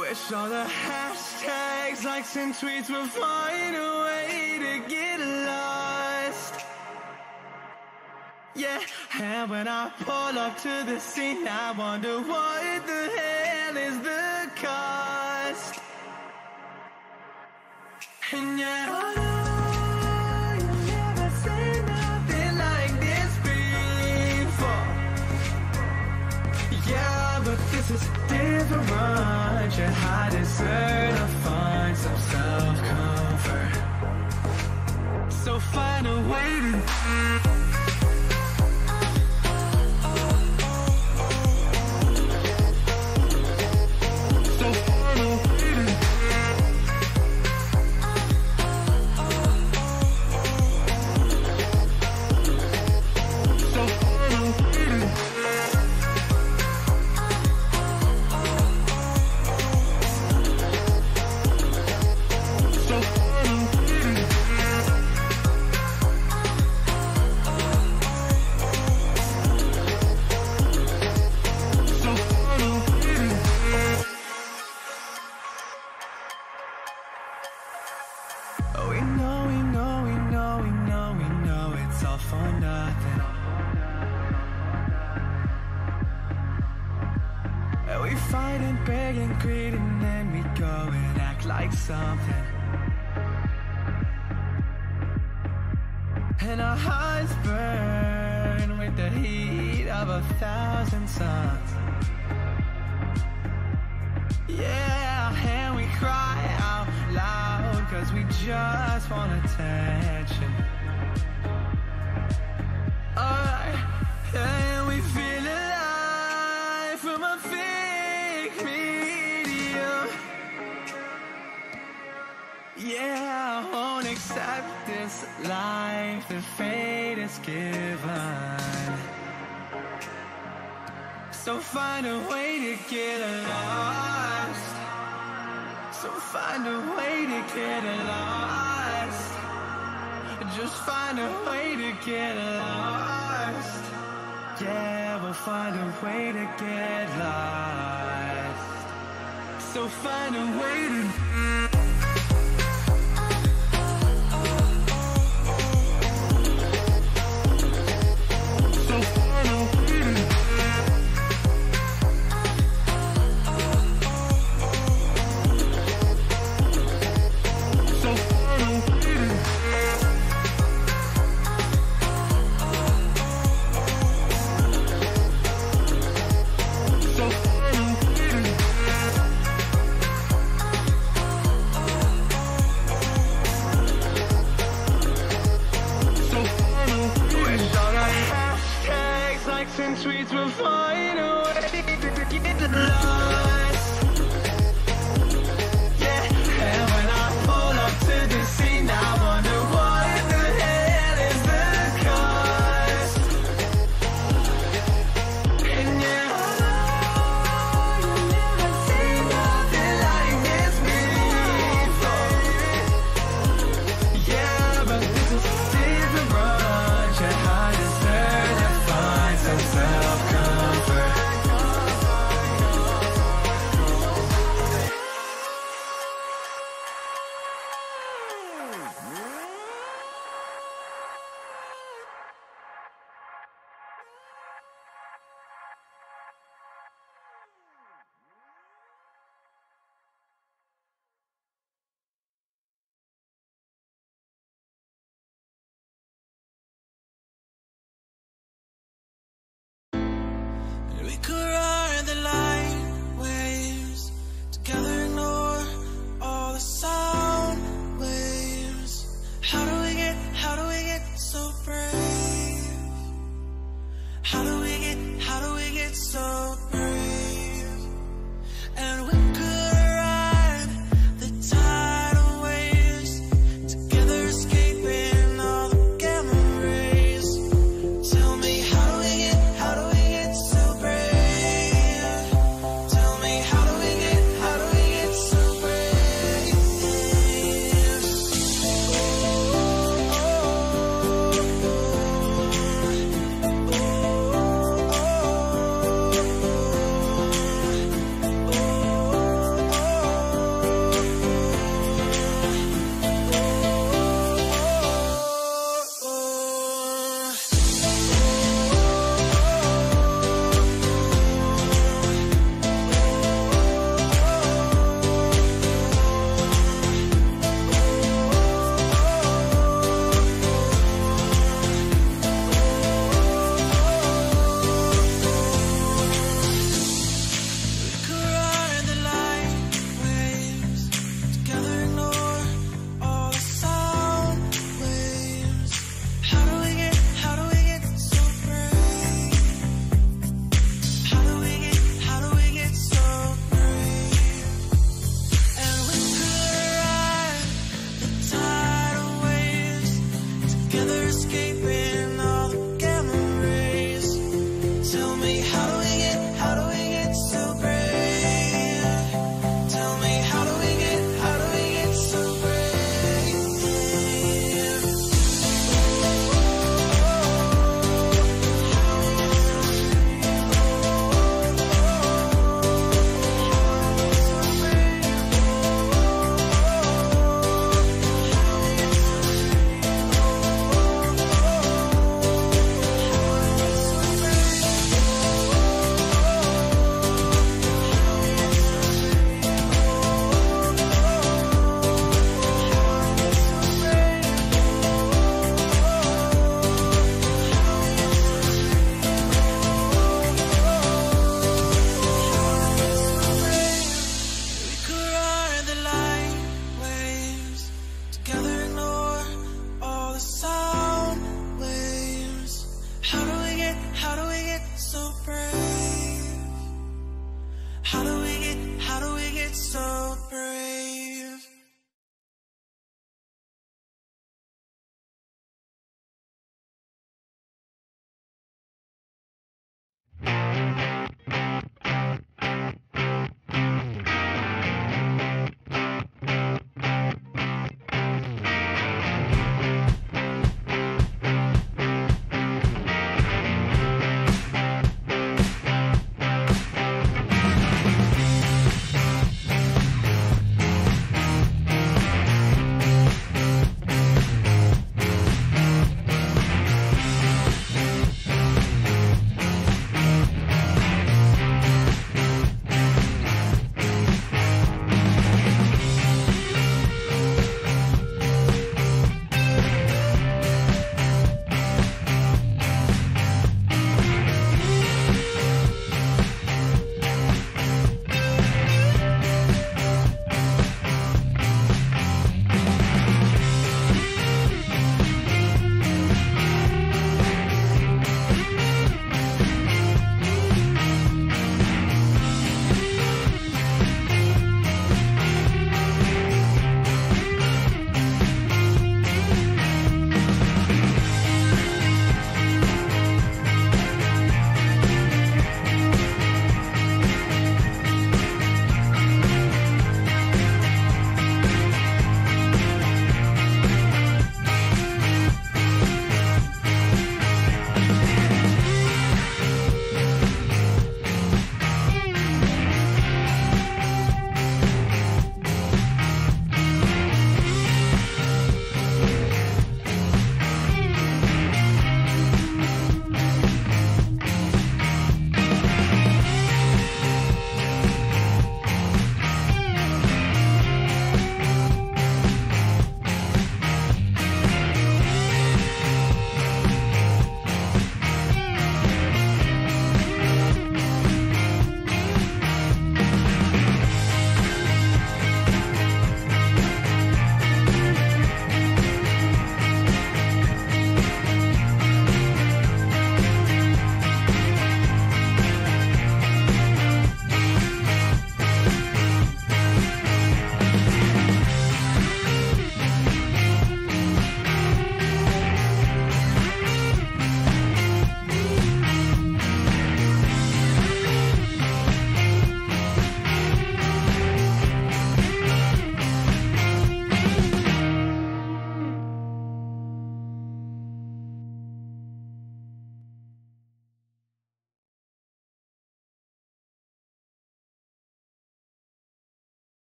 Wish all the hashtags, likes and tweets would find a way to get lost. Yeah, and when I pull up to the scene, I wonder what the hell is the cost. And yet I know you've never seen nothing like this before. Yeah, but this is different. I deserve to find some self-comfort. So find a way to something, and our hearts burn with the heat of 1,000 suns. Yeah, and we cry out loud 'cause we just want attention. Alright, and we feel alive from a fake medium. Yeah, I won't accept this life that fate is given. So find a way to get lost. So find a way to get lost. Just find a way to get lost. Yeah, we'll find a way to get lost. So find a way to and tweets will find a way to get lost. Yeah, and when I pull up to the scene, I wonder what the hell is the cost. And yeah, I know you've never seen nothing like this before. Yeah, but this is different. Yeah, I deserve to find some self-comfort. We could ride the light waves together, ignore all the sound waves. How do we get so brave? How do we get so brave? And we could ride the tidal waves together, escaping all the gamma rays. Tell me, how do we get so brave?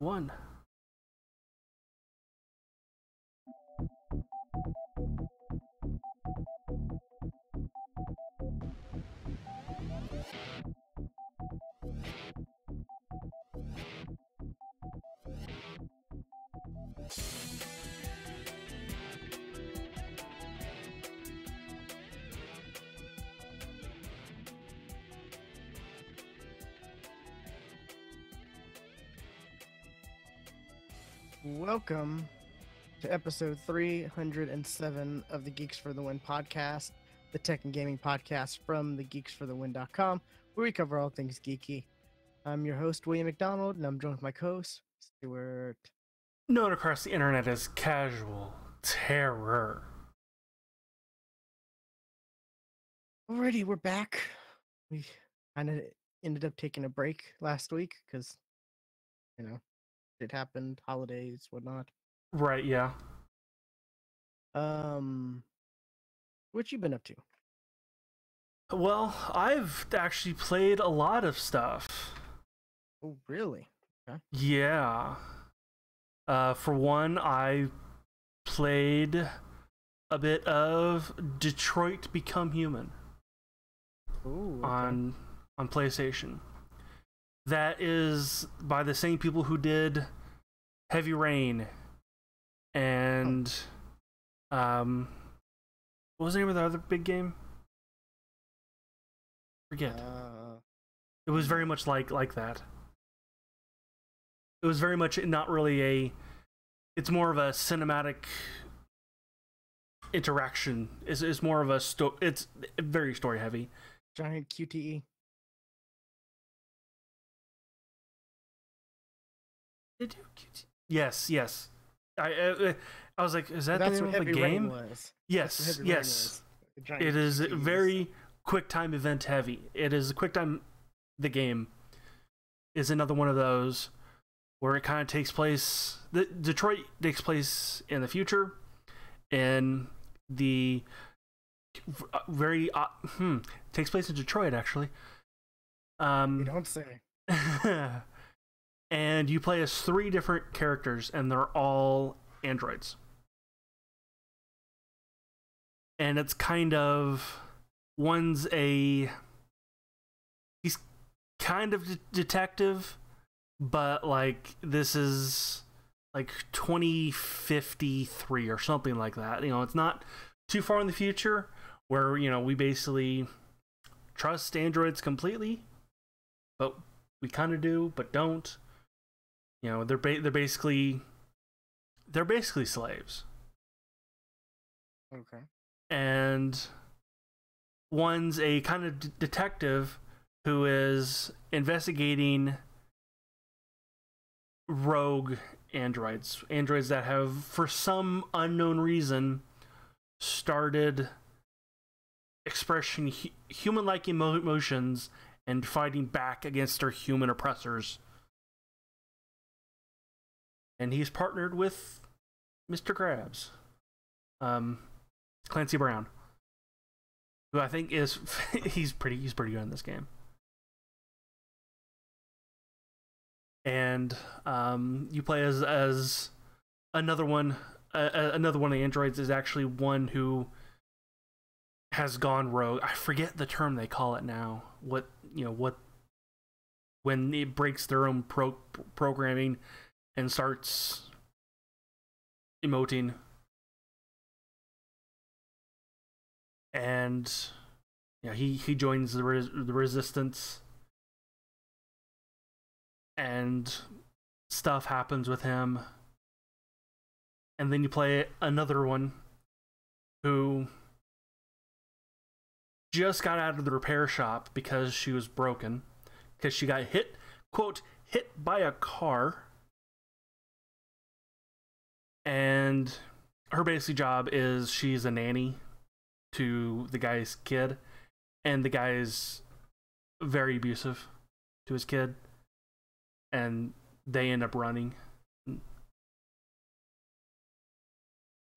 One. Welcome to episode 307 of the Geeks for the Win podcast, the tech and gaming podcast from thegeeksforthewin.com, where we cover all things geeky. I'm your host, William McDonald, and I'm joined with my co-host, Stuart. Known across the internet as Casual Terror. Alrighty, we're back. We kind of ended up taking a break last week because, it happened, holidays, whatnot. Right, yeah. What you been up to? Well, I've actually played a lot of stuff. Oh, really? Okay. Yeah. For one, I played a bit of Detroit Become Human. Ooh, okay. on PlayStation. That is by the same people who did Heavy Rain and what was the name of the other big game? Forget. It was very much like that. It was very much not really it's more of a cinematic interaction. It's more of it's very story heavy. Giant QTE. They do QTE. Yes. I was like, is that That's the name what of the Heavy Rain game? Was. Yes. It is QTEs. very quick time event heavy. It is quick time. The game is another one of those where it kind of takes place. Detroit takes place in the future, and the takes place in Detroit actually. You don't say. And you play as 3 different characters, and they're all androids. And it's kind of he's kind of detective, but like this is like 2053 or something like that. It's not too far in the future where we basically trust androids completely, but we kind of do, but don't. They're basically slaves. Okay. And one's a kind of detective who is investigating rogue androids that have, for some unknown reason, started expressing human-like emotions and fighting back against their human oppressors. And he's partnered with Mr. Krabs, Clancy Brown, who I think is he's pretty good in this game. And you play as another one. Another one of the androids is actually one who has gone rogue. I forget the term they call it now. What when it breaks their own programming and starts emoting. And he joins the resistance, and stuff happens with him. And then you play another one who just got out of the repair shop because she was broken, because she got hit by a car. And her basic job is she's a nanny to the guy's kid, and the guy is very abusive to his kid, and they end up running.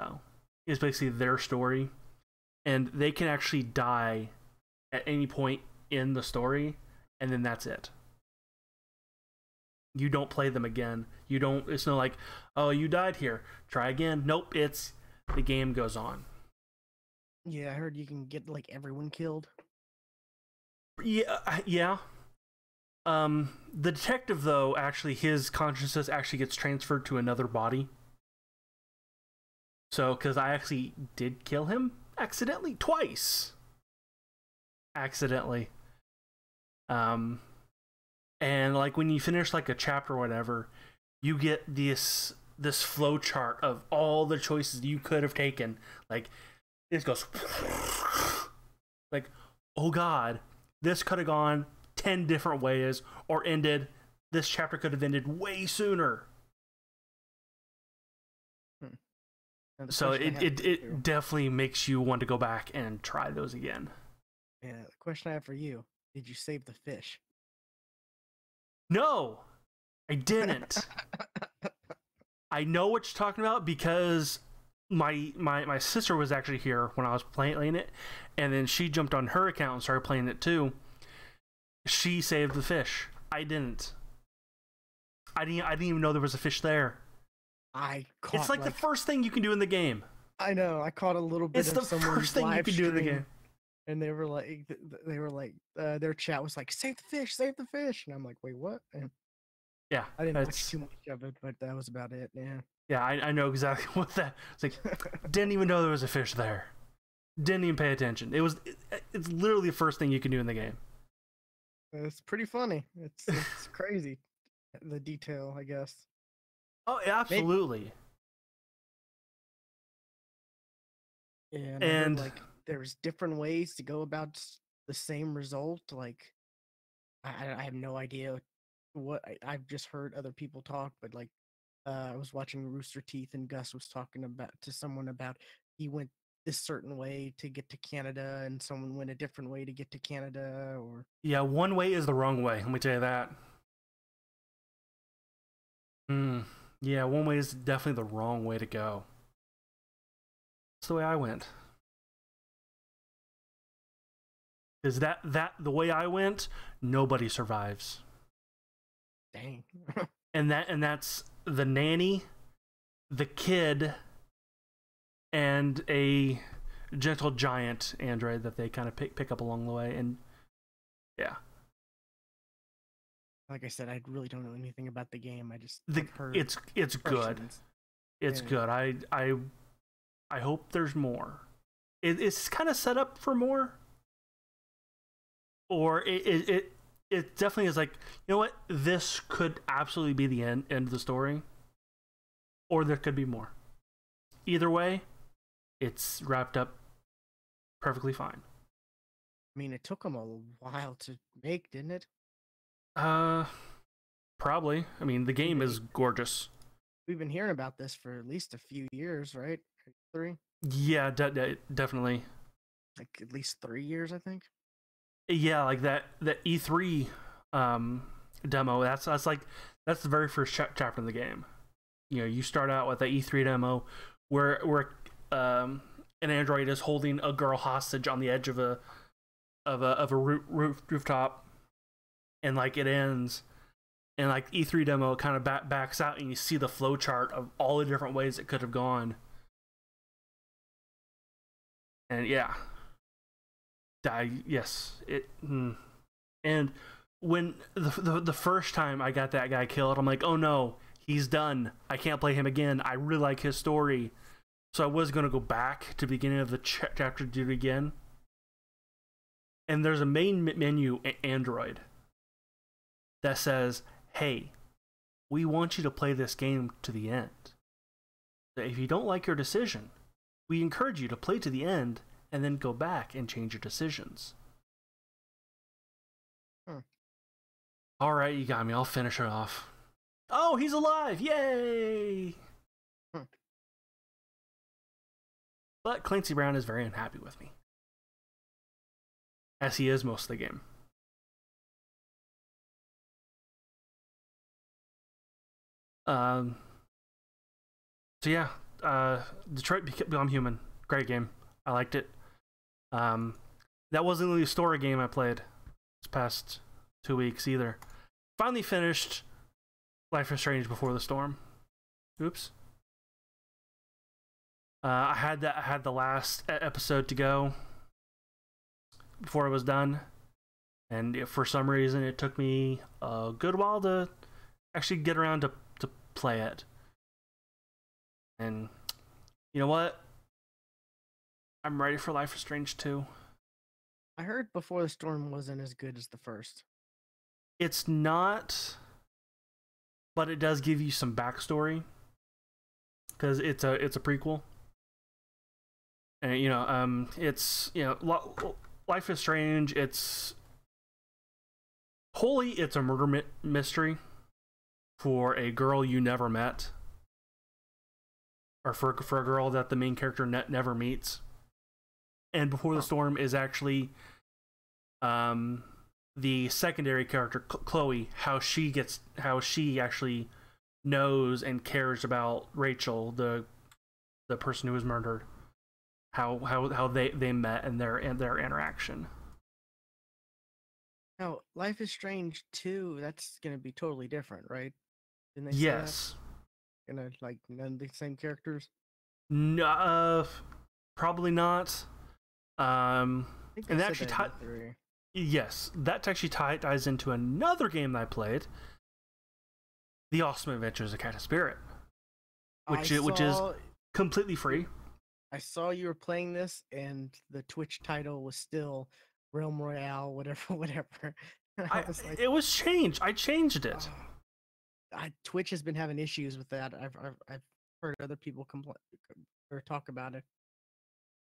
So it's basically their story, and they can actually die at any point in the story, and then that's it. You don't play them again. You don't. It's not like, oh, you died here. Try again. Nope. It's the game goes on. Yeah, I heard you can get like everyone killed. Yeah. The detective though, actually, his consciousness actually gets transferred to another body. So, because I actually did kill him accidentally twice. Accidentally. And like when you finish like a chapter or whatever, you get this flow chart of all the choices you could have taken. Like this goes like, oh god, this could have gone 10 different ways or ended. This chapter could have ended way sooner. So it definitely makes you want to go back and try those again. Yeah, the question I have for you: did you save the fish? No, I didn't. I know what you're talking about because my sister was actually here when I was playing it, and then she jumped on her account and started playing it too. She saved the fish. I didn't. I didn't even know there was a fish there. It's like the first thing you can do in the game. I know. I caught a little bit. It's of the someone's first thing you can do in the game. And they were like, their chat was like, "Save the fish, save the fish," and I'm like, "Wait, what?" And yeah, I didn't watch too much of it, but that was about it. Yeah. Yeah, I know exactly what that. It's like, didn't even know there was a fish there. Didn't even pay attention. It's literally the first thing you can do in the game. It's pretty funny. It's crazy, the detail, I guess. Oh, absolutely. Maybe. Yeah, and like there's different ways to go about the same result. Like, I have no idea what I've just heard other people talk, but like, I was watching Rooster Teeth and Gus was talking to someone about he went this certain way to get to Canada, and someone went a different way to get to Canada. Or yeah, one way is the wrong way. Let me tell you that. Yeah, one way is definitely the wrong way to go. That's the way I went. Is that the way I went? Nobody survives. Dang. and that's the nanny, the kid, and a gentle giant android that they kind of pick up along the way. And yeah. Like I said, I really don't know anything about the game. I just heard it's good. It's good. I hope there's more. It's kind of set up for more, or it definitely is like, you know what, this could absolutely be the end of the story, or there could be more. Either way, it's wrapped up perfectly fine. I mean, it took them a while to make, didn't it? Probably. I mean, the game is gorgeous. We've been hearing about this for at least a few years, right? 3? Yeah, definitely. Like at least 3 years, I think. Yeah, like that E3 demo. That's the very first chapter in the game. You know, you start out with the E3 demo where an android is holding a girl hostage on the edge of a rooftop. And like it ends, and like E3 demo kind of backs out, and you see the flow chart of all the different ways it could have gone. And yeah, and when the first time I got that guy killed, I'm like, oh no, he's done. I can't play him again. I really like his story, so I was gonna go back to the beginning of the chapter to do it again. And there's a main menu android that says, hey, we want you to play this game to the end. So if you don't like your decision, we encourage you to play to the end and then go back and change your decisions. All right, you got me. I'll finish it off. Oh, he's alive! Yay! But Clancy Brown is very unhappy with me, as he is most of the game. So yeah, Detroit Become Human, great game. I liked it. That wasn't really a story game I played this past 2 weeks either. Finally finished Life is Strange Before the Storm. Oops. I had the last episode to go before it was done, and for some reason it took me a good while to actually get around to play it. And you know what? I'm ready for Life is Strange 2. I heard Before the Storm wasn't as good as the first. It's not, but it does give you some backstory because it's a prequel. And it's Life is Strange. It's a murder mystery for a girl you never met, or for a girl that the main character never meets. And Before the Storm is actually the secondary character, Chloe, how she actually knows and cares about Rachel, the person who was murdered. How they met and their interaction. Now, Life is Strange 2, that's gonna be totally different, right? Didn't they say Yes. that? Gonna like none of the same characters? No, probably not. I think they And said actually that in the 3. yes, that actually ties into another game that I played, The Awesome Adventures of Captain Spirit, which is completely free. I saw you were playing this, and the Twitch title was still Realm Royale, whatever. And I was like, It was changed. I changed it. Twitch has been having issues with that. I've heard other people complain or talk about it.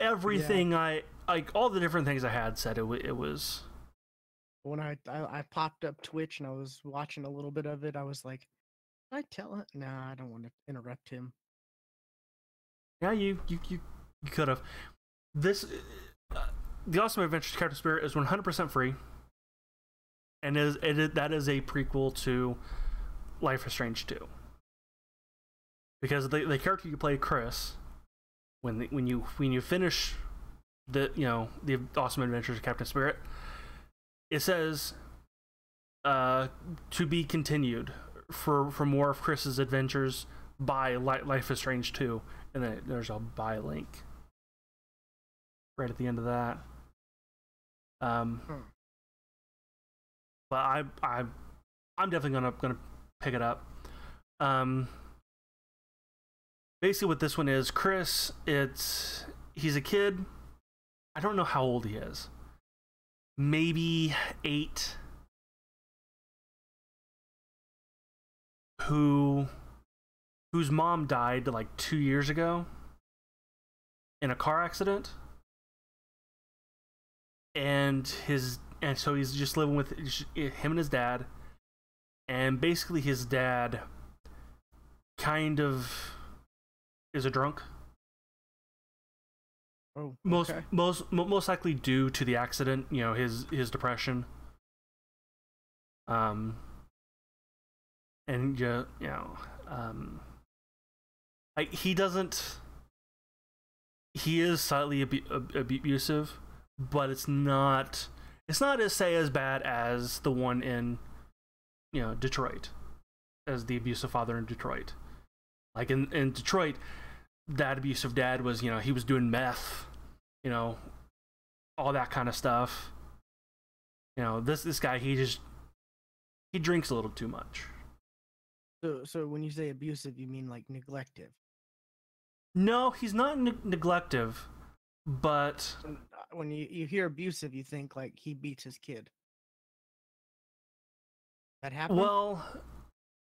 Everything I like, all the different things I had said it was. When I popped up Twitch and I was watching a little bit of it, I was like, "Can I tell him? Nah, I don't want to interrupt him." Yeah, you could have. This, The Awesome Adventures of Captain Spirit is 100% free, and that is a prequel to Life is Strange 2. Because the character you play, Chris, when you finish the Awesome Adventures of Captain Spirit, it says to be continued for more of Chris's adventures by Life is Strange 2, and then there's a buy link right at the end of that. But I'm definitely gonna pick it up. Basically what this one is, Chris, he's a kid. I don't know how old he is. Maybe 8. Whose mom died like 2 years ago in a car accident. And so he's just living with him and his dad. And basically his dad kind of is a drunk. Oh, okay. Most likely due to the accident, his depression. He is slightly abusive, but it's not as bad as the one in Detroit, as the abusive father in Detroit. Like in Detroit, that abusive dad was, he was doing meth, all that kind of stuff. This guy, he drinks a little too much. So when you say abusive, you mean like neglective? No, he's not neglective, but when you hear abusive, you think like he beats his kid. That happened? Well,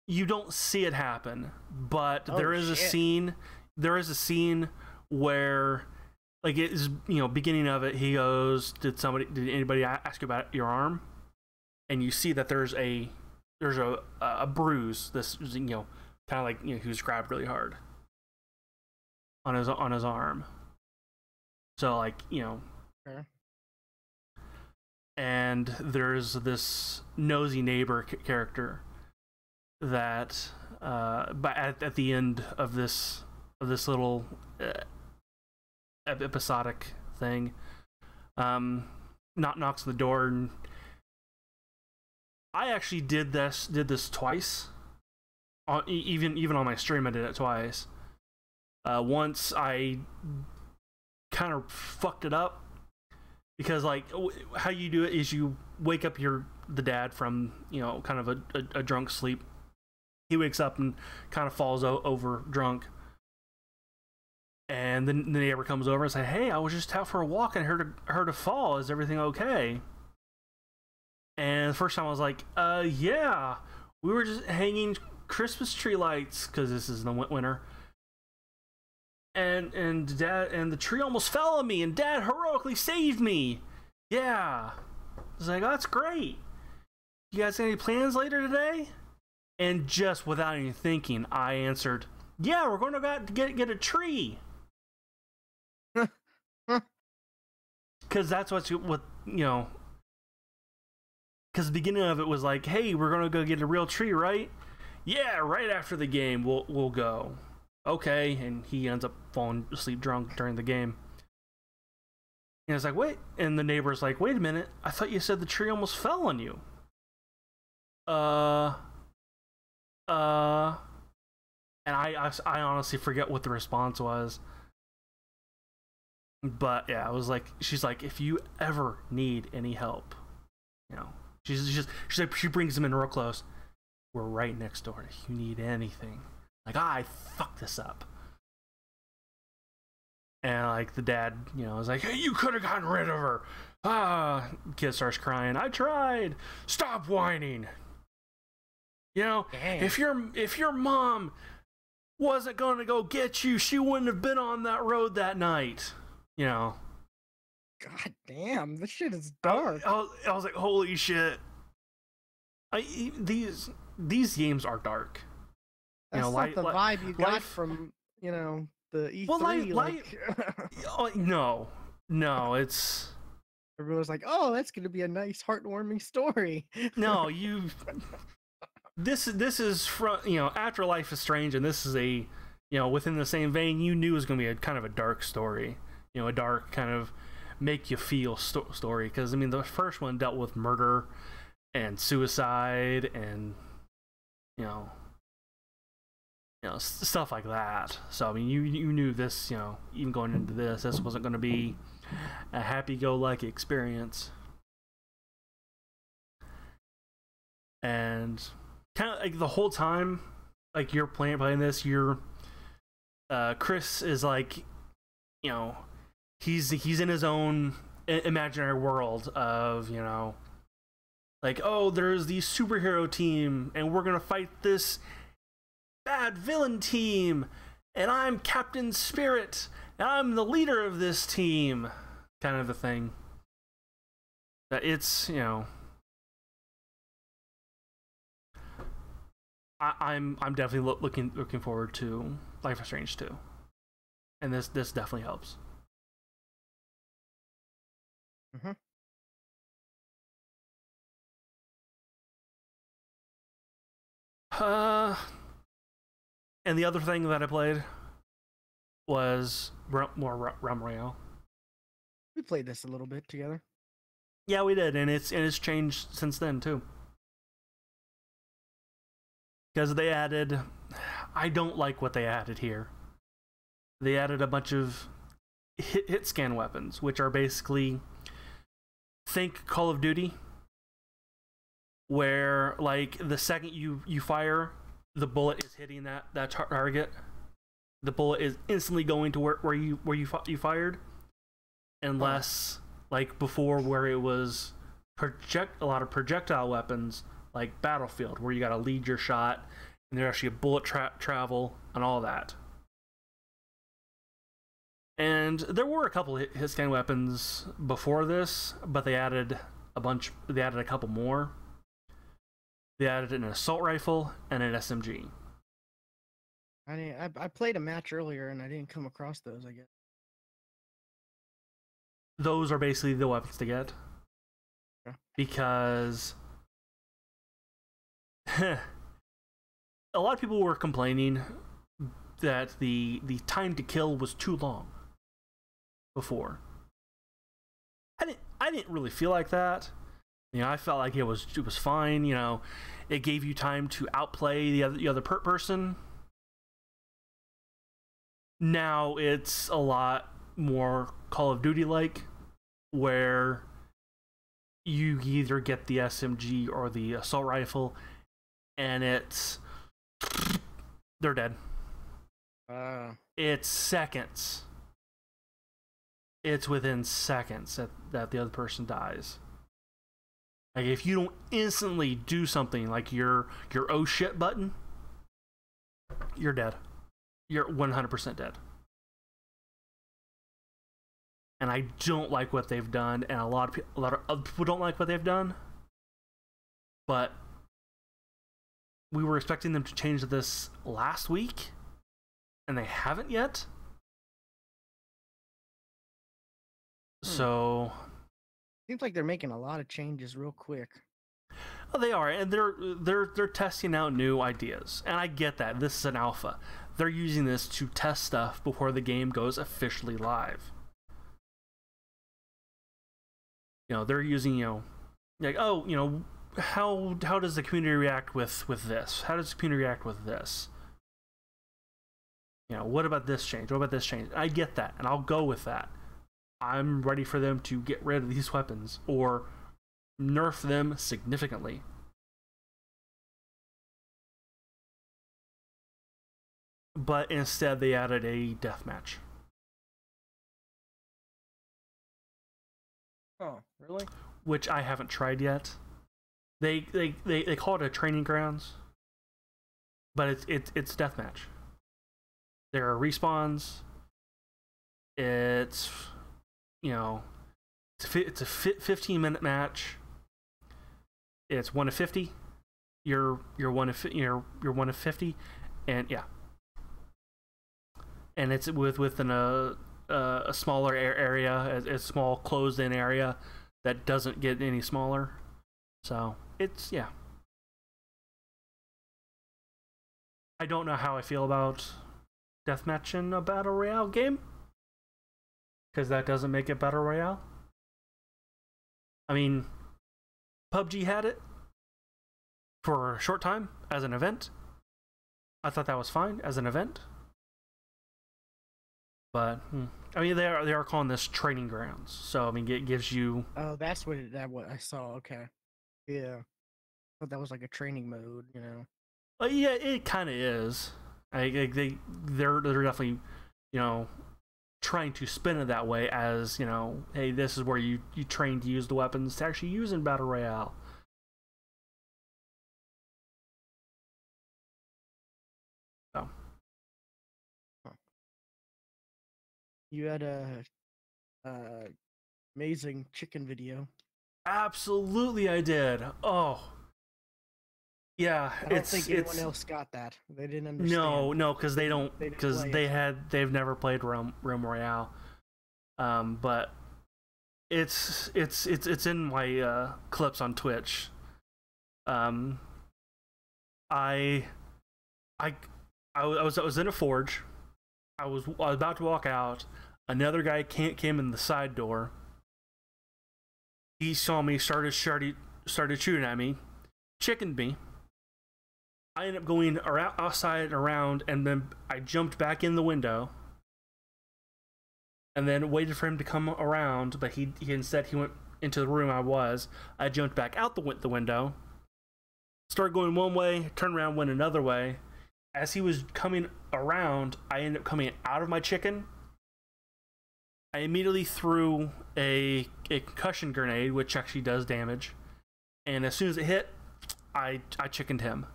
you don't see it happen, but there is a scene. There is a scene where, like, it is, beginning of it, he goes, did anybody ask you about your arm? And you see that there's a bruise. This, kind of like, he was grabbed really hard on his arm. So, like, Okay. And there's this nosy neighbor character that, but at the end of this little episodic thing, knocks on the door, and I actually did this twice Even on my stream, I did it twice. Once I kind of fucked it up because like how you do it is you wake up the dad from kind of a drunk sleep. He wakes up and kind of falls over drunk, and then the neighbor comes over and say, "Hey, I was just out for a walk and heard a fall. Is everything okay?" And the first time I was like, yeah, we were just hanging Christmas tree lights because this is in the winter." And the tree almost fell on me, and Dad heroically saved me. Yeah, I was like, oh, that's great. You guys have any plans later today? And just without any thinking, I answered, "Yeah, we're going to go get a tree." Because that's what because the beginning of it was like, "Hey, we're going to go get a real tree, right?" "Yeah, right after the game, we'll go." Okay, and he ends up falling asleep drunk during the game. And it's like, wait, and the neighbor's like, "Wait a minute, I thought you said the tree almost fell on you." And I honestly forget what the response was. But yeah, it was like, she's like, "If you ever need any help, she's like, she brings him in real close. "We're right next door if you need anything." Like, I fucked this up. And like the dad, was like, "Hey, you could have gotten rid of her." Kid starts crying. "I tried. Stop whining. Dang. If your mom wasn't going to go get you, she wouldn't have been on that road that night." God damn, this shit is dark. I was like, holy shit. These games are dark. That's not the vibe you got from the E3. Well, no, it's everyone's like, "Oh, that's gonna be a nice, heartwarming story." No, This is from After Life is Strange, and this is a within the same vein. You knew it was gonna be a kind of a dark story, a dark kind of make you feel story. Because I mean, the first one dealt with murder and suicide and stuff like that. So I mean, you knew this, even going into this wasn't going to be a happy-go-lucky experience. And kind of like the whole time, like you're playing this, Chris is like, he's in his own imaginary world of like, oh, there's the superhero team, and we're gonna fight this bad villain team, and I'm Captain Spirit, and I'm the leader of this team, kind of a thing. That it's I'm definitely looking forward to Life is Strange 2, and this definitely helps. Mm-hmm. And the other thing that I played was more Realm Royale. We played this a little bit together. Yeah, we did, and it's changed since then too. Because they added, I don't like what they added here. They added a bunch of hit scan weapons, which are basically, think Call of Duty, where like the second you fire, the bullet is hitting that target. The bullet is instantly going to where you fired, unless like before, where it was a lot of projectile weapons like Battlefield, where you got to lead your shot and there's actually a bullet travel and all that. And there were a couple hit scan weapons before this, but they added a bunch. They added a couple more. They added an assault rifle and an SMG. I played a match earlier and I didn't come across those, I guess. Those are basically the weapons to get. Yeah. Because a lot of people were complaining that the time to kill was too long before. I didn't really feel like that. You know, I felt like it was fine. You know, it gave you time to outplay the other person. Now it's a lot more Call of Duty like, where you either get the SMG or the assault rifle, and they're dead. It's seconds. It's within seconds that the other person dies. Like, if you don't instantly do something like your oh shit button, you're dead. You're 100% dead. And I don't like what they've done, and a lot of other people don't like what they've done. But we were expecting them to change this last week, and they haven't yet. So seems like they're making a lot of changes real quick. Oh, they are, and they're testing out new ideas, and I get that. This is an alpha. They're using this to test stuff before the game goes officially live. You know, they're using, you know, like, oh, you know, how does the community react with this? How does the community react with this? You know, what about this change? What about this change? I get that, and I'll go with that. I'm ready for them to get rid of these weapons or nerf them significantly. But instead, they added a deathmatch. Oh, really? Which I haven't tried yet. They call it a training grounds, but it's deathmatch. There are respawns. It's, you know, it's a 15-minute match. It's 1 to 50. You're 1 of 50, and yeah. And it's within a smaller area, a small closed-in area that doesn't get any smaller. So it's, yeah. I don't know how I feel about deathmatch in a battle royale game, because that doesn't make it battle royale. I mean, PUBG had it for a short time as an event. I thought that was fine as an event. But I mean, they are calling this training grounds. So I mean, it gives you. Oh, that's what I saw. Okay, yeah. But that was like a training mode, you know. Yeah, it kind of is. They're definitely, you know, trying to spin it that way as, you know, hey, this is where you train to use the weapons to actually use in battle royale. So. You had a amazing chicken video. Absolutely, I did. Oh, yeah. I don't think anyone else got that. They didn't understand. No, because they don't. Because they've never played Realm Royale. But it's in my clips on Twitch. I was in a forge. I was about to walk out. Another guy came in the side door. He saw me, started shooting at me, chickened me. I ended up going outside around, and then I jumped back in the window, and then waited for him to come around. But he instead went into the room I was. I jumped back out the window, started going one way, turned around, went another way. As he was coming around, I ended up coming out of my chicken. I immediately threw a concussion grenade, which actually does damage. And as soon as it hit, I chickened him.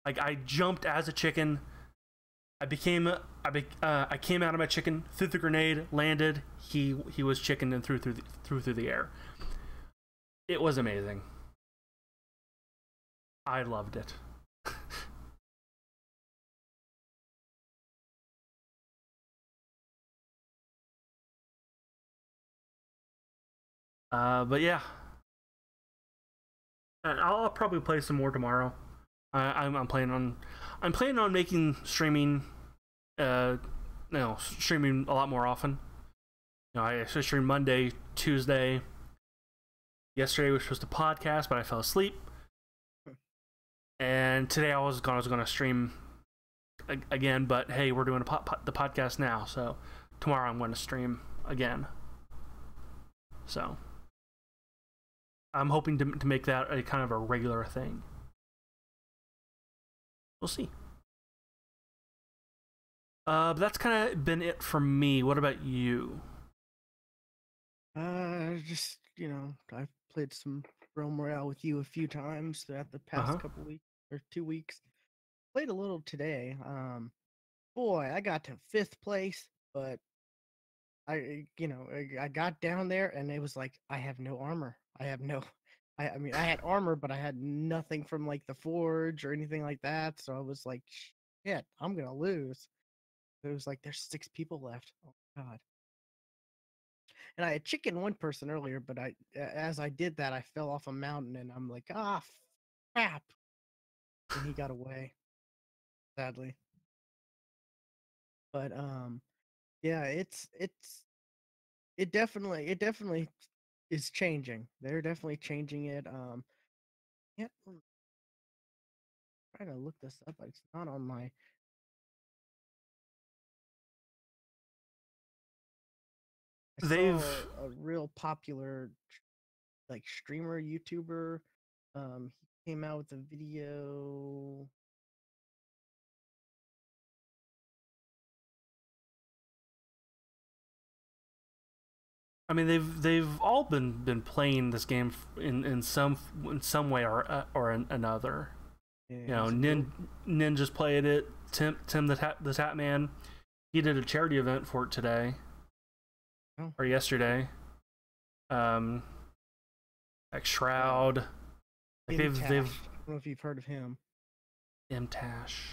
Like, I jumped as a chicken. I came out of my chicken, threw the grenade, landed. He was chickened and threw through the air. It was amazing. I loved it. But yeah, I'll probably play some more tomorrow. I'm planning on making streaming, streaming a lot more often. You know, I stream Monday, Tuesday. Yesterday we were supposed to podcast, but I fell asleep. And today I was going to stream again, but hey, we're doing the podcast now, so tomorrow I'm going to stream again. So I'm hoping to make that a kind of a regular thing. We'll see. But that's kind of been it for me. What about you? Just I've played some Realm Royale with you a few times throughout the past couple weeks or 2 weeks. Played a little today. Boy, I got to 5th place, but I got down there and it was like I have no armor. I mean, I had armor, but I had nothing from like the forge or anything like that. So I was like, shit, I'm gonna lose. It was like there's 6 people left. Oh God. And I had chicken one person earlier, but as I did that, I fell off a mountain and I'm like, crap. And he got away, sadly. But yeah, it definitely is changing. They're definitely changing it. Yeah, I'm trying to look this up. It's not on my. I saw They've a real popular like streamer YouTuber. He came out with a video. I mean, they've all been playing this game in some way or another. Yeah, Nin just played it. Tim the Tap Man, he did a charity event for it today or yesterday. Like Shroud, like they've I don't know if you've heard of him. Imtash.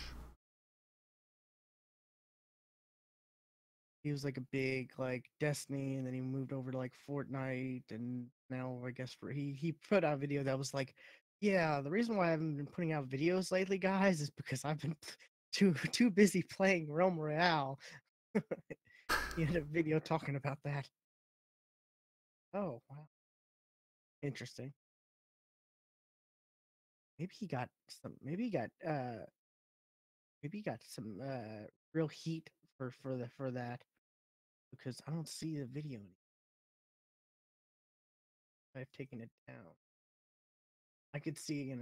He was like a big like Destiny, and then he moved over to like Fortnite, and now I guess he put out a video that was like, yeah, the reason why I haven't been putting out videos lately, guys, is because I've been too busy playing Realm Royale. He had a video talking about that. Oh wow, interesting. Maybe he got some. Maybe he got some real heat for that because I don't see the video. I've taken it down. I could see,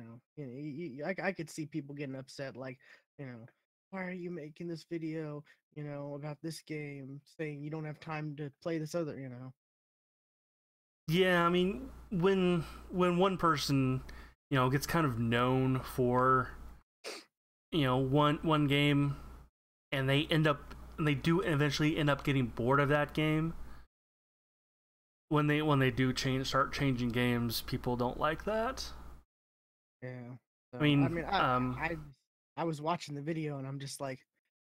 I could see people getting upset, like, why are you making this video, about this game, saying you don't have time to play this other. Yeah, I mean, when one person, gets kind of known for, one game, and they do eventually end up getting bored of that game. When they do start changing games, people don't like that. Yeah. So, I mean, I was watching the video and I'm just like,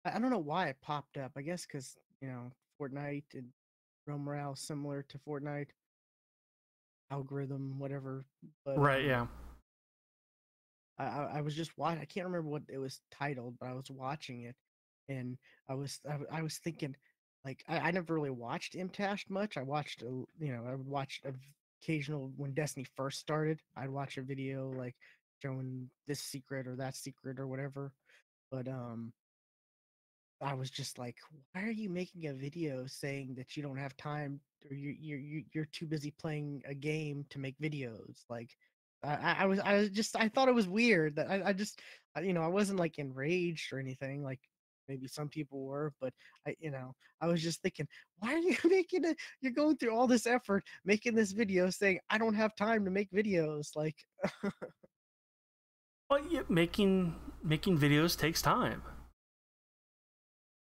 I don't know why it popped up. I guess because Fortnite and Realm Morale similar to Fortnite algorithm, whatever. But right, yeah. I was just watching. I can't remember what it was titled, but I was watching it, and I was thinking, like I never really watched Imtash much. I watched I would watch occasional when Destiny first started. I'd watch a video like showing this secret or that secret or whatever. But I was just like, why are you making a video saying that you don't have time or you're too busy playing a game to make videos? Like, I thought it was weird that I just I wasn't like enraged or anything like maybe some people were, but I was just thinking, why are you making it? You're going through all this effort making this video saying I don't have time to make videos. Like, Well, yeah, making videos takes time.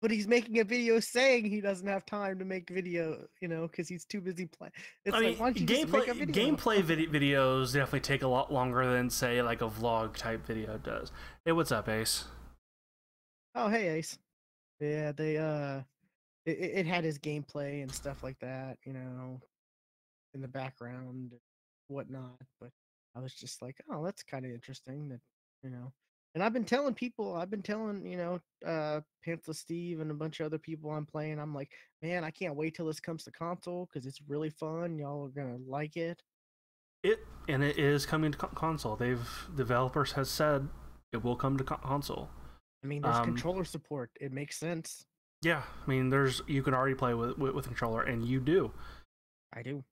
but he's making a video saying he doesn't have time to make video, because he's too busy playing. It's I like, mean, why don't you just make a video? gameplay videos definitely take a lot longer than say like a vlog type video does. Hey, what's up, Ace? Oh, hey, Ace. Yeah, they it had his gameplay and stuff like that, in the background, and whatnot. But I was just like, oh, that's kind of interesting that, you know. And I've been telling people, Panther Steve and a bunch of other people I'm playing. I'm like, man, I can't wait till this comes to console because it's really fun. Y'all are gonna like it. it is coming to console. Developers has said it will come to console. I mean, there's controller support. It makes sense. Yeah, I mean, you can already play with controller, and you do. I do.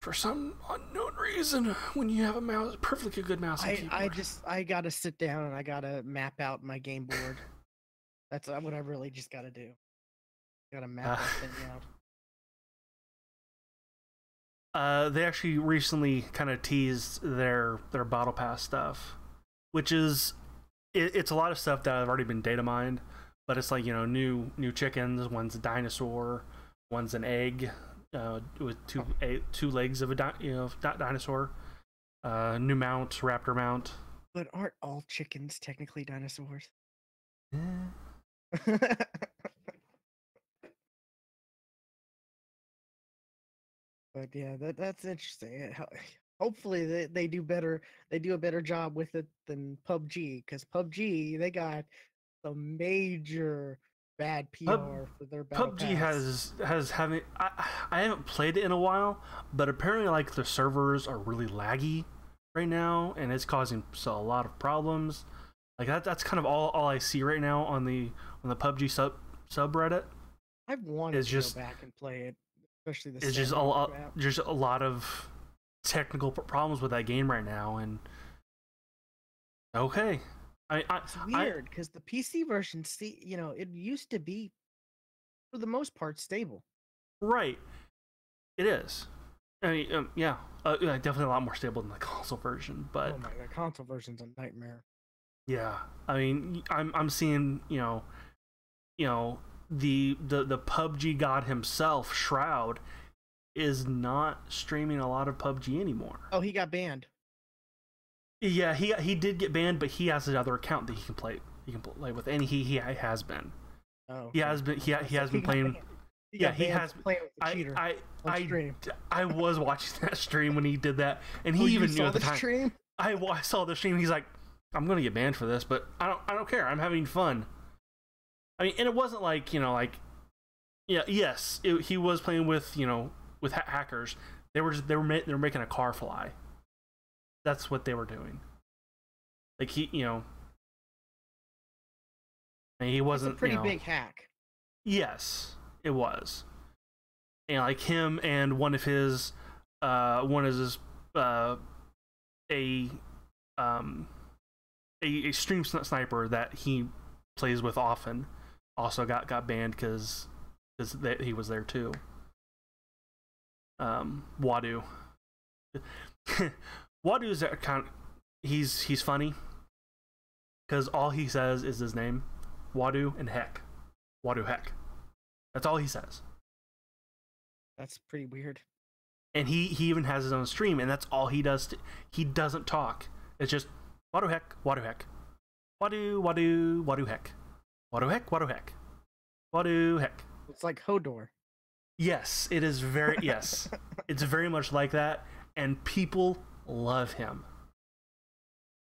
For some unknown reason, when you have a mouse, perfectly good mouse and keyboard. I gotta sit down and I gotta map out my game board. That's what I really just gotta do. Gotta map that thing out. They actually recently kind of teased their battle pass stuff, which is it's a lot of stuff that have already been data mined, but it's like, you know, new chickens. One's a dinosaur, one's an egg with two legs of a dinosaur. New mount, raptor mount. But aren't all chickens technically dinosaurs? Yeah. But yeah, that's interesting. Hopefully they do better. They do a better job with it than PUBG, because PUBG, they got some major bad PR for their battle PUBG pass. has having I haven't played it in a while, but apparently like the servers are really laggy right now, and it's causing a lot of problems. Like that's kind of all I see right now on the PUBG subreddit. I've wanted to go back and play it, especially the. It's just a lot of technical problems with that game right now, and okay. It's weird because the PC version, it used to be, for the most part, stable. Right, it is. I mean, yeah, definitely a lot more stable than the console version. But oh my god, console version's a nightmare. Yeah, I mean, I'm seeing, the PUBG god himself, Shroud, is not streaming a lot of PUBG anymore. Oh, he got banned. Yeah, he did get banned, but he has another account that he can play with, and he has been. Oh, he has been. He has been playing. Yeah, he has playing with the cheater. I was watching that stream when he did that, and he even knew at the time. Stream? I saw the stream. He's like, I'm gonna get banned for this, but I don't care. I'm having fun. I mean, and it wasn't like, yes, he was playing with with hackers. They were making a car fly. That's what they were doing. Like he wasn't. It's a pretty big hack. Yes, it was. And like him and one of his a stream sniper that he plays with often also got banned because he was there too. Wadu. Wadu's he's funny because all he says is his name, Wadu and heck, Wadu heck. That's all he says. That's pretty weird. And he even has his own stream, and that's all he does. He doesn't talk. It's just Wadu heck, Wadu heck, Wadu heck, Wadu heck, Wadu heck, Wadu heck. It's like Hodor. Yes, it is very yes. It's very much like that, and people love him.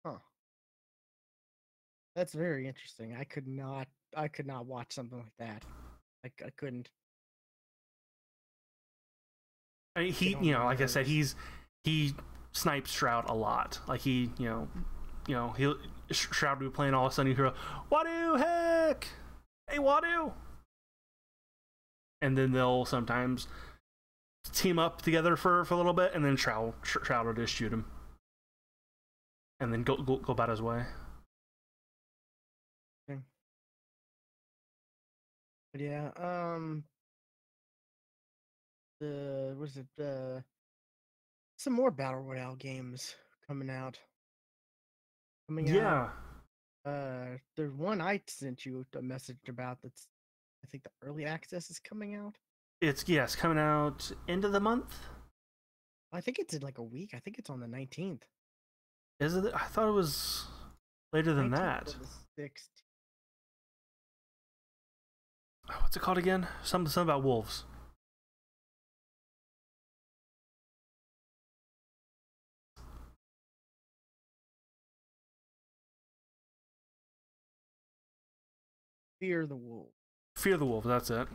Huh. That's very interesting. I could not watch something like that. I couldn't. I mean, he, like I said, he snipes Shroud a lot. Like he'll Shroud will be playing, all of a sudden you hear, Wadu heck, hey Wadu, and then they'll sometimes team up together for a little bit, and then Shroud will just shoot him, and then go about his way. Okay. But yeah, some more battle royale games coming out. Yeah. There's one I sent you a message about that's, I think the early access is coming out. It's coming out end of the month. I think it's in like a week. I think it's on the 19th. Is it? I thought it was later than that. The 6th. What's it called again? Something about wolves. Fear the Wolves. Fear the Wolves, that's it.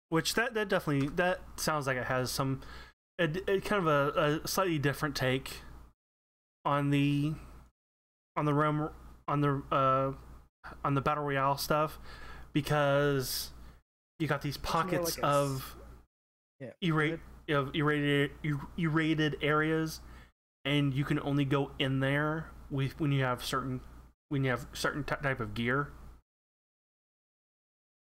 Which that definitely, that sounds like it has some a kind of a slightly different take on the realm on the battle royale stuff, because you got these pockets like of yeah, erated areas, and you can only go in there when you have certain type of gear.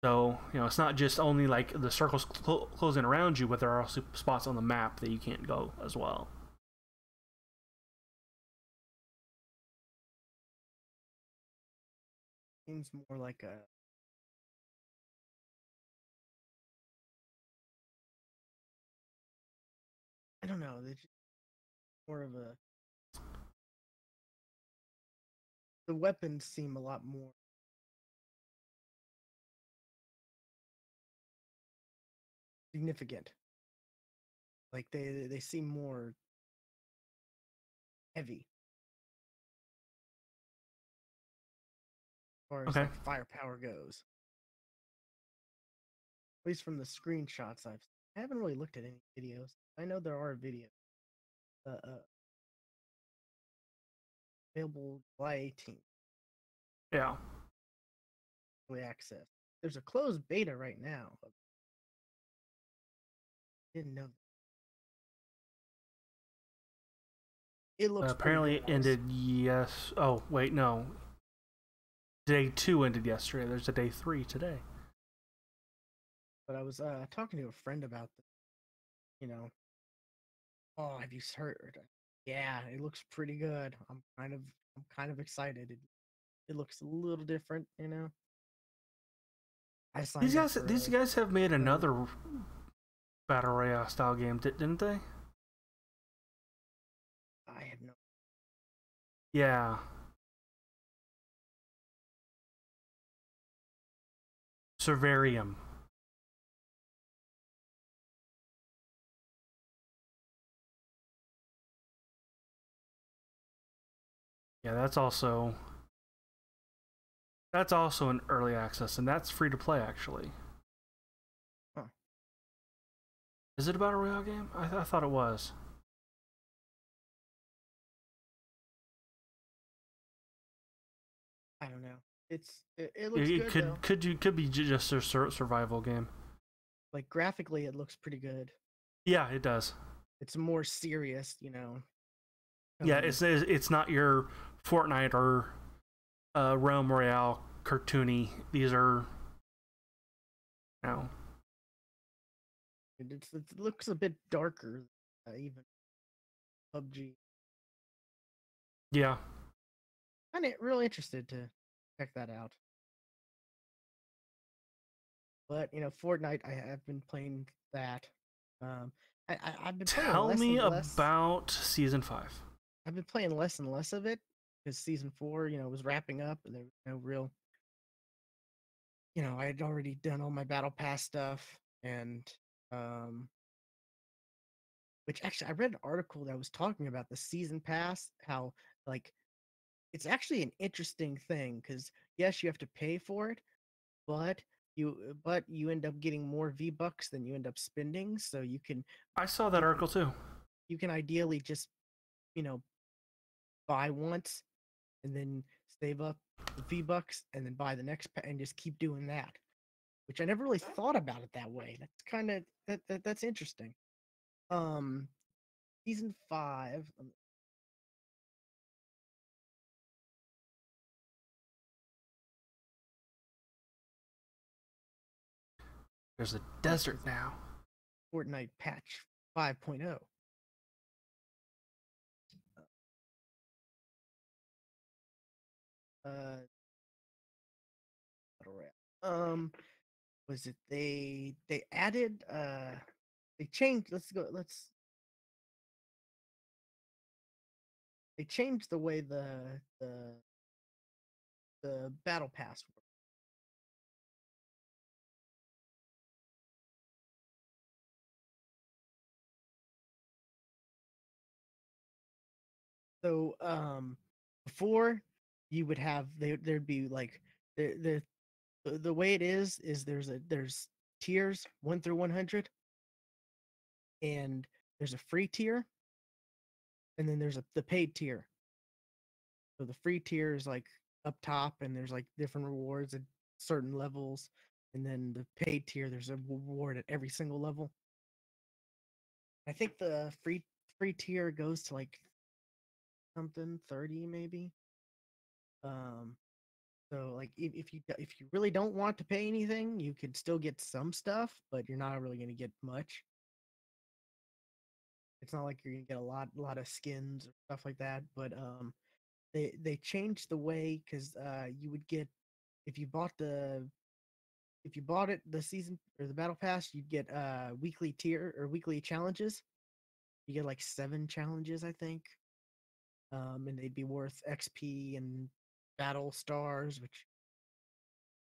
So, it's not just only like the circles closing around you, but there are also spots on the map that you can't go as well. seems more like a I don't know. It's more of a the weapons seem a lot more significant. Like they seem more heavy as far as Okay. like firepower goes. At least from the screenshots I haven't really looked at any videos. I know there are videos available July 18th. Yeah. Early access. There's a closed beta right now. Didn't know. It looks pretty Apparently good. it ended oh wait, no, day 2 ended yesterday. There's a day 3 today. But I was talking to a friend about this, you know. Oh, have you heard? Yeah, it looks pretty good. I'm kind of excited. It looks a little different, you know. I signed up for These guys have made another battle royale style game, didn't they? I have no. Yeah. Servarium. Yeah, that's also an early access, and that's free to play actually. Huh. Is it a battle royale game? I thought it was. I don't know. It looks It good though. could be just a survival game. Like graphically, it looks pretty good. Yeah, it does. It's more serious, you know. Yeah, it's not your Fortnite or Realm Royale cartoony. These are, It looks a bit darker, even PUBG. yeah. I'm really interested to check that out. But Fortnite, I have been playing that. Um, I've been playing Tell less me and less. about season 5. I've been playing less and less of it because season 4, was wrapping up, and there was no real. I had already done all my battle pass stuff, and um, which actually I read an article that was talking about the season pass, how like it's actually an interesting thing because yes, you have to pay for it, but you end up getting more V-Bucks than you end up spending, so I saw that article too. you can ideally just buy once and then save up the V-Bucks and then buy the next and just keep doing that, which I never really thought about it that way. That's kind of that's interesting. Season 5. There's a desert now. Fortnite patch 5.0. Uh, was it they added they changed. They changed the way the battle pass works. So before you would have there'd be like the way it is there's tiers 1 through 100, and there's a free tier, and then there's the paid tier. So the free tier is like up top, and there's like different rewards at certain levels, and then the paid tier, there's a reward at every single level. I think the free tier goes to like something 30 maybe. Um, so like if you really don't want to pay anything, you could still get some stuff, but you're not really gonna get much. It's not like you're gonna get a lot of skins or stuff like that. But they changed the way because you would get if you bought it the season or the battle pass, you'd get weekly tier or weekly challenges. You get like 7 challenges, I think. And they'd be worth XP and battle stars, which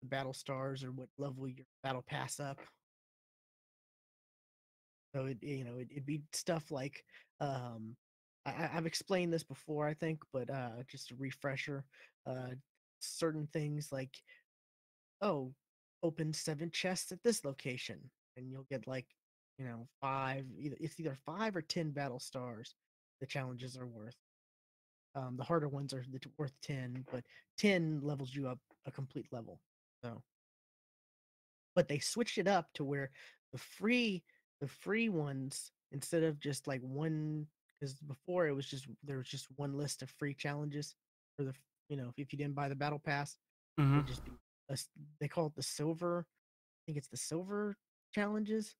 the battle stars are what level your battle pass up. So it'd be stuff like I've explained this before, I think, but just a refresher. Uh, Certain things like, oh, open 7 chests at this location, and you'll get like 5. It's either 5 or 10 battle stars. The challenges are worth. The harder ones are worth 10, but 10 levels you up a complete level. So, but they switched it up to where the free ones, instead of just like one, because before there was just one list of free challenges for the if you didn't buy the battle pass, Mm-hmm. it'd just be they call it the silver. I think it's the silver challenges.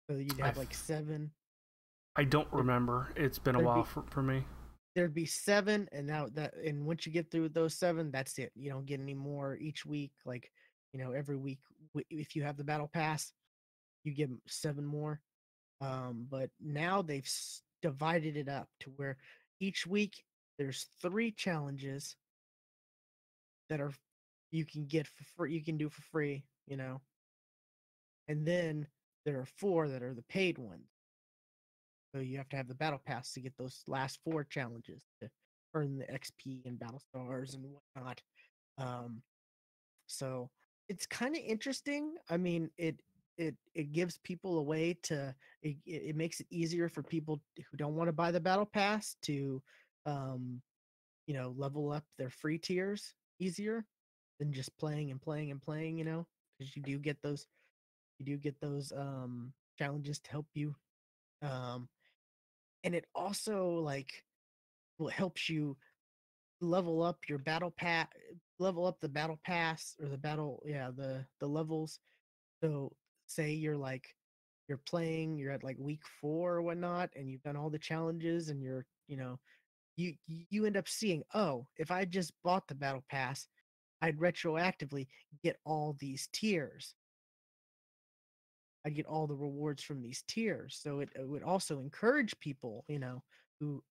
So you'd have like 7. I don't There, remember. It's been a there'd while be for me. there'd be 7, and and once you get through those 7, that's it. You don't get any more each week. Like every week, if you have the battle pass, you get 7 more. But now they've divided it up to where each week there's 3 challenges that are you can get for free. You can do for free. And then there are 4 that are the paid ones. So you have to have the battle pass to get those last 4 challenges to earn the XP and battle stars and whatnot. Um, so it's kind of interesting. I mean, it gives people a way to it makes it easier for people who don't want to buy the battle pass to um, level up their free tiers easier than just playing and playing and playing. Because you do get those challenges to help you. Um, and it also like helps you level up your battle pass, level up the battle pass or the battle, yeah, the levels. So say you're playing, you're at like week 4 or whatnot, and you've done all the challenges, and you're you end up seeing, oh, if I just bought the battle pass, I'd retroactively get all these tiers. I'd get all the rewards from these tiers. So it would also encourage people, who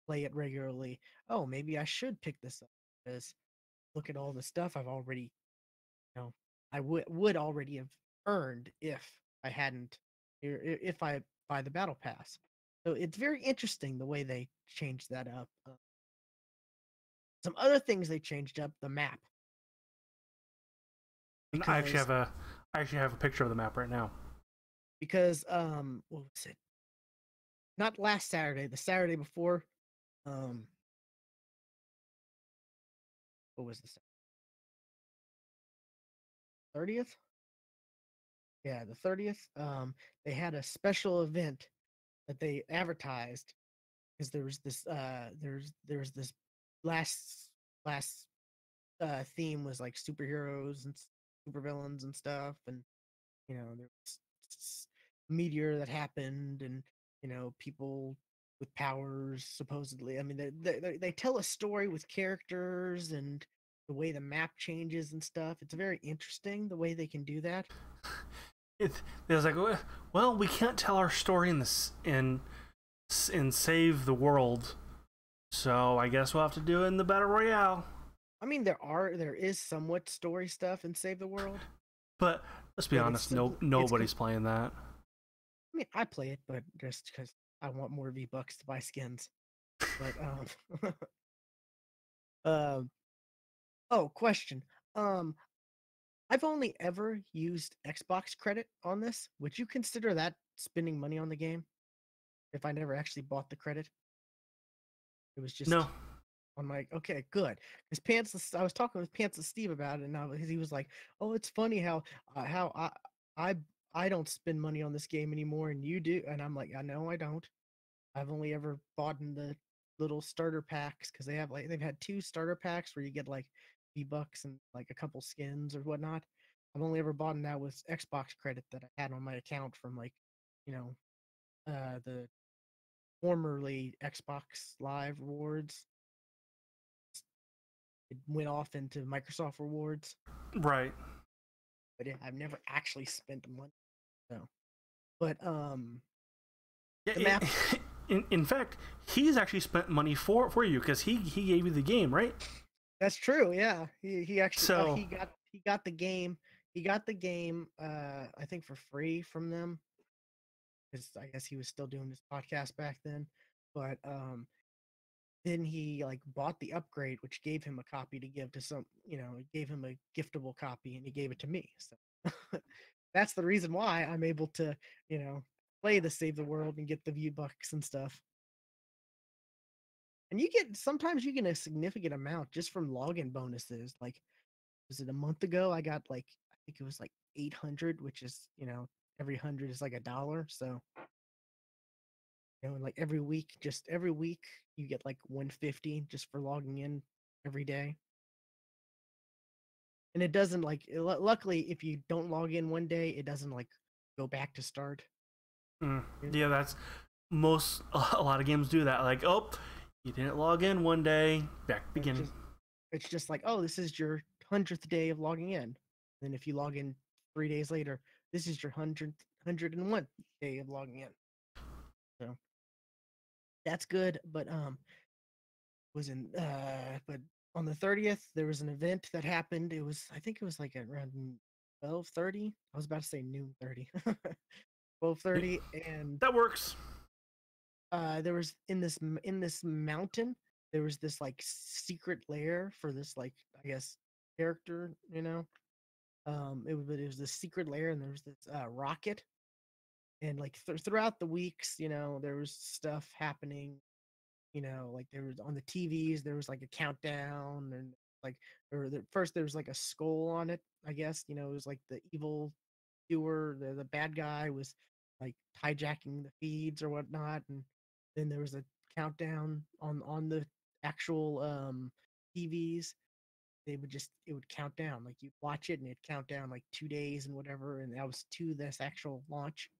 play it regularly. Oh, maybe I should pick this up because look at all the stuff I've already, I would already have earned if I hadn't, if I buy the battle pass. So it's very interesting the way they changed that up. Some other things they changed up the map And because I actually have a picture of the map right now. what was it? Not last Saturday, the Saturday before. Um, what was the 30th? Yeah, the 30th. They had a special event that they advertised because there's this last theme was like superheroes and supervillains and stuff, and there was a meteor that happened, and people with powers supposedly. I mean, they tell a story with characters and the way the map changes and stuff. It's very interesting the way they can do that. It was like, well, we can't tell our story in this in save the world, so I guess we'll have to do it in the battle royale. I mean, there is somewhat story stuff in Save the World, But let's be but honest, nobody's playing that. I mean, I play it, but just because I want more V-Bucks to buy skins. But um, oh, question. Um, I've only ever used Xbox credit on this. Would you consider that spending money on the game? if I never actually bought the credit. It was just No. I'm like, okay, good. Because I was talking with Pants and Steve about it, and he was like, "Oh, it's funny how I I don't spend money on this game anymore, and you do." And I'm like, "I know I don't. I've only ever bought in the little starter packs because they've had 2 starter packs where you get like V-Bucks and like a couple skins or whatnot. I've only ever bought in that with Xbox credit that I had on my account from like, you know, the formerly Xbox Live rewards. It went off into Microsoft rewards, Right. but yeah, I've never actually spent the money. So, but the Yeah, map, in fact, he's actually spent money for you because he gave you the game, right? that's true. Yeah, he actually So he got the game. He got the game. I think for free from them because I guess he was still doing his podcast back then. But then he like bought the upgrade, which gave him a copy to give to some. It gave him a giftable copy, and he gave it to me. So that's the reason why I'm able to, play the Save the World and get the V-Bucks and stuff. And sometimes you get a significant amount just from login bonuses. Like, was it a month ago? I got like, I think it was like 800, which is, every 100 is like $1. So, like just every week you get like 150 just for logging in every day. And it doesn't like, luckily, if you don't log in one day, it doesn't like go back to start. yeah, that's a lot of games do that. Like, oh, you didn't log in one day, back beginning. It's just like, oh, this is your 100th day of logging in. Then if you log in 3 days later, this is your 101st day of logging in. So that's good. But but on the 30th there was an event that happened. I think it was like around 12:30. I was about to say noon 30. 12:30, and That works. there was in this mountain, there was this like secret lair for this like, I guess, character, it was this secret lair, and there was this rocket, and like throughout the weeks, there was stuff happening, like there was on the TVs, there was like a countdown, and like first there was like a skull on it, I guess, it was like the evil doer, the bad guy was like hijacking the feeds or whatnot, and then there was a countdown on the actual TVs. It would count down, like you watch it and it'd count down like 2 days and whatever, and that was to this actual launch.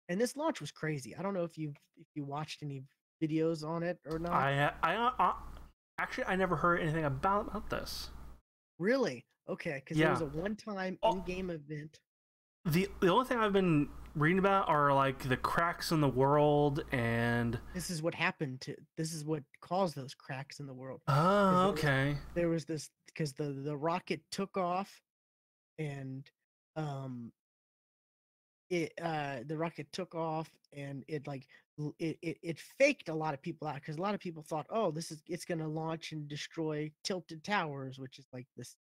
And this launch was crazy. I don't know if you watched any videos on it or not. Actually, I never heard anything about this. Really? Okay, because there was a one-time in-game event. The only thing I've been reading about are like the cracks in the world, and this is what caused those cracks in the world. Oh, okay. There was this because the rocket took off, and the rocket took off, and it like it faked a lot of people out, because a lot of people thought, oh, it's gonna launch and destroy Tilted Towers, which is like this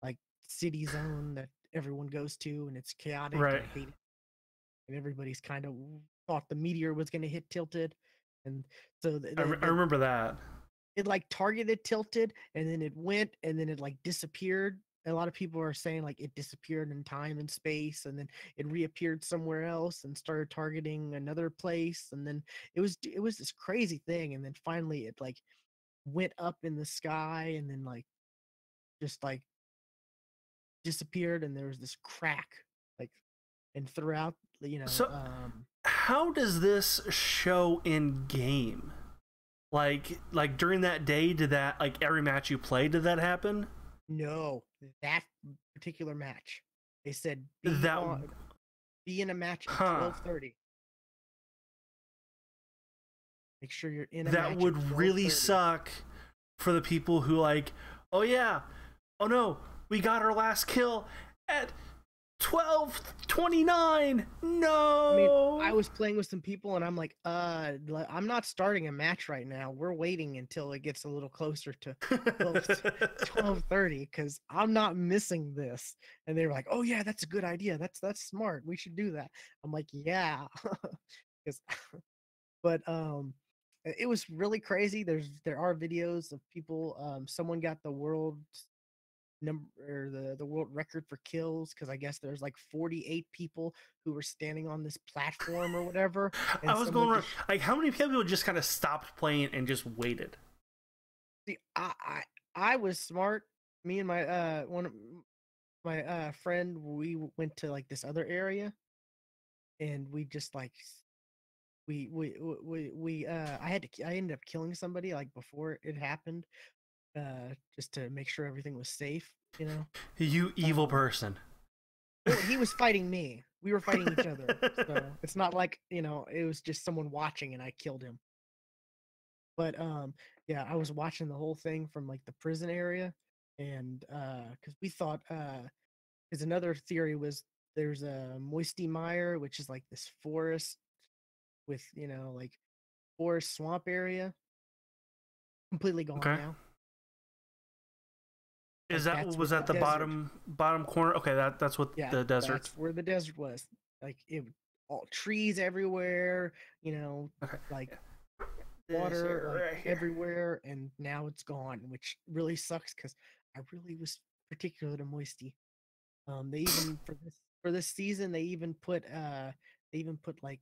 like city zone that everyone goes to, and it's chaotic, right? and I hate it. And everybody's kind of thought the meteor was gonna hit Tilted, and so I remember that. It like targeted Tilted, and then it went, and then it like disappeared. A lot of people are saying like it disappeared in time and space, and then it reappeared somewhere else and started targeting another place, and then it was this crazy thing, and then finally it like went up in the sky, and then like just like disappeared, and there was this crack like, and throughout, So how does this show in game? Like during that day, did that, like every match you played, did that happen? No, that particular match. They said be in a match at 12:30. Make sure you're in a match. That would really suck for the people who like, oh yeah, oh no, we got our last kill at 12:29. No. I mean, I was playing with some people, and I'm like, I'm not starting a match right now. We're waiting until it gets a little closer to 12:30, because I'm not missing this. And they were like, oh yeah, that's a good idea. That's smart. We should do that. I'm like, yeah. 'Cause but it was really crazy. There are videos of people. Someone got the world number or the world record for kills because I guess there's like 48 people who were standing on this platform or whatever, I and was someone going around, just like, how many people just kind of stopped playing and just waited? see. I was smart. Me and my one of my friend, we went to like this other area, and we just like I ended up killing somebody like before it happened, just to make sure everything was safe, you know. You evil Um, person. well, he was fighting me. We were fighting each other, so it's not like it was just someone watching and I killed him. But yeah, I was watching the whole thing from like the prison area, and because we thought because another theory was there's a Moisty Mire, which is like this forest with like forest swamp area, completely gone Okay. now. Is Like that that's where was the that the desert. bottom corner? Okay, that's what Yeah, the desert. that's where the desert was. Like all trees everywhere, Okay. like This water area like right here. everywhere, and now it's gone, which really sucks because I really was particular to Moisty. They even for this season they even put like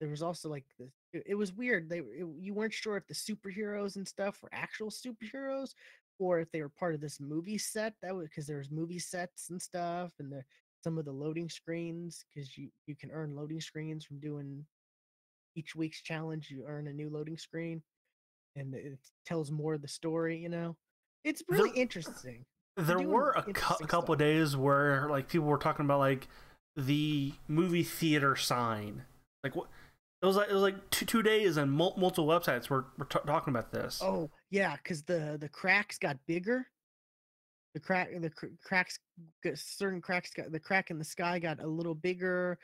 there was also like this it was weird. You weren't sure if the superheroes and stuff were actual superheroes or if they were part of this movie set. That was because there was movie sets and stuff, and some of the loading screens, because you can earn loading screens from doing each week's challenge. You earn a new loading screen, and it tells more of the story. It's really There, interesting. They're there doing were a interesting couple stuff. of days where like people were talking about like the movie theater sign. Like what? It was like two days and multiple websites were talking about this. Oh yeah, because the cracks got bigger. Cracks, certain cracks got the crack in the sky got a little bigger.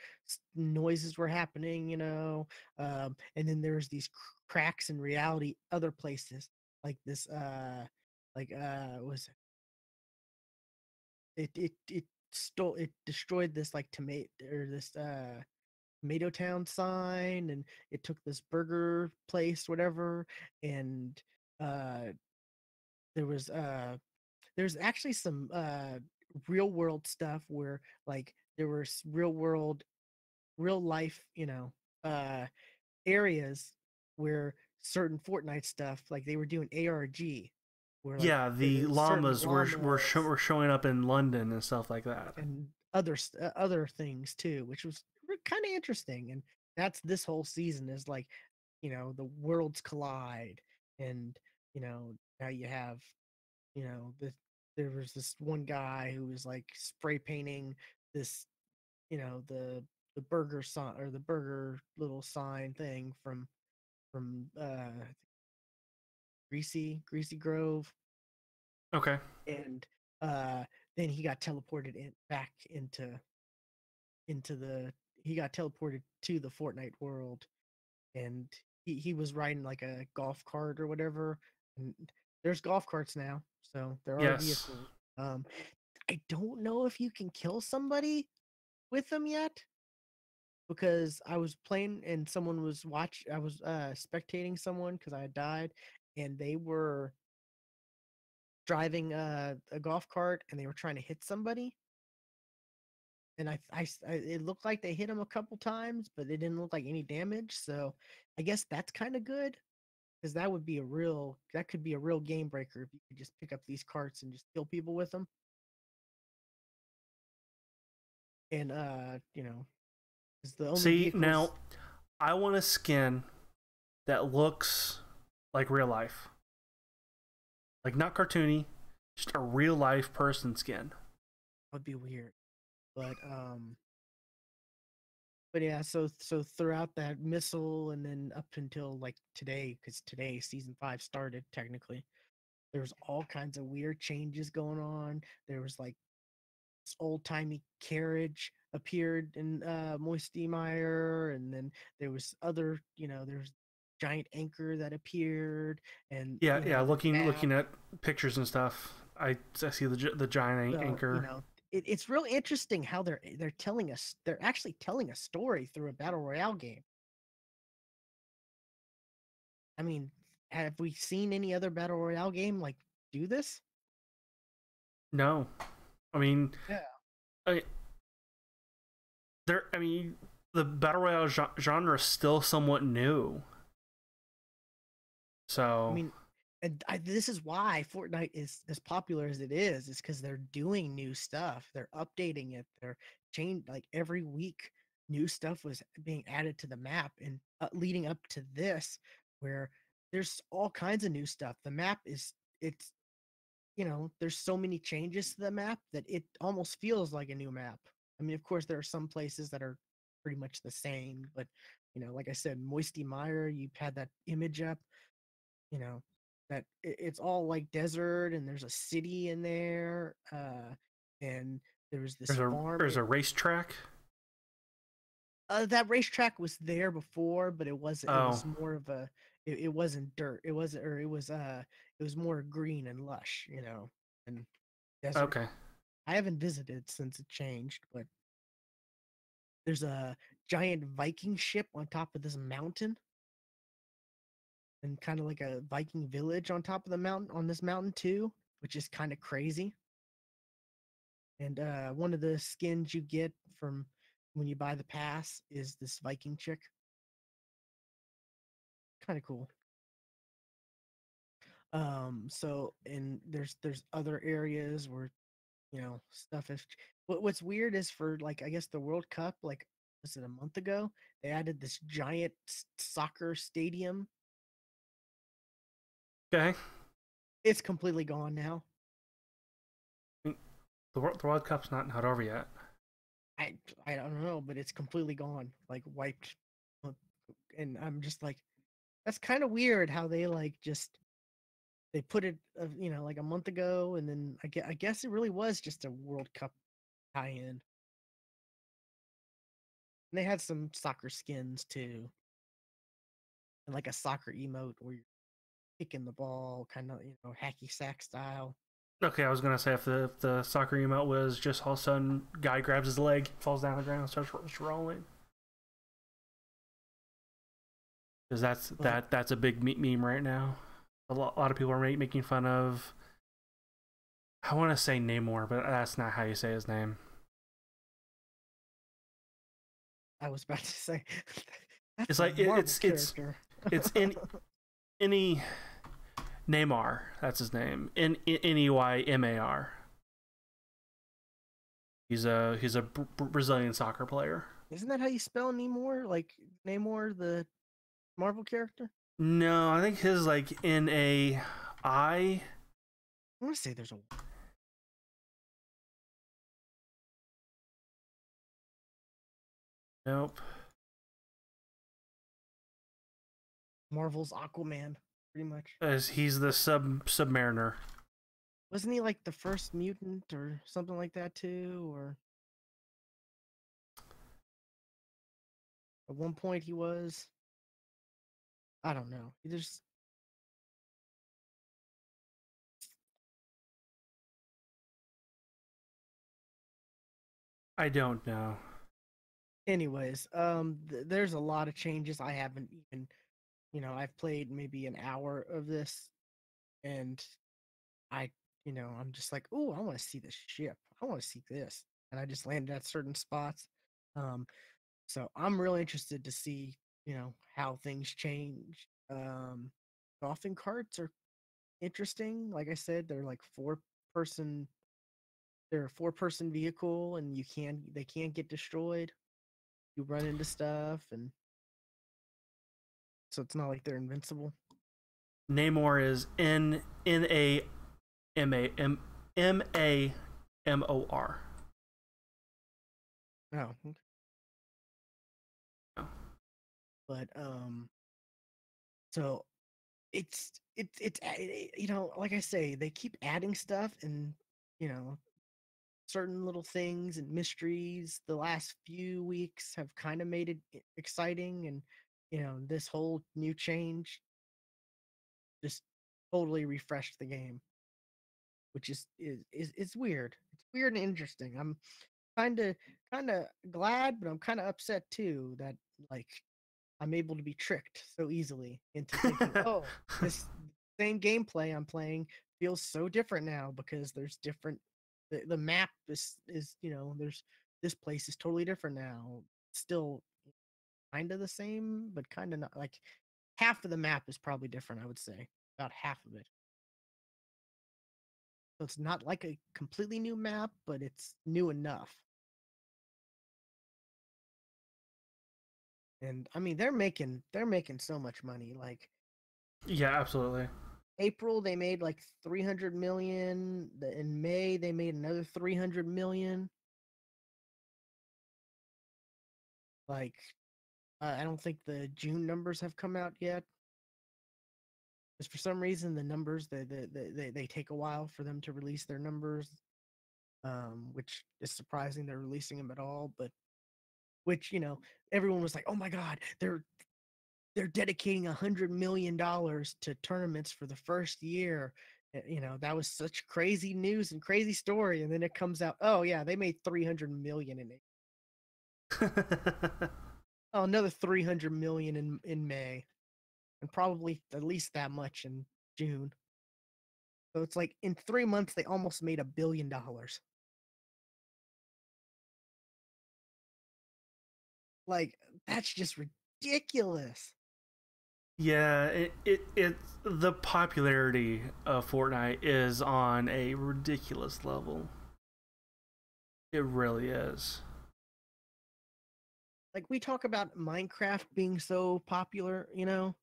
Noises were happening, and then there's these cracks in reality other places, like this like was it destroyed this like tomato or this tomato town sign, and it took this burger place whatever, and uh there was there's actually some real world stuff where like there were real life, uh areas where certain Fortnite stuff, like they were doing ARG, where like Yeah, there the were certain llamas llamas were showing up in London and stuff like that. and other things too, which was kind of interesting. And that's this whole season is like, the worlds collide, and now you have there was this one guy who was like spray painting this, the burger sign or the burger little sign thing from Greasy Grove, Okay. and uh then he got teleported back into the he got teleported to the Fortnite world, and he was riding like a golf cart or whatever, and there's golf carts now, so there are Yes. vehicles. um I don't know if you can kill somebody with them yet, because I was playing and someone was I was spectating someone because I had died, and they were driving a golf cart and they were trying to hit somebody, and it looked like they hit him a couple times, but it didn't look like any damage. So I guess that's kind of good, because that could be a real game breaker if you could just pick up these carts and just kill people with them. And it's the only See, vehicles. now I want a skin that looks like real life. Like not cartoony, just a real life person skin. Would be weird. But yeah, so throughout that missile and then up until like today, because today season 5 started technically, there's all kinds of weird changes going on. There was like this old timey carriage appeared in Moisty Mire, and then there was there's giant anchor that appeared, and Yeah, yeah. the Looking map. at pictures and stuff, I see the giant So anchor. it's really interesting how they're telling us, they're actually telling a story through a battle royale game. I mean, have we seen any other battle royale game like do this? No, I mean, Yeah. I, I mean, the battle royale genre is still somewhat new. I So mean, and this is why Fortnite is as popular as it is because they're doing new stuff. They're updating it. They're changing like every week. New stuff was being added to the map, and leading up to this, where there's all kinds of new stuff. The map is it's there's so many changes to the map that it almost feels like a new map. I mean, of course, there are some places that are pretty much the same, but like I said, Moisty Mire, you've had that image up you know that it's all like desert and there's a city in there and there's this farm there's a racetrack. that racetrack was there before, but it Oh, was more of a it wasn't dirt, it wasn't or it was more green and lush, and desert. okay. I haven't visited since it changed, but there's a giant Viking ship on top of this mountain, and kind of like a Viking village on top of the mountain, on this mountain too, which is kind of crazy. And one of the skins you get from when you buy the pass is this Viking chick. Kind of cool. So and there's other areas where stuff is. What's weird is for like I guess the World Cup, like was it a month ago? They added this giant soccer stadium. Okay. It's completely gone now. The World Cup's not over yet. I I don't know, but it's completely gone, like wiped. And I'm just like, that's kind of weird how they like just they put it like a month ago, and then I guess it really was just a World Cup tie-in. And they had some soccer skins too, and like a soccer emote where you're kicking the ball, kind of hacky sack style. Okay, I was gonna say if the soccer emote was just all of a sudden guy grabs his leg, falls down the ground, starts rolling. Because that's a big meme right now. A lot of people are making fun of. I want to say Namor, but that's not how you say his name. I was about to say that's It's a like Marvel character. it's in any Neymar. That's his name. Neymar. He's a Brazilian soccer player. Isn't that how you spell Namor? Like Namor, the Marvel character? No, I think his like N-A-I. I want to say there's a Nope. Marvel's Aquaman, pretty much. As he's the Submariner. Wasn't he like the first mutant or something like that too? Or at one point he was. I don't know. He just I don't know. anyways, there's a lot of changes. I haven't even I've played maybe an hour of this, and I I'm just like, oh, I want to see this ship. I want to see this. And I just landed at certain spots. Um, so I'm really interested to see, how things change. Golfing carts are interesting. Like I said, person they're a 4-person vehicle, and they can't get destroyed. You run into stuff, and so it's not like they're invincible. Namor is Namor. Oh, okay. Oh. But so like I say, they keep adding stuff, and you know certain little things and mysteries the last few weeks have kind of made it exciting, and this whole new change just totally refreshed the game. which is weird. It's weird and interesting. I'm kind of glad, but I'm kind of upset too that like I'm able to be tricked so easily into thinking, oh, this same gameplay I'm playing feels so different now because there's different. The map is there's this place is totally different now. Still kind of the same, but kind of not. Like half of the map is probably different. I would say about half of it. So it's not like a completely new map, but it's new enough. And I mean, they're making so much money. Like Yeah, absolutely. April they made like 300 million. In May they made another 300 million. Like I don't think the June numbers have come out yet. Because for some reason the numbers they take a while for them to release their numbers, which is surprising they're releasing them at all. But which everyone was like, oh my god, they're dedicating $100 million to tournaments for the first year. That was such crazy news and crazy story. And then it comes out, oh yeah, they made 300 million in it. Oh, another 300 million in May, and probably at least that much in June. So it's like in 3 months they almost made $1 billion. Like that's just ridiculous. Yeah, it the popularity of Fortnite is on a ridiculous level. It really is. Like we talk about Minecraft being so popular, Minecraft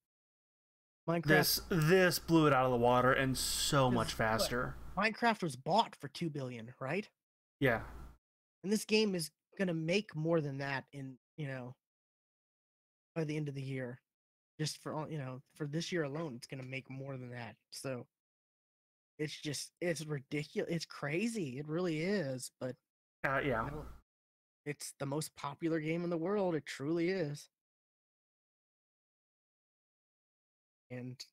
This blew it out of the water and so much is what faster. Minecraft was bought for 2 billion, right? Yeah. And this game is gonna make more than that in by the end of the year. Just for all for this year alone, it's gonna make more than that. So it's ridiculous. It's crazy. It really is. But Yeah. you know, it's the most popular game in the world. It truly is. And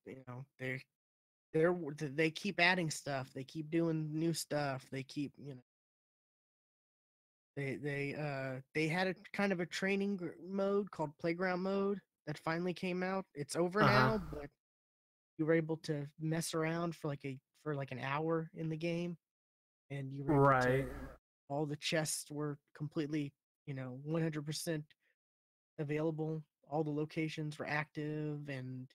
they keep adding stuff. They keep doing new stuff. They keep they had a kind of a training mode called playground mode that finally came out. It's over Uh-huh. now, but you were able to mess around for like an hour in the game, and you were able to Right. all the chests were completely 100% available. All the locations were active, and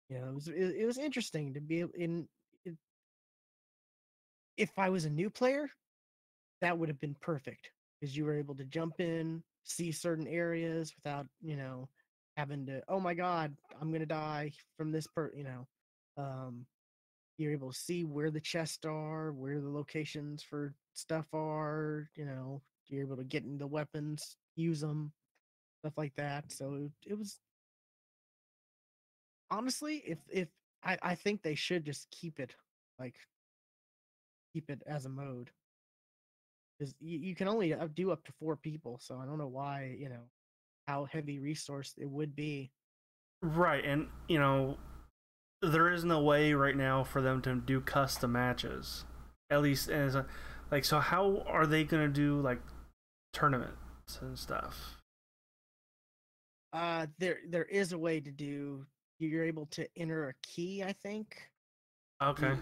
it was interesting to be it, if I was a new player, that would have been perfect because you were able to jump in, see certain areas without, having to, oh my God, I'm gonna die from this Um, you're able to see where the chests are, where the locations for stuff are, you're able to get into weapons, use them, stuff like that. So it was honestly, if I think they should just like keep it as a mode because you can only do up to 4 people. So I don't know why, how heavy resource it would be. Right. And there is no way right now for them to do custom matches. At least as like, so how are they gonna do like tournaments and stuff? There is a way to do. You're able to enter a key, I think. Okay.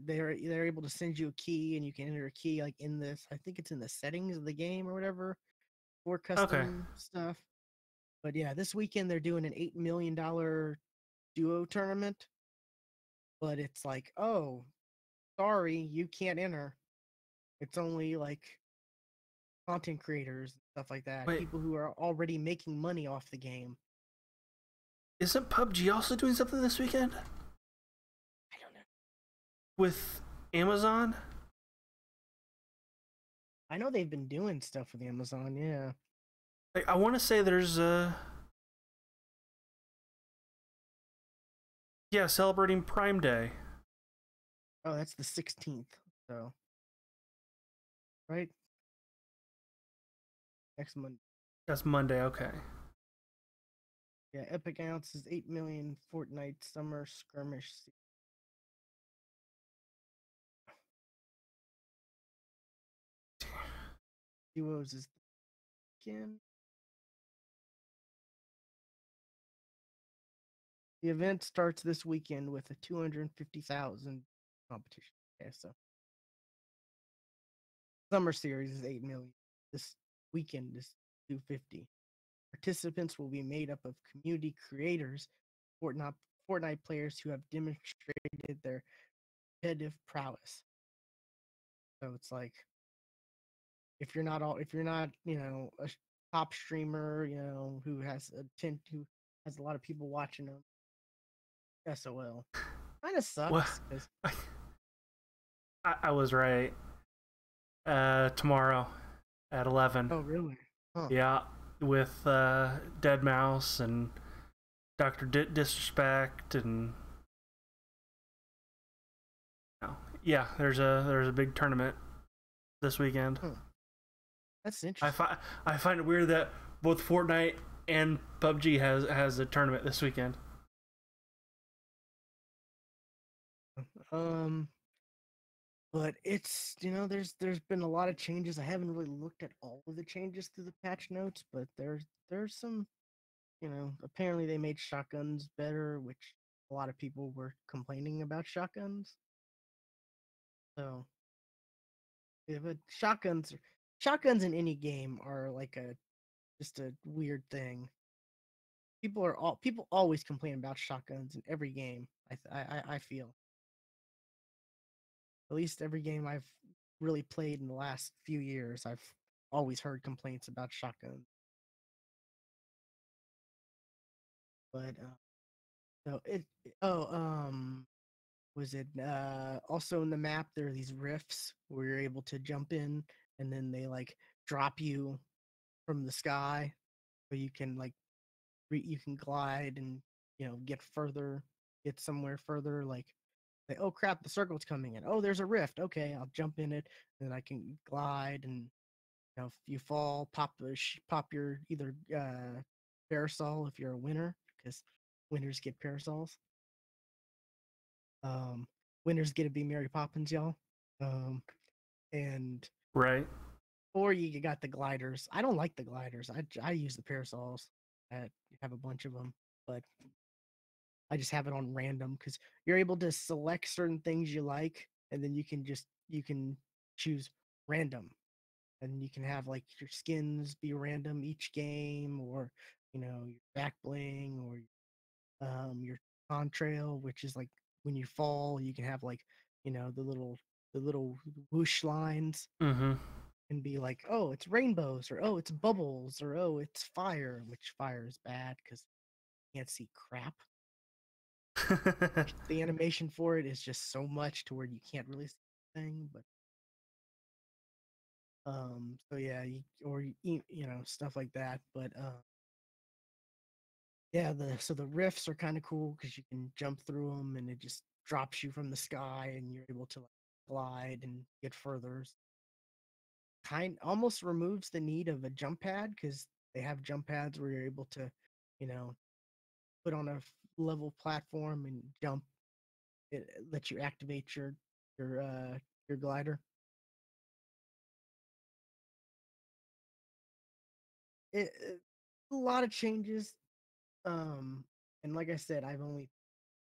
They're able to send you a key, and you can enter a key like in this. I think it's in the settings of the game or whatever for Okay. custom stuff. But yeah, this weekend they're doing an $8 million duo tournament. But it's like, oh, sorry, you can't enter. It's only like content creators, stuff like that, Wait, people who are already making money off the game. isn't PUBG also doing something this weekend I don't know. with Amazon? I know they've been doing stuff with Amazon, yeah. Like, I want to say there's yeah, celebrating Prime Day. Oh, that's the 16th. So, right? Next month. That's Monday. Okay. Yeah, Epic announces 8 million Fortnite summer skirmish. Duos is again. The event starts this weekend with a 250,000 competition. Yeah, so summer series is 8 million. This weekend is 250. Participants will be made up of community creators, Fortnite players who have demonstrated their competitive prowess. So it's like if you're not, a top streamer, who has who has a lot of people watching them, SOL. Kind of Well, sucks because I was right. Tomorrow at 11. oh really? Huh. Yeah, with Dead Mouse and Doctor Disrespect and yeah, there's a big tournament this weekend. Huh. That's interesting. I find it weird that both Fortnite and PUBG has a tournament this weekend. Um, but it's there's been a lot of changes. I haven't really looked at all of the changes through the patch notes, but there's some, apparently they made shotguns better, which a lot of people were complaining about shotguns. So yeah, but shotguns in any game are like a just a weird thing. People always complain about shotguns in every game. I feel, at least every game I've really played in the last few years, I've always heard complaints about shotguns. But no, oh was it also in the map there are these rifts where you're able to jump in, and then they like drop you from the sky, so you can like you can glide and get further, get somewhere further, like say, oh crap, the circle's coming in, oh there's a rift, okay, I'll jump in it, and then I can glide, and if you fall, pop your either parasol if you're a winner, because winners get parasols. um Winners get to be Mary Poppins, y'all. And Right. or you got the gliders. I don't like the gliders. I use the parasols. I have a bunch of them, but I just have it on random because you're able to select certain things you like, and then you can choose random, and you can have like your skins be random each game, or your back bling, or your contrail, which is like when you fall, you can have like the little whoosh lines, Mm-hmm. and be like, oh, it's rainbows, or oh, it's bubbles, or oh, it's fire, which fire is bad because you can't see crap. The animation for it is just so much to where you can't really see anything. But so yeah, stuff like that. But yeah, the rifts are kind of cool because you can jump through them, and it just drops you from the sky, and you're able to like glide and get further. Kind almost removes the need of a jump pad because they have jump pads where you're able to, you know, put on a level platform and jump. It lets you activate your glider. A lot of changes. And like I said, I've only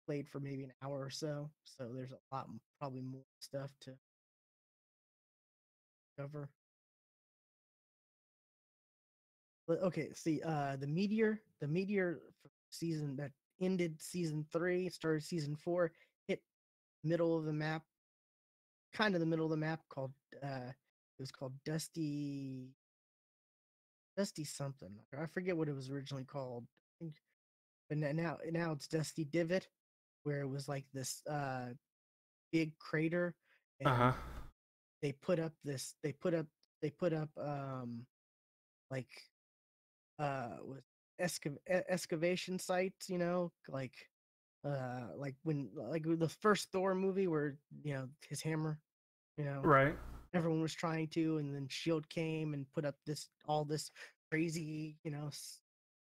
played for maybe an hour or so, so there's a lot, probably more stuff to cover. But okay, see, the meteor for season that ended season 3, started season 4, hit middle of the map, kind of the middle of the map, called it was called Dusty something. I forget what it was originally called. I think, but now it's Dusty Divot, where it was like this big crater, Uh-huh. and they put up this they put up like with excavation sites, like when like with the first Thor movie where his hammer, you know Right. everyone was trying to, and then Shield came and put up all this crazy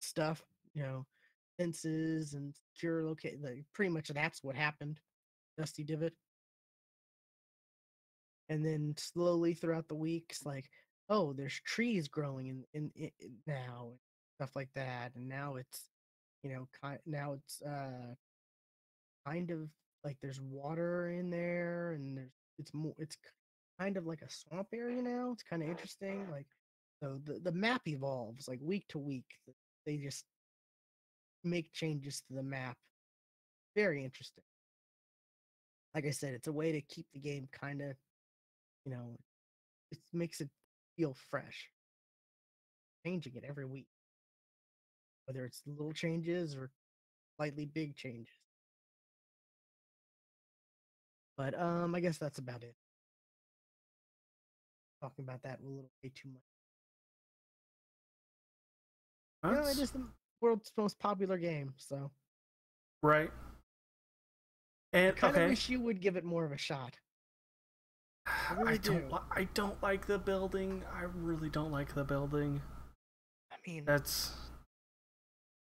stuff, fences and secure locate, like pretty much that's what happened. Dusty Divot. And then slowly throughout the weeks, like oh, there's trees growing in now and stuff like that, and now it's now it's kind of like there's water in there, and it's kind of like a swamp area now. It's kind of interesting. Like, so the map evolves like week to week. They just make changes to the map. Very interesting. Like I said, it's a way to keep the game kind of, you know, it makes it feel fresh, changing it every week, whether it's little changes or slightly big changes. But I guess that's about it. Talking about that a little way too much. It That's is the world's most popular game, so right. I And kind of okay, wish you would give it more of a shot. I really do. I don't like the building. I really don't like the building. I mean, That's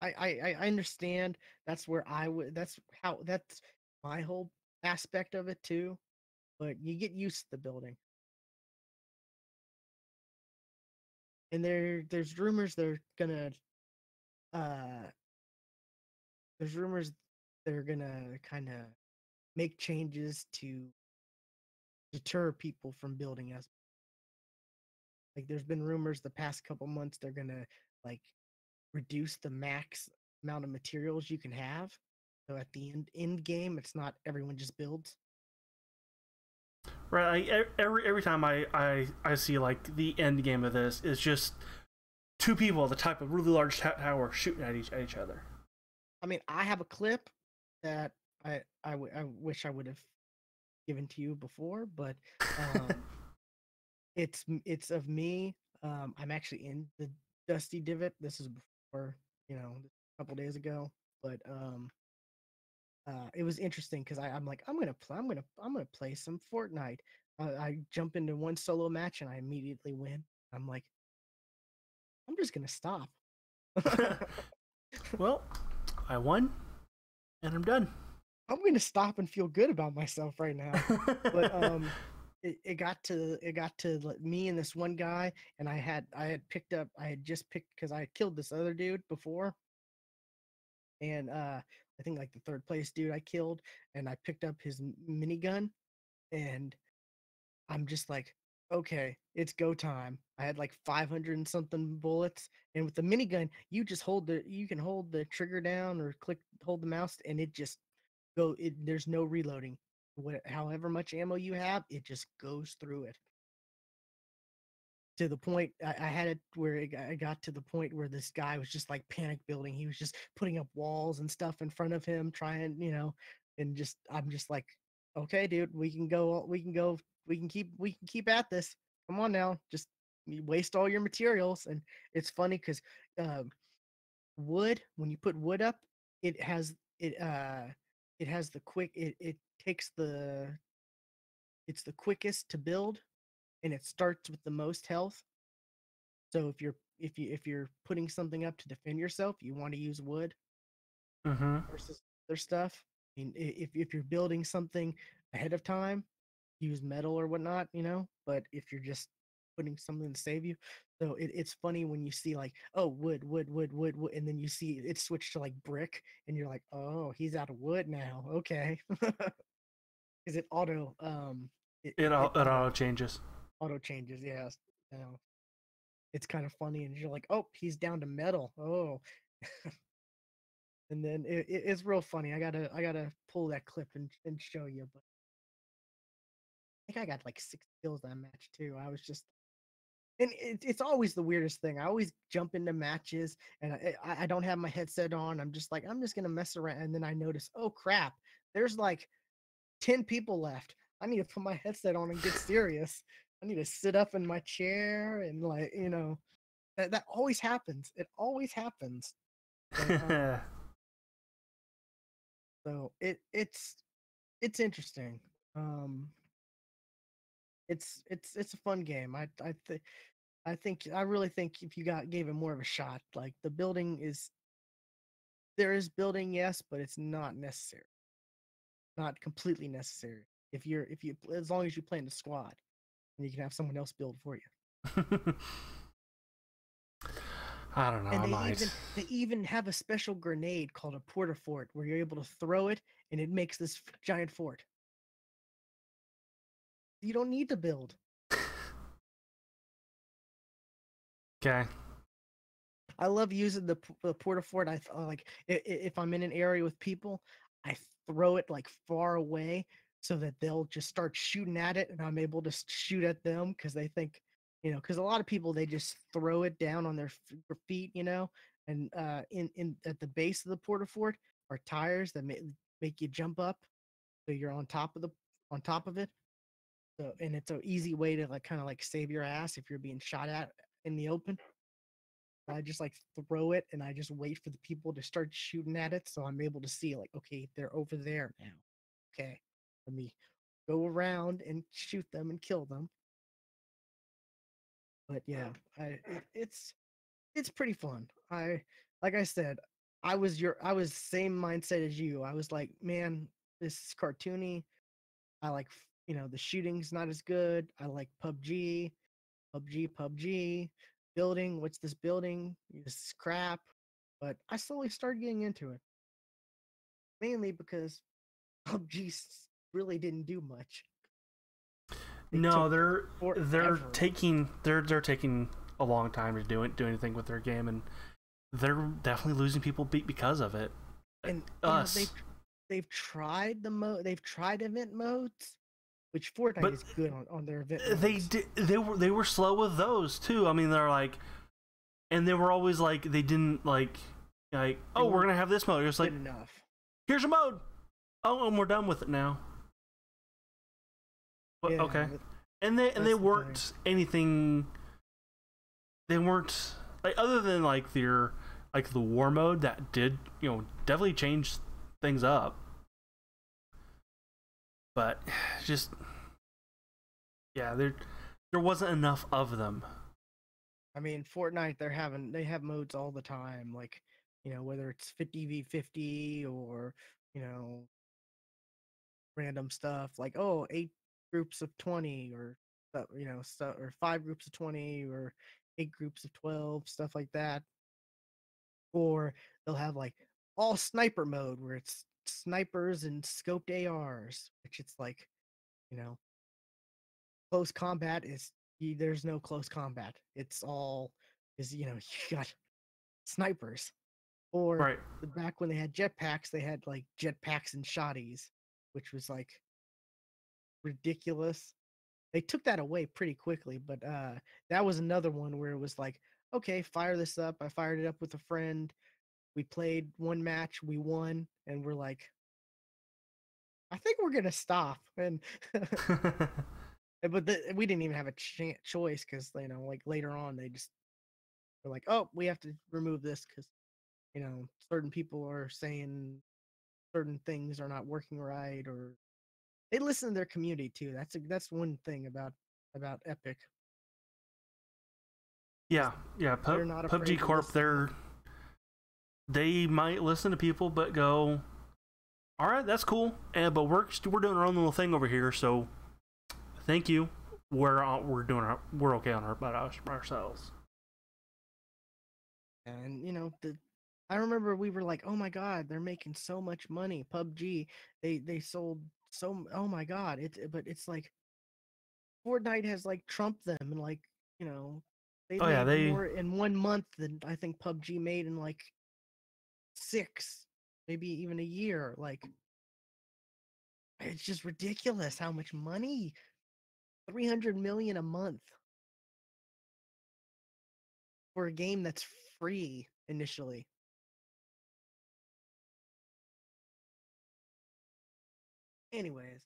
I understand. That's where I would. That's my whole aspect of it too. But you get used to the building, and there's rumors they're gonna uh there's rumors they're gonna kind of make changes to deter people from building as like there's been rumors the past couple months they're gonna like reduce the max amount of materials you can have. So at the end game, it's not everyone just builds. right. Like, every time I see like the end game of this, it's just two people at the top of a really large tower shooting at each other. I mean, I have a clip that I wish I would have given to you before, but um, it's of me. I'm actually in the Dusty Divot. This is before a couple days ago, but it was interesting because I'm like I'm gonna play some Fortnite. I jump into one solo match and I immediately win. I'm like I'm just gonna stop. Well, I won, and I'm done. I'm gonna stop and feel good about myself right now. But it got to like, me and this one guy, and I had just picked because I had killed this other dude before, and I think like the third place dude I killed, and I picked up his minigun, and I'm just like, okay, it's go time. I had like 500 and something bullets, and with the minigun, you can hold the trigger down or hold the mouse, and it just there's no reloading. However much ammo you have, it just goes through it. To the point I had it where I got to the point where this guy was just like panic building. He was just putting up walls and stuff in front of him, trying, and just I'm just like, okay, dude, we can keep at this. Come on now, just you waste all your materials. And it's funny because wood, when you put wood up, it has it has the quick it takes it's the quickest to build, and it starts with the most health. So if you're putting something up to defend yourself, you want to use wood Mm-hmm. versus other stuff. I mean, if you're building something ahead of time, use metal or whatnot, But if you're just putting something to save you, so it's funny when you see like, oh, wood, and then you see it switched to like brick, and you're like, oh, he's out of wood now. Okay, because it It all changes. auto changes. Yes, it's kind of funny, and you're like, oh, he's down to metal. Oh, and then it's real funny. I gotta pull that clip and show you. But I think I got like 6 kills that match too. I was just, and it's always the weirdest thing. I always jump into matches and I don't have my headset on. I'm just like I'm just gonna mess around, and then I notice, oh crap, there's like 10 people left. I need to put my headset on and get serious. I need to sit up in my chair and like that always happens. It always happens. But so it's interesting. Um, it's a fun game. I really think if you gave it more of a shot, like the building is there is building, yes, but it's not necessary, not completely necessary. If you as long as you play in the squad and you can have someone else build for you. I don't know. And I might. they even have a special grenade called a porta fort where you're able to throw it and it makes this giant fort. You don't need to build. Okay. I love using the porta fort. Like if I'm in an area with people, I throw it like far away so that they'll just start shooting at it, and I'm able to shoot at them because they think, because a lot of people they just throw it down on their feet, and in at the base of the porta fort are tires that make you jump up, so you're on top of it. So and it's an easy way to like kind of like save your ass if you're being shot at in the open. I just like throw it and I just wait for the people to start shooting at it. So I'm able to see like, okay, they're over there now. Okay. Let me go around and shoot them and kill them. But yeah, it's pretty fun. Like I said, I was same mindset as you. I was like, man, this is cartoony. I like the shooting's not as good. I like PUBG. Building, what's this building? This is crap. But I slowly started getting into it. Mainly because PUBG really didn't do much. They No, took they're forever. taking a long time to do anything with their game, and they're definitely losing people because of it. And Us, they've tried they've tried event modes, which Fortnite but is good on their event modes. they were slow with those too. I mean, they're like, and they were always like they didn't like oh, we're gonna have this mode. It's like, Good enough. here's a mode. Oh, and we're done with it now. Well, Yeah, okay. And they weren't anything. They weren't like other than like their like the war mode that did definitely change things up. But just yeah, there wasn't enough of them. I mean, Fortnite they have modes all the time, like whether it's 50v50 or you know random stuff like 8 groups of 20 or stuff or 5 groups of 20 or 8 groups of 12, stuff like that. Or they'll have like all sniper mode where it's snipers and scoped ARs, which it's like you know close combat there's no close combat. It's all is you got snipers. Or Right. back when they had jetpacks, they had like jetpacks and shotties, which was like ridiculous. They took that away pretty quickly, but that was another one where it was like, okay, fire this up. I fired it up with a friend. We played one match, we won, and we're like, I think we're gonna stop. And but we didn't even have a choice because like later on they just were like, oh, we have to remove this because certain people are saying certain things are not working right, or they listen to their community too. That's one thing about Epic. Yeah, yeah. They're not afraid PUBG to Corp, listen. they might listen to people, but go, all right, that's cool, but we're doing our own little thing over here. So, thank you. We're okay on ourselves. And I remember we were like, oh my god, they're making so much money. PUBG, they sold oh my god, but it's like Fortnite has like trumped them, and like they Oh yeah, made more in 1 month than I think PUBG made in like 6, maybe even a year. Like it's just ridiculous how much money. 300 million a month for a game that's free initially. Anyways,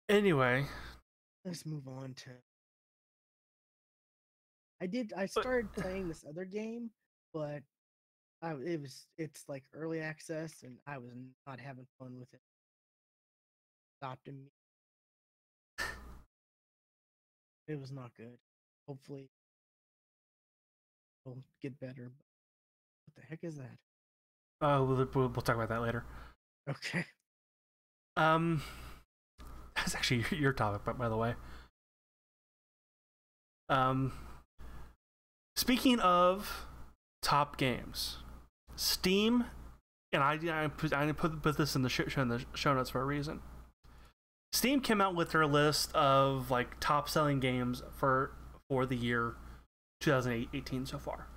Anyway, let's move on to. I started playing this other game, but it's like early access, and I was not having fun with it. Stopped me. It was not good. Hopefully, it'll get better. What the heck is that? we'll talk about that later. Okay. That's actually your topic, but by the way. Um, speaking of top games, Steam, and I put this in the show notes for a reason. Steam came out with their list of like top selling games for the year 2018 so far,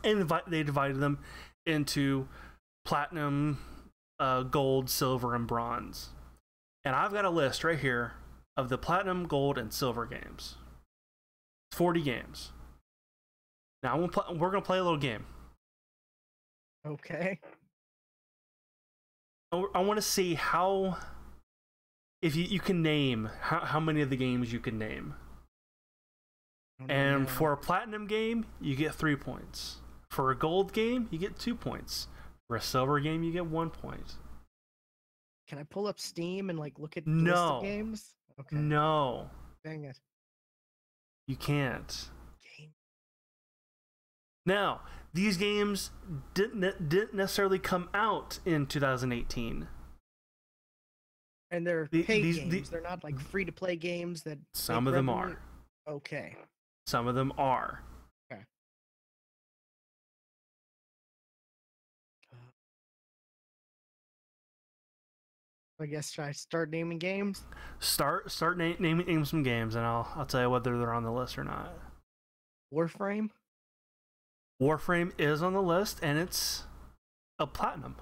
and they divided them into platinum, gold, silver, and bronze. And I've got a list right here of the platinum, gold, and silver games. 40 games. Now we're gonna play a little game. Okay. I want to see how, if you can name how many of the games you can name. And for a platinum game, you get 3 points. For a gold game, you get 2 points. For a silver game, you get 1 point. Can I pull up Steam and like look at the list of games? Okay. No. Dang it. You can't. Game. Now, these games didn't necessarily come out in 2018. And they're paid games. They're not like free to play games that some of them are. Okay. Some of them are. Okay. I guess should I start naming games? Start naming some games, and I'll tell you whether they're on the list or not. Warframe. Warframe is on the list, and it's a platinum.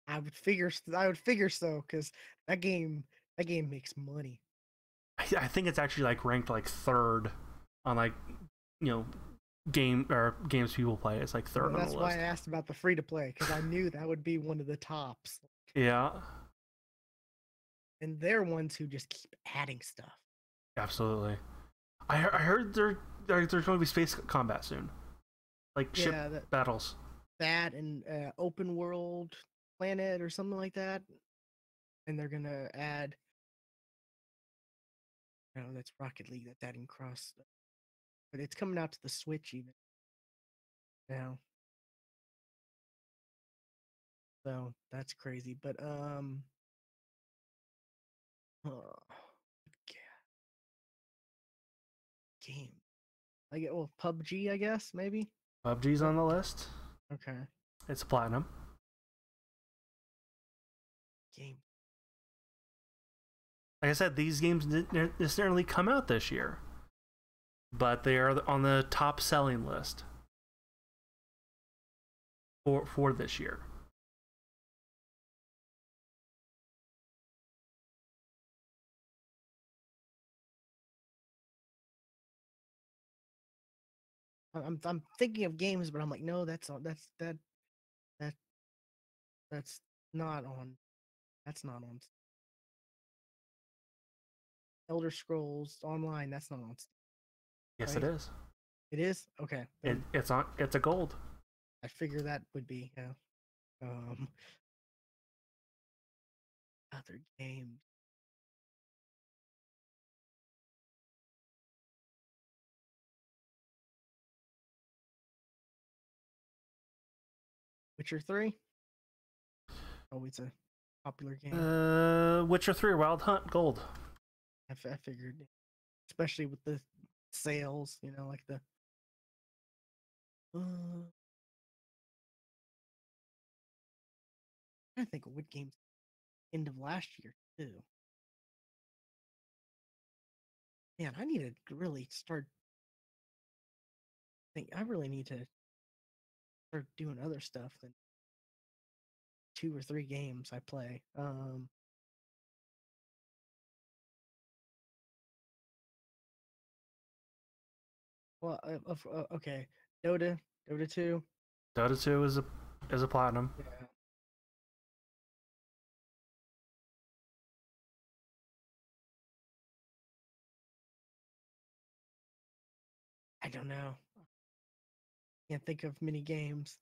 I would figure so, because that game makes money. I think it's actually like ranked like third on like, games people play. It's like third on the list. That's why I asked about the free to play, because I knew that would be one of the tops. Yeah. And they're ones who just keep adding stuff. Absolutely. I heard there's going to be space combat soon, like ship battles. That and open world planet or something like that, and they're gonna add. No, that's Rocket League. That's adding cross, but it's coming out to the Switch even now. So that's crazy. But game. I get PUBG, I guess, maybe. PUBG's on the list. Okay. It's platinum. Game. Like I said, these games didn't necessarily come out this year, but they are on the top selling list for this year. I'm thinking of games, but I'm like, no, that's not on. That's not on. Elder Scrolls Online. That's not on. Yes, right? It is. It is? Okay. It's on. It's a gold. I figure that would be other games. Witcher 3? Oh, it's a popular game. Witcher 3 Wild Hunt gold. I figured, especially with the sales, like the. I think of what games end of last year too. Man, I need to really start. I really need to start doing other stuff than 2 or 3 games I play. Well, okay, Dota 2. Dota 2 is a platinum. Yeah. I don't know. Can't think of many games.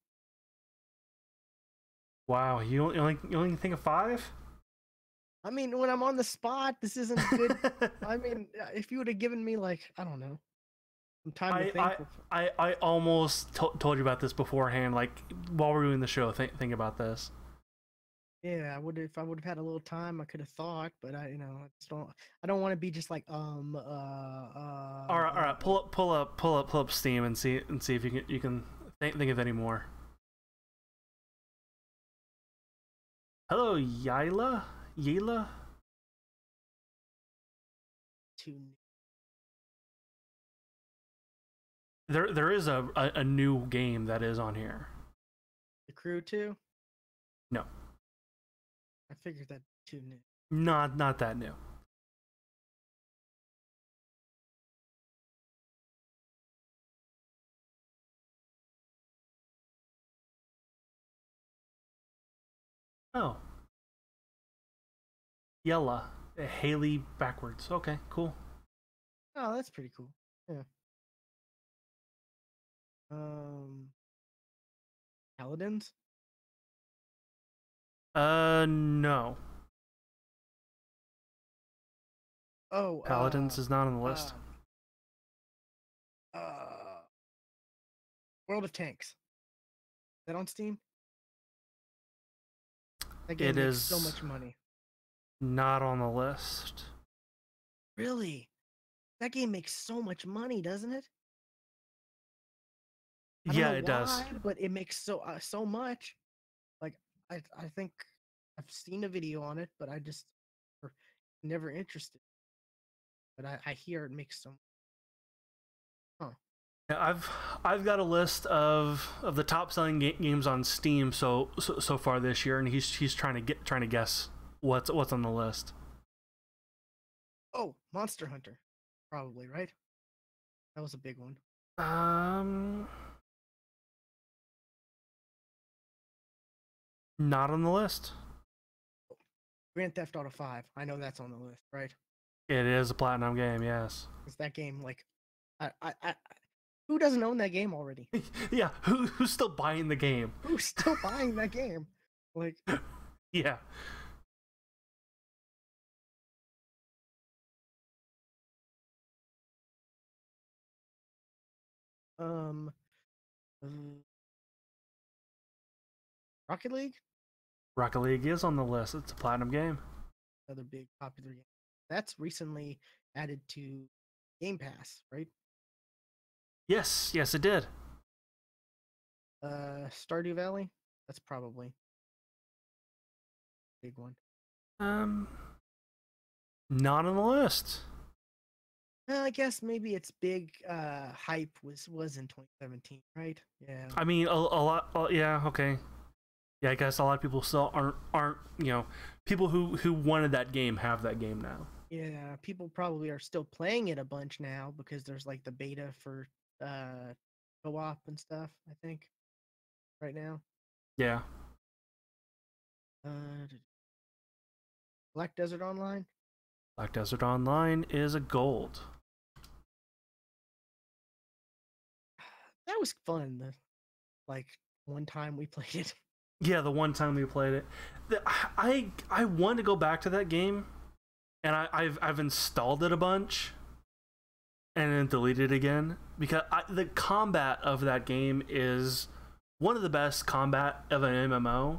Wow, you only think of 5? I mean, when I'm on the spot, this isn't good. I mean, if you would have given me I don't know, some time to think. I almost told you about this beforehand, like while we were doing the show. Think about this. Yeah, I would if I would have had a little time, I could have thought, but I just don't. I don't want to be just like All right. Pull up Steam and see if you can think of any more. Hello, Yila. too. There is a new game that is on here. The Crew 2. No, I figured that too new. not that new. Oh, Yella, Haley backwards. Okay, cool. Oh, that's pretty cool. Yeah. Um, Paladins. No. Oh, Paladins is not on the list. uh, World of Tanks. Is that on Steam? That game It makes is so much money. not on the list. Really? That game makes so much money, doesn't it? I don't Yeah, know it does. why, but it makes so much. Like I think I've seen a video on it, but I just were never interested. But I hear it makes so. Huh. Yeah, I've got a list of the top selling games on Steam so far this year, and he's trying to guess what's on the list. Oh, Monster Hunter, probably right. That was a big one. Not on the list. Grand Theft Auto 5. I know that's on the list, right? It is a platinum game, yes. Is that game like, I who doesn't own that game already? Yeah, who's still buying the game? Who's still buying that game? Like, Yeah. um, uh, Rocket League, Rocket League is on the list. It's a platinum game. another big popular game. That's recently added to Game Pass, right? Yes, it did. Stardew Valley. That's probably a big one. Not on the list. I guess maybe its big hype was in 2017, right? Yeah. I mean, a lot. Yeah, okay. Yeah, I guess a lot of people still aren't people who wanted that game have that game now. Yeah, people probably are still playing it a bunch now because there's like the beta for co-op and stuff, I think, right now. Yeah. Black Desert Online. Black Desert Online is a gold. That was fun. Like one time we played it. Yeah, the one time we played it, I want to go back to that game, and I've installed it a bunch, and then deleted it again because the combat of that game is one of the best combat of an MMO,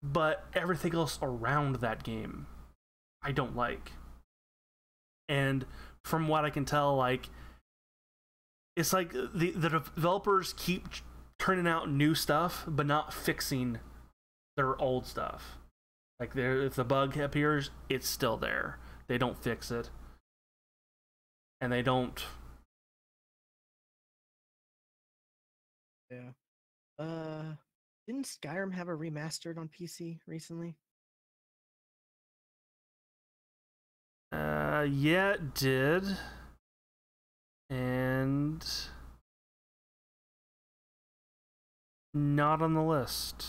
but everything else around that game I don't like. And from what I can tell, like, it's like the developers keep turning out new stuff but not fixing their old stuff. Like, if the bug appears, it's still there. They don't fix it, and they don't. Yeah. Didn't Skyrim have a remastered on PC recently? Yeah, it did. And not on the list.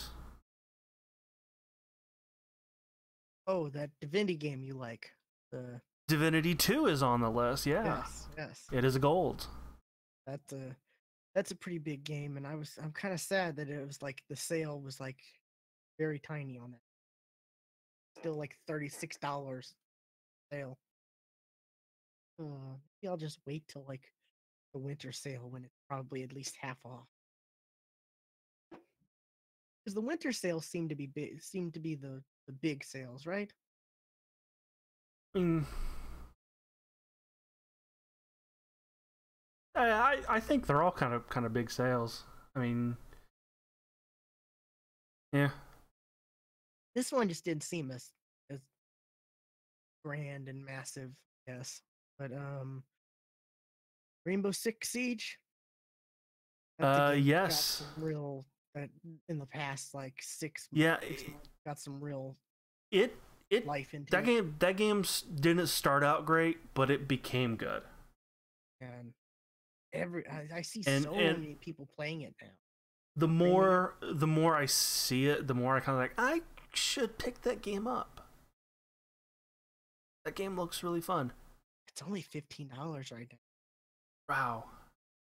Oh, that Divinity game you like. The Divinity 2 is on the list, yeah. Yes. It is a gold. That's a pretty big game, and I'm kind of sad that it was like the sale was like very tiny on it. Still like $36 sale. Maybe I'll just wait till like the winter sale when it's probably at least half off. Because the winter sales seem to be big, seem to be the big sales, right? I mean, I think they're all kind of big sales. I mean, yeah. This one just didn't seem as grand and massive, yes. But Rainbow Six Siege, that's a game that got Yes. some real that in the past like Yeah. six months got some real It life into that it. game didn't start out great, but it became good. And I see And so many people playing it now. the Streaming more I see it, the more I kind of like I should pick that game up. That game looks really fun. it's only $15 right now. Wow.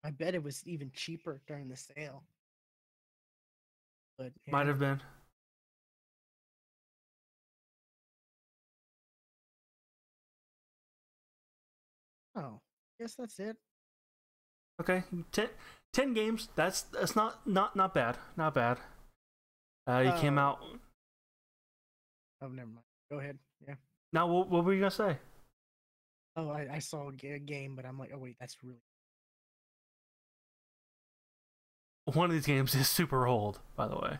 I bet it was even cheaper during the sale. But Might yeah. have been. Oh, guess that's it. Okay. 10 games. That's not bad. Not bad. You came Oh. out. Oh, never mind. Go ahead. Yeah. Now, what were you gonna say? Oh, I saw a game, but I'm like, oh wait, that's really. One of these games is super old, by the way.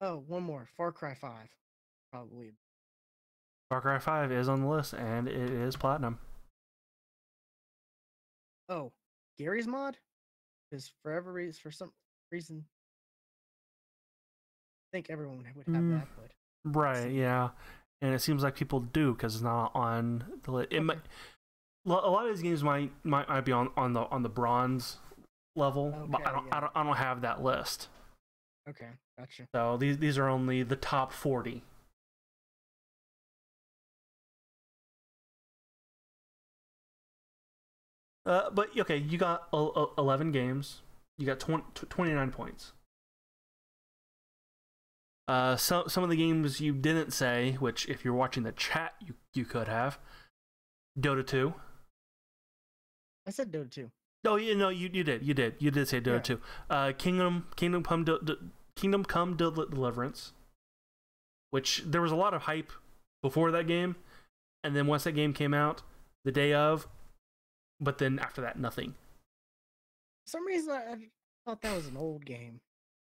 Oh, one more. Far Cry 5. Probably. Far Cry 5 is on the list, and it is platinum. Oh, Gary's mod? Because for some reason, I think everyone would have that, but Right, yeah. And it seems like people do because it's not on the list. Okay. A lot of these games might be on the bronze level, but Okay, yeah. I don't have that list. Okay, gotcha. So these are only the top 40. But okay, you got 11 games. You got 29 points. Some of the games you didn't say, which if you're watching the chat, you could have. Dota 2. I said Dota 2. Oh, you know, you did say Dota Yeah. 2. Kingdom Come Deliverance, which there was a lot of hype before that game, and then once that game came out, the day of, but then after that, nothing. For some reason, I thought that was an old game.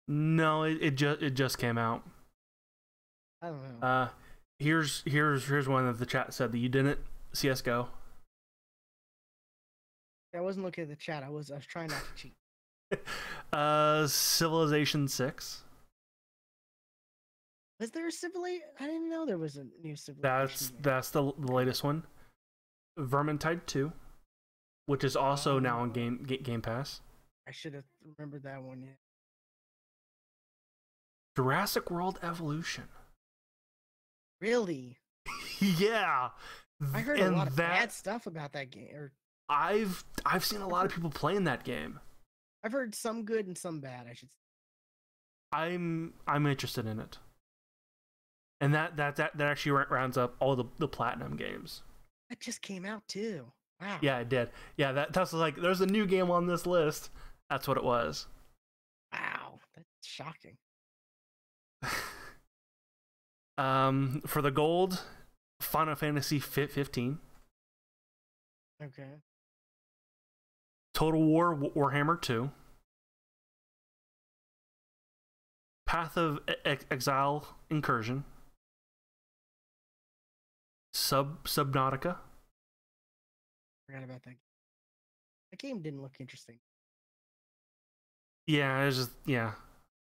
No, it just came out. I don't know. Here's one that the chat said that you didn't. CS:GO. I wasn't looking at the chat. I was trying not to cheat. Civilization 6. Was there a civilization? I didn't know there was a new civilization. That's the latest one. Vermintide 2, which is also now on Game Pass. I should have remembered that one. Yeah. Jurassic World Evolution. Really? Yeah. I heard a lot of bad stuff about that game. Or I've seen a lot of people playing that game. I've heard some good and some bad. I should say. I'm interested in it. And that actually rounds up all the platinum games. That just came out too. Wow. Yeah, it did. Yeah, that's like there's a new game on this list. That's what it was. Wow, that's shocking. For the gold, Final Fantasy 15. Okay. Total War Warhammer 2. Path of Exile Incursion. Subnautica. Forgot about that. That game didn't look interesting. Yeah, it's just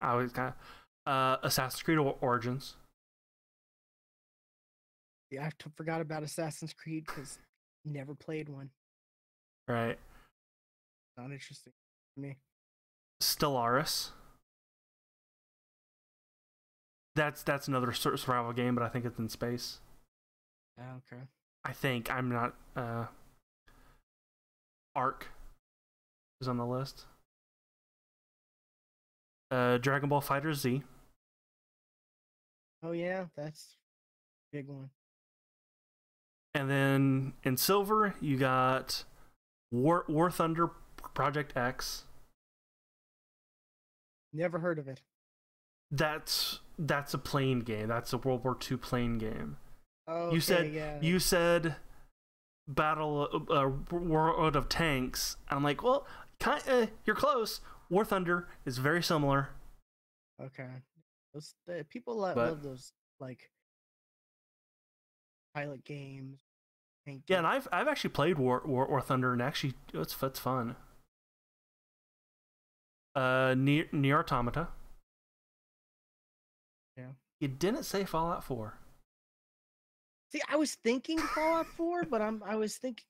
I was kind of Assassin's Creed Origins. Yeah, forgot about Assassin's Creed because never played one. Right. Not interesting to me. Stellaris. That's another survival game, but I think it's in space. Okay. I think I'm not. Ark is on the list. Dragon Ball Fighter Z. Oh yeah, that's a big one. And then in silver, you got War Thunder Project X. Never heard of it. That's a plane game. That's a World War II plane game. Oh, You said Battle World of Tanks. I'm like, well, you're close. War Thunder is very similar. Okay. People love those like pilot games. Yeah, and I've actually played War Thunder, and actually it's fun. Near Automata. Yeah. You didn't say Fallout 4. See, I was thinking Fallout 4, but I was thinking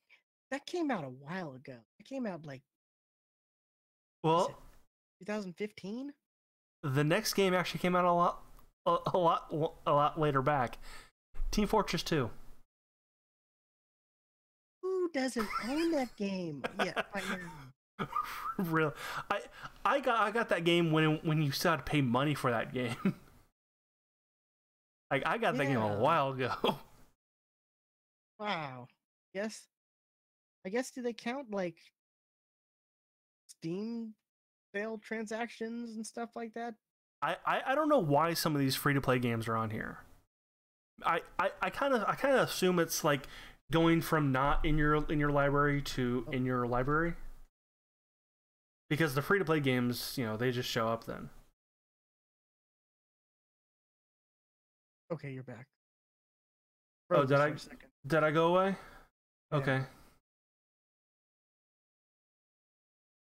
that came out a while ago. It came out like 2015. The next game actually came out a lot later back. Team Fortress 2. Who doesn't own that game? Yeah, I know. Real. I got that game when you still had to pay money for that game. Like I got that game a while ago. Wow. Yes. I guess do they count like Steam sale transactions and stuff like that? I don't know why some of these free to play games are on here. I kind of assume it's like going from not in your library to in your library. Because the free to play games, they just show up then. Okay, you're back. Oh, did I go away? Yeah. Okay.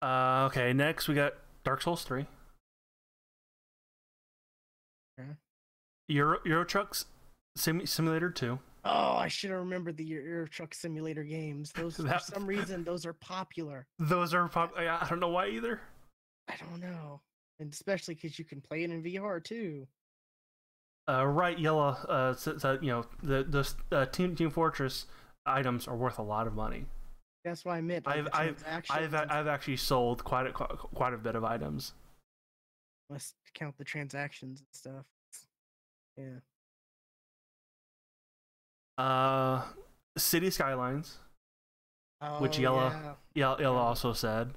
Okay, next we got Dark Souls 3. Okay. Euro Truck Simulator 2. Oh, I should have remembered the Euro Truck Simulator games. Those for some reason those are popular. Those are I don't know why either. I don't know, and especially because you can play it in VR too. Right, Yellow. The Team Fortress items are worth a lot of money. That's what I meant. Like I've actually sold quite a bit of items. Must count the transactions and stuff. Yeah. City Skylines, which Yellow also said.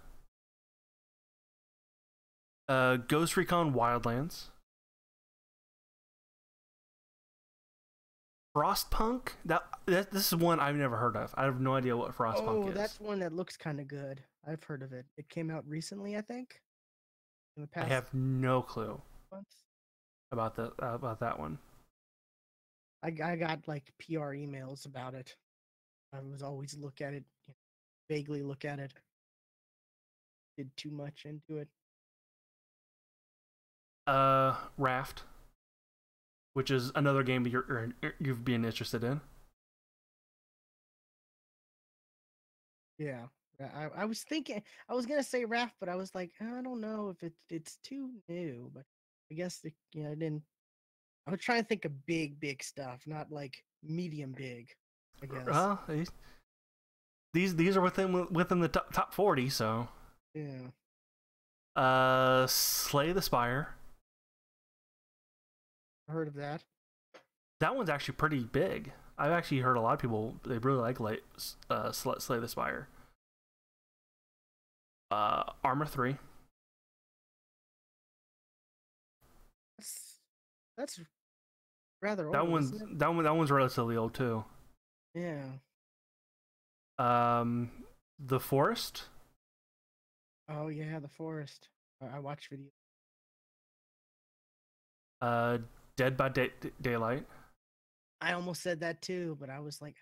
Ghost Recon Wildlands. Frostpunk? This is one I've never heard of. I have no idea what Frostpunk is. Oh, that's one that looks kind of good. I've heard of it. It came out recently, I think. In the past. I have no clue months. about that one. I got like PR emails about it. I was always look at it, vaguely look at it. Did too much into it. Raft, which is another game that you've been interested in. Yeah, I was thinking I was gonna say Raft, but I was like, I don't know if it's too new. But I guess I didn't. I was trying to think of big stuff, not like medium big. I guess. Well, these are within the top 40, so. Yeah. Slay the Spire. Heard of that? That one's actually pretty big. I've actually heard a lot of people they really like Slay the Spire. Armor 3. That's rather old. That one's relatively old too. Yeah. The Forest. Oh yeah, The Forest. I watch videos. Dead by Daylight. I almost said that too, but I was like,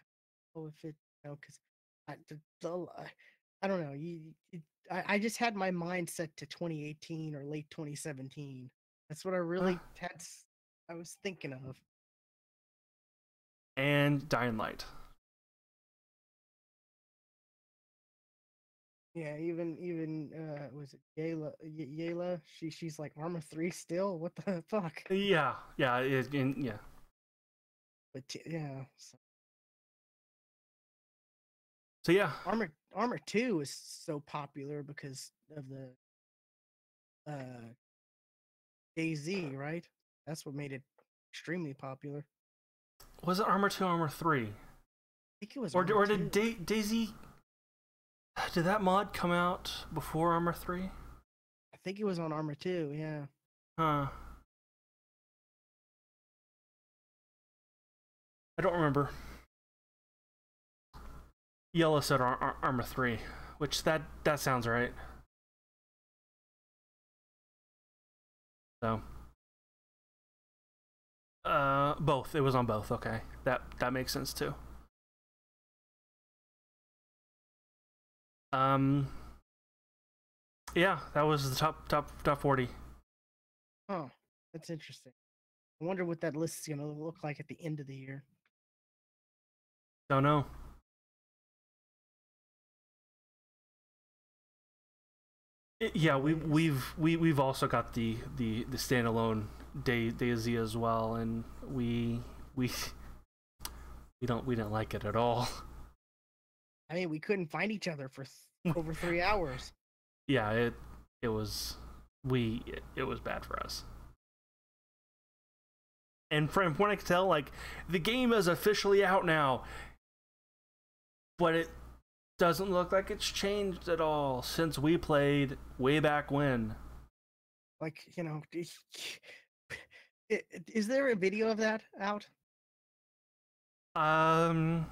oh, if it, because I don't know. I just had my mind set to 2018 or late 2017. That's what I really I was thinking of. And Dying Light. Yeah, even was it Yayla? She's like Armor 3 still. What the fuck? Yeah. But yeah. So yeah, Armor 2 is so popular because of the DayZ, right? That's what made it extremely popular. Was it Armor 2, Armor 3? I think it was. Or did DayZ? Did that mod come out before Armor 3? I think it was on Armor 2, yeah. Huh. I don't remember. Yellow said Armor 3, which that sounds right. So, both. It was on both. Okay, that makes sense too. Yeah, that was the top 40. Oh, that's interesting. I wonder what that list is gonna look like at the end of the year. Don't know. Yeah, we've also got the standalone DayZ as well, and we didn't like it at all. I mean, we couldn't find each other for over 3 hours. Yeah, it was bad for us. And from what I can tell, like, the game is officially out now, but it doesn't look like it's changed at all since we played way back when. Like, you know, is there a video of that out? I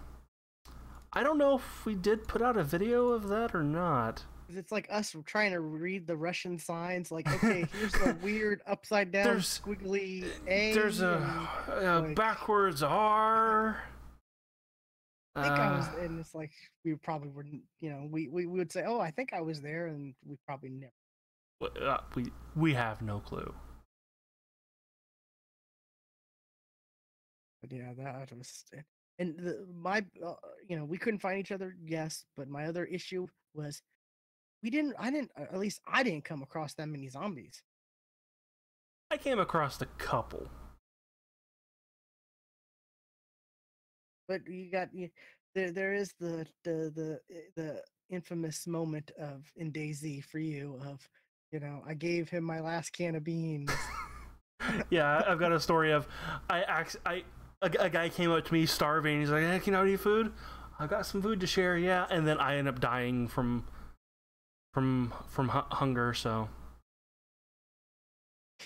don't know if we did put out a video of that or not. It's like us trying to read the Russian signs. Like, okay, here's a weird upside down squiggly A. There's a like, backwards R. I think I was, and it's like we probably wouldn't. You know, we would say, "Oh, I think I was there," and we probably never. We have no clue. But yeah, that was, and you know, we couldn't find each other. Yes, but my other issue was at least I didn't come across that many zombies. I came across a couple. But there is the infamous moment of in DayZ for you of, you know, I gave him my last can of beans. Yeah, I've got a story of a guy came up to me starving. He's like, "Hey, can I eat food? I've got some food to share." Yeah, and then I end up dying from hunger. So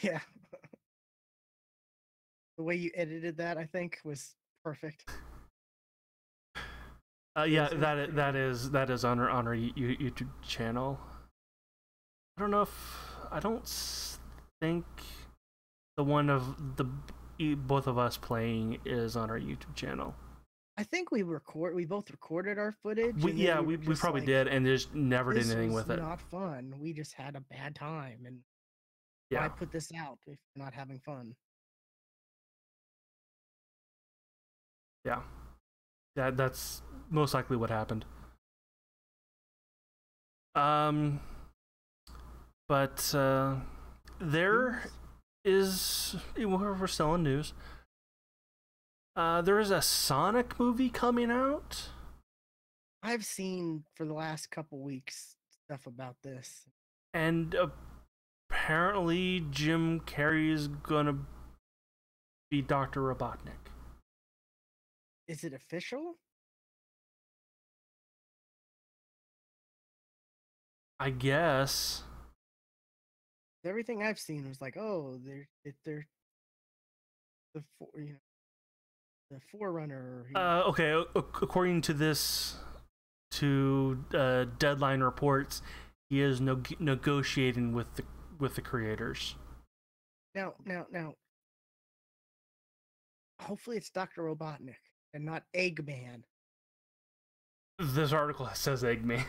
yeah, the way you edited that, I think, was perfect. Yeah, that is on our YouTube channel. I don't think the one of both of us playing is on our YouTube channel. I think we both recorded our footage. We probably did, and just never did anything with it. Not fun. We just had a bad time, and why put this out if you're not having fun? Yeah, that's most likely what happened. But there is, we're still in news. There is a Sonic movie coming out. I've seen for the last couple weeks stuff about this, and apparently Jim Carrey's gonna be Dr. Robotnik. Is it official? I guess. Everything I've seen was like, oh, they're the forerunner. Okay, according to this, Deadline reports, he is negotiating with the creators. Now. Hopefully, it's Dr. Robotnik and not Eggman. This article says Eggman.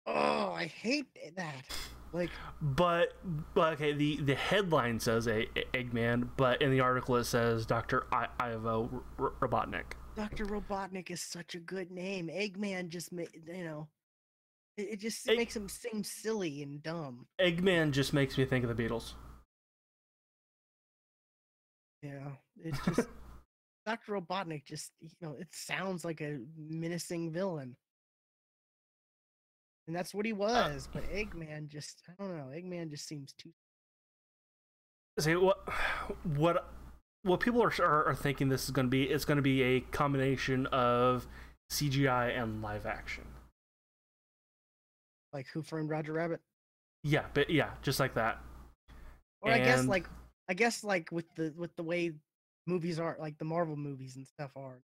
Oh, I hate that. Like, but okay, the headline says Eggman, but in the article it says Dr. Ivo Robotnik. Dr. Robotnik is such a good name. Eggman just it just makes him seem silly and dumb. Eggman just makes me think of the Beatles. Yeah, it's just Dr. Robotnik just, it sounds like a menacing villain. And that's what he was, but Eggman just, I don't know, Eggman just seems too... See, what people are thinking this is going to be, it's going to be a combination of CGI and live action. Like Who Framed Roger Rabbit? Yeah, but yeah, just like that. Or And I guess like with the way movies are, like the Marvel movies and stuff are.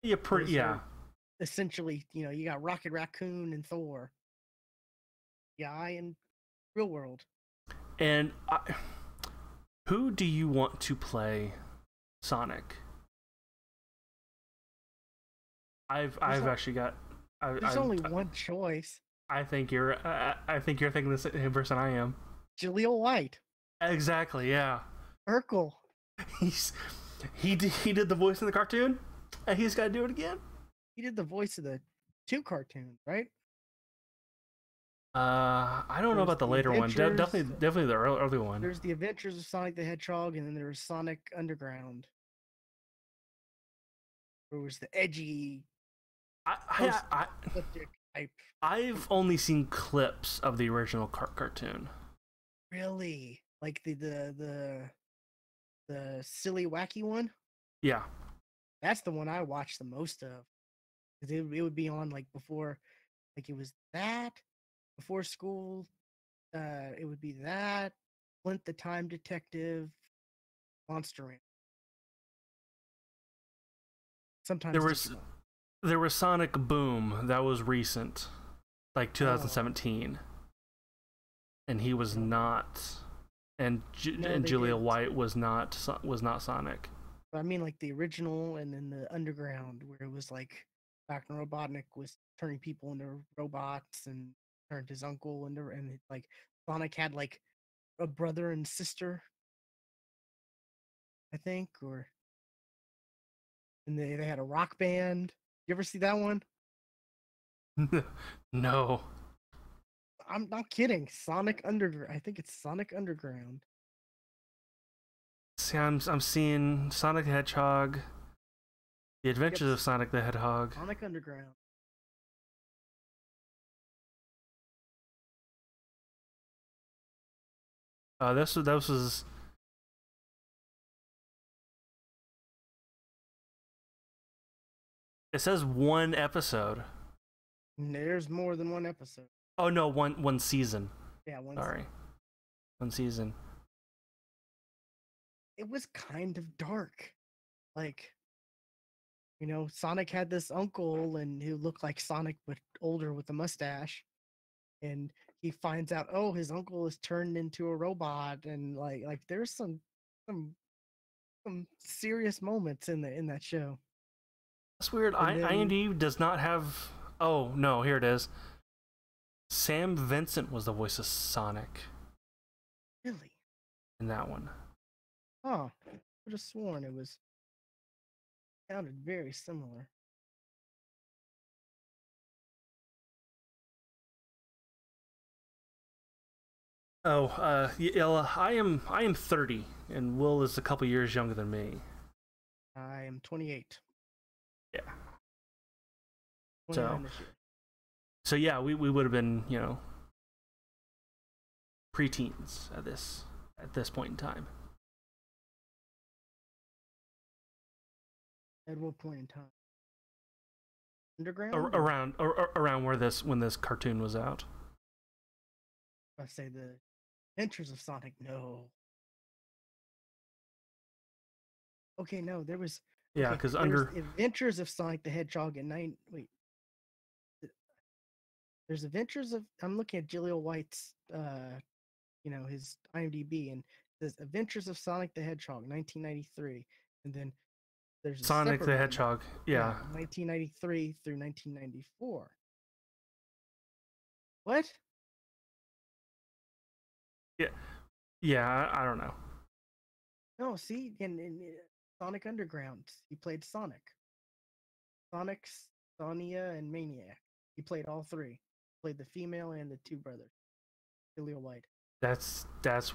yeah, Those yeah. are essentially, you got Rocket Raccoon and Thor. Yeah, in real world. And who do you want to play Sonic? I've actually got. There's only one choice. I think you're thinking the same person I am. Jaleel White. Exactly. Yeah. Urkel. He did the voice in the cartoon, and he's got to do it again. He did the voice of the 2 cartoons, right? I don't know about the later one. Definitely the early one. There's the Adventures of Sonic the Hedgehog, and then there was Sonic Underground. There was the edgy, type. I've only seen clips of the original cartoon. Really, like the silly wacky one. Yeah, That's the one I watched the most of. 'Cause it would be on like before, like it was that before school. It would be that Flint the Time Detective, Monster Ranch. Sometimes there was Sonic Boom that was recent, like 2017, and he was not, and Julia White was not Sonic. But I mean, like the original, and then the Underground, where it was like Dr. Robotnik was turning people into robots and turned his uncle into, and like Sonic had like a brother and sister, I think, and they had a rock band. You ever see that one? No. I'm not kidding. Sonic Underground. I think it's Sonic Underground. See, I'm seeing Sonic the Hedgehog, The Adventures of Sonic the Hedgehog. Sonic Underground. This was. It says 1 episode. There's more than 1 episode. Oh no, one season. Yeah, Sorry, 1 season. It was kind of dark. Like, Sonic had this uncle, and who looked like Sonic but older with a mustache. And he finds out, oh, his uncle is turned into a robot, and like there's some serious moments in that show. That's weird. IMDb does not have. Oh no, here it is. Sam Vincent was the voice of Sonic. Really? In that one. Oh, I would have sworn it sounded very similar. Oh, yeah, I am 30, and Will is a couple years younger than me. I am 28. Yeah. 29 this year. So yeah, we would have been, preteens at this point in time. At what point in time? Underground? Around when this cartoon was out. I say the Adventures of Sonic. No. Okay, no, there was. Yeah, because under Adventures of Sonic the Hedgehog in Wait. There's Adventures of. I'm looking at Jaleel White's, his IMDb, and it says Adventures of Sonic the Hedgehog, 1993, and then there's a Sonic the Hedgehog. Yeah. 1993 through 1994. What? Yeah, I don't know. No, see, in Sonic Underground, he played Sonic, Sonia, and Maniac. He played all 3. Played the female and the 2 brothers. Jaleel White. That's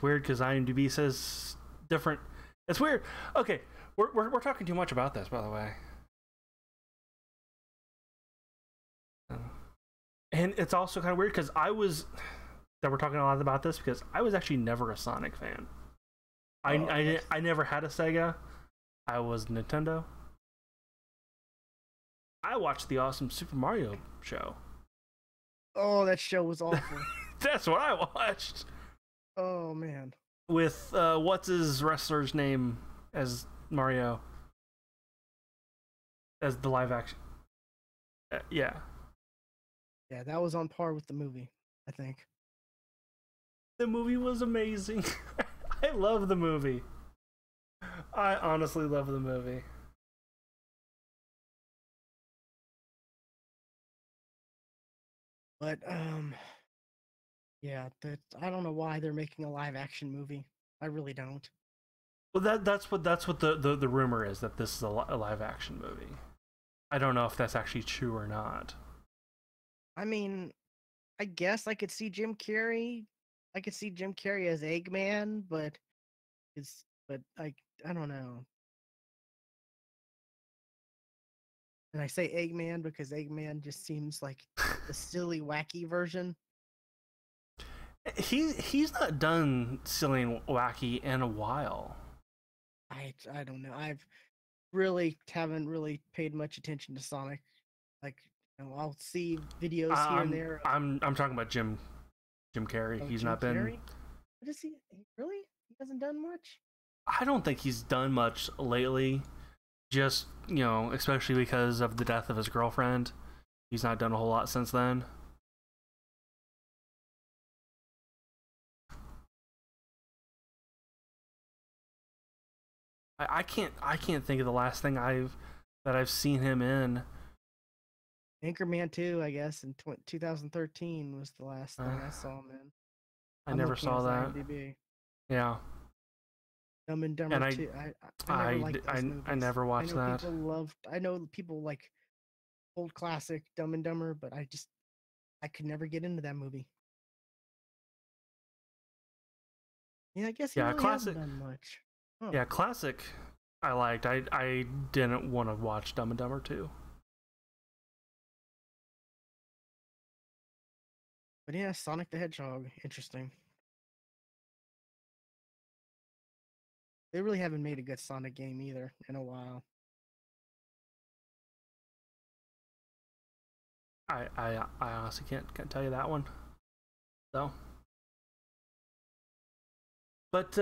weird because IMDb says different. It's weird. Okay, we're talking too much about this, by the way. And it's also kind of weird because we're talking a lot about this because I was actually never a Sonic fan. I never had a Sega. I was Nintendo. I watched the awesome Super Mario show. Oh, that show was awful. That's what I watched. Oh man. With what's his wrestler's name as Mario, as the live action. Yeah. Yeah, that was on par with the movie, I think. The movie was amazing. I love the movie. I honestly love the movie. But yeah, I don't know why they're making a live action movie. I really don't. Well, that's what the rumor is, that this is a live action movie. I don't know if that's actually true or not. I mean, I guess I could see Jim Carrey. I could see Jim Carrey as Eggman, but I don't know. And I say Eggman because Eggman just seems like the silly, wacky version. He's not done silly and wacky in a while. I don't know. I've really haven't really paid much attention to Sonic. Like, I'll see videos here and there. I'm talking about Jim Carrey. He's Jim not Carrey? been. What is he really? He hasn't done much. I don't think he's done much lately. Just, especially because of the death of his girlfriend. He's not done a whole lot since then. I can't think of the last thing I've seen him in. Anchorman 2, I guess, in 2013 was the last thing I saw him in. I never saw that. IMDb. Yeah. Dumb and Dumber And 2. I never liked those movies. I never watched that. I know people like old classic Dumb and Dumber, but I could never get into that movie. Yeah, I guess he really hasn't done much. Oh. Yeah, classic. I liked. I didn't want to watch Dumb and Dumber 2. But yeah, Sonic the Hedgehog, interesting. They really haven't made a good Sonic game either in a while. I honestly can't tell you that one. So, but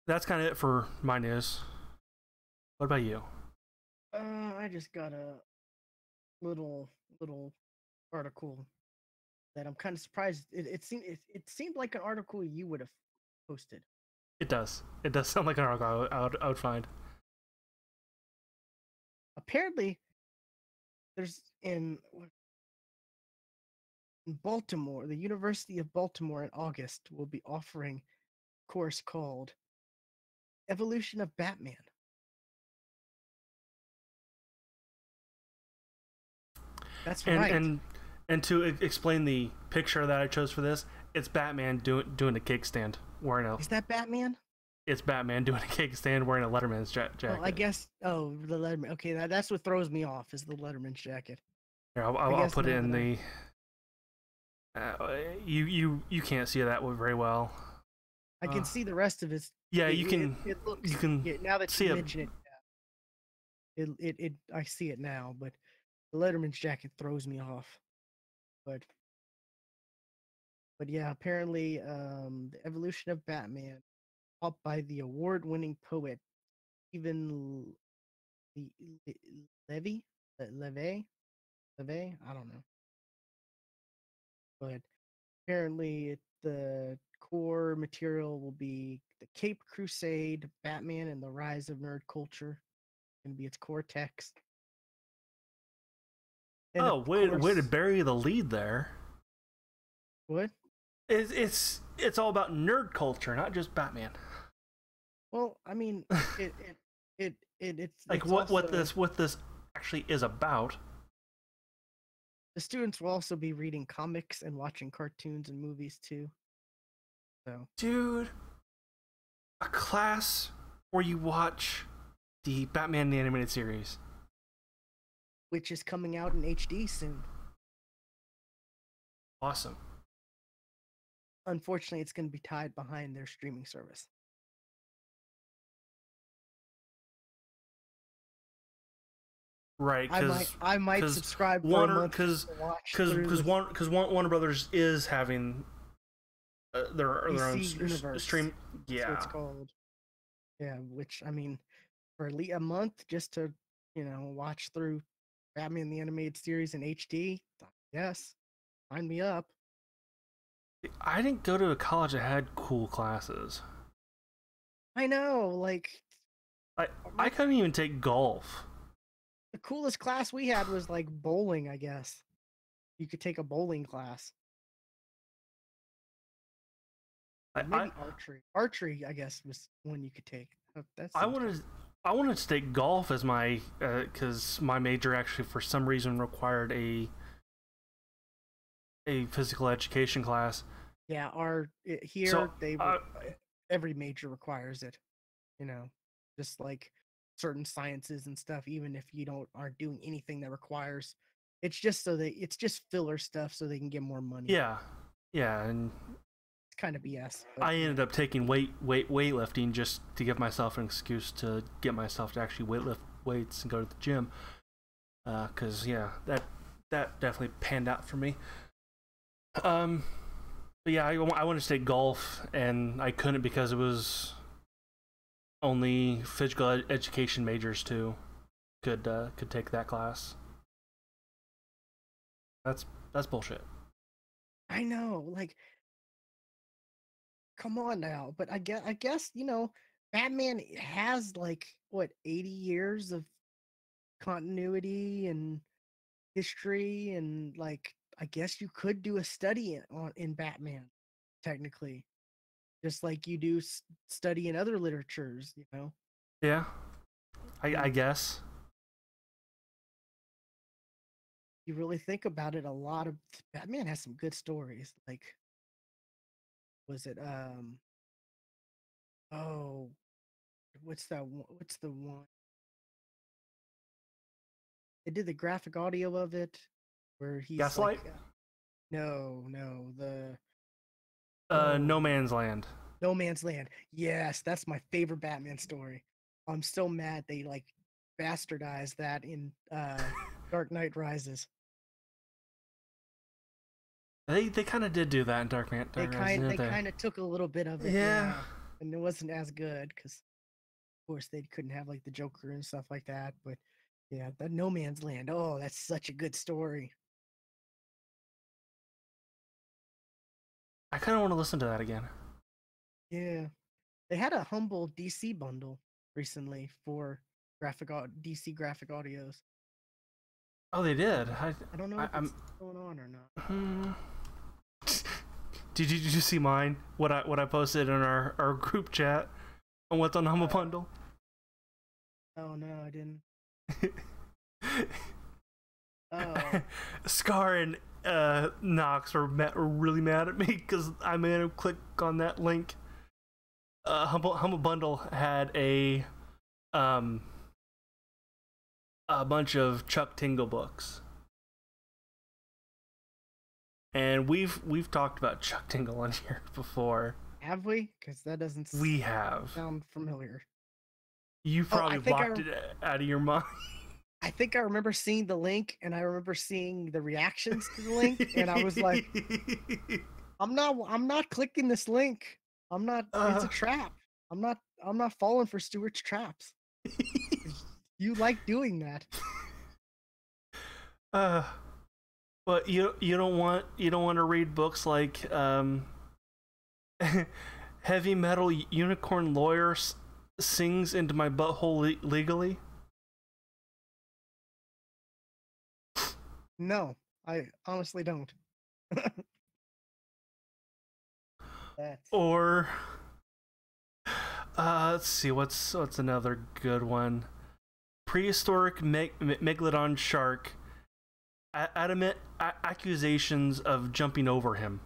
that's kind of it for my news. What about you? I just got a little article that I'm kind of surprised. It seemed like an article you would have posted. It does sound like an article I would find. Apparently, there's in Baltimore, the University of Baltimore in August will be offering a course called Evolution of Batman. That's right. And to explain the picture that I chose for this, it's Batman doing a cake stand wearing a. Is that Batman? It's Batman doing a cake stand wearing a Letterman's jacket. Oh, I guess. Oh, the Letterman. Okay, that's what throws me off is the Letterman's jacket. Here, I'll put it in the. You can't see that very well. I can see the rest of it. Yeah, you can. It looks. You can. Yeah, now that see you mention it, it I see it now, but the Letterman's jacket throws me off. But yeah, apparently, the evolution of Batman, up by the award-winning poet Stephen Levy, I don't know, but apparently the core material will be the Cape Crusade, Batman, and the Rise of Nerd Culture. Going to be its core text. And way to bury the lead there. What? It's all about nerd culture, not just Batman. Well, I mean, it's like what this actually is about. The students will also be reading comics and watching cartoons and movies too. So, dude, a class where you watch the Batman the Animated Series, which is coming out in HD soon. Awesome. Unfortunately, it's going to be tied behind their streaming service. Right, I might subscribe for a Warner, month to watch because Warner Brothers is having their own DC Universe. stream. That's what it's Yeah, called. Yeah, which I mean, for at least a month just to watch through Batman the Animated Series in HD. Yes, sign me up. I didn't go to a college that had cool classes. I know, like I couldn't even take golf. the coolest class we had was like bowling, I guess. You could take a bowling class. Maybe archery. Archery, I guess, was one you could take. I wanted to take golf as my because my major actually for some reason required a physical education class. Yeah, here So, every major requires it. Just like certain sciences and stuff. Even if you aren't doing anything that requires, it's just filler stuff so they can get more money. yeah, and It's kind of BS. I ended up taking weightlifting just to give myself an excuse to get myself to actually lift weights and go to the gym. Because that definitely panned out for me. But yeah, I wanted to take golf and I couldn't because it was only physical education majors too could take that class. That's bullshit. I know, like, come on now. But I guess Batman has like what 80 years of continuity and history, and like I guess you could do a study in Batman, technically, just like you do study in other literatures. Yeah, I guess. You really think about it, a lot of Batman has some good stories. Like, was it oh, what's that one? What's the one? They did the graphic audio of it where he's Gaslight? like, no, the No Man's Land. No Man's Land. Yes, that's my favorite Batman story. I'm so mad they like bastardized that in Dark Knight Rises. They kind of did do that in Dark Knight. They kind of took a little bit of it, Yeah. and it wasn't as good because, of course, they couldn't have like the Joker and stuff like that. But yeah, the No Man's Land. Oh, that's such a good story. I kind of want to listen to that again. Yeah, they had a humble DC bundle recently for DC graphic audios. Oh, they did. I don't know if it's going on or not. Did you see mine? What I posted in our group chat on what's on Humble Bundle? Oh no, I didn't. Oh. Scar and Nox were really mad at me because I made him click on that link. Humble Bundle had a bunch of Chuck Tingle books, and we've talked about Chuck Tingle on here before. Have we? Because that doesn't. We have. Sound familiar. You probably blocked it out of your mind. I think I remember seeing the link, and I remember seeing the reactions to the link, and I was like, I'm not clicking this link. I'm not. It's a trap. I'm not falling for Stuart's traps. You like doing that. But you don't want to read books like Heavy Metal Unicorn Lawyer Sings into My Butthole Legally? No, I honestly don't. Or let's see, what's another good one? Prehistoric Megalodon Shark. Adamant accusations of jumping over him.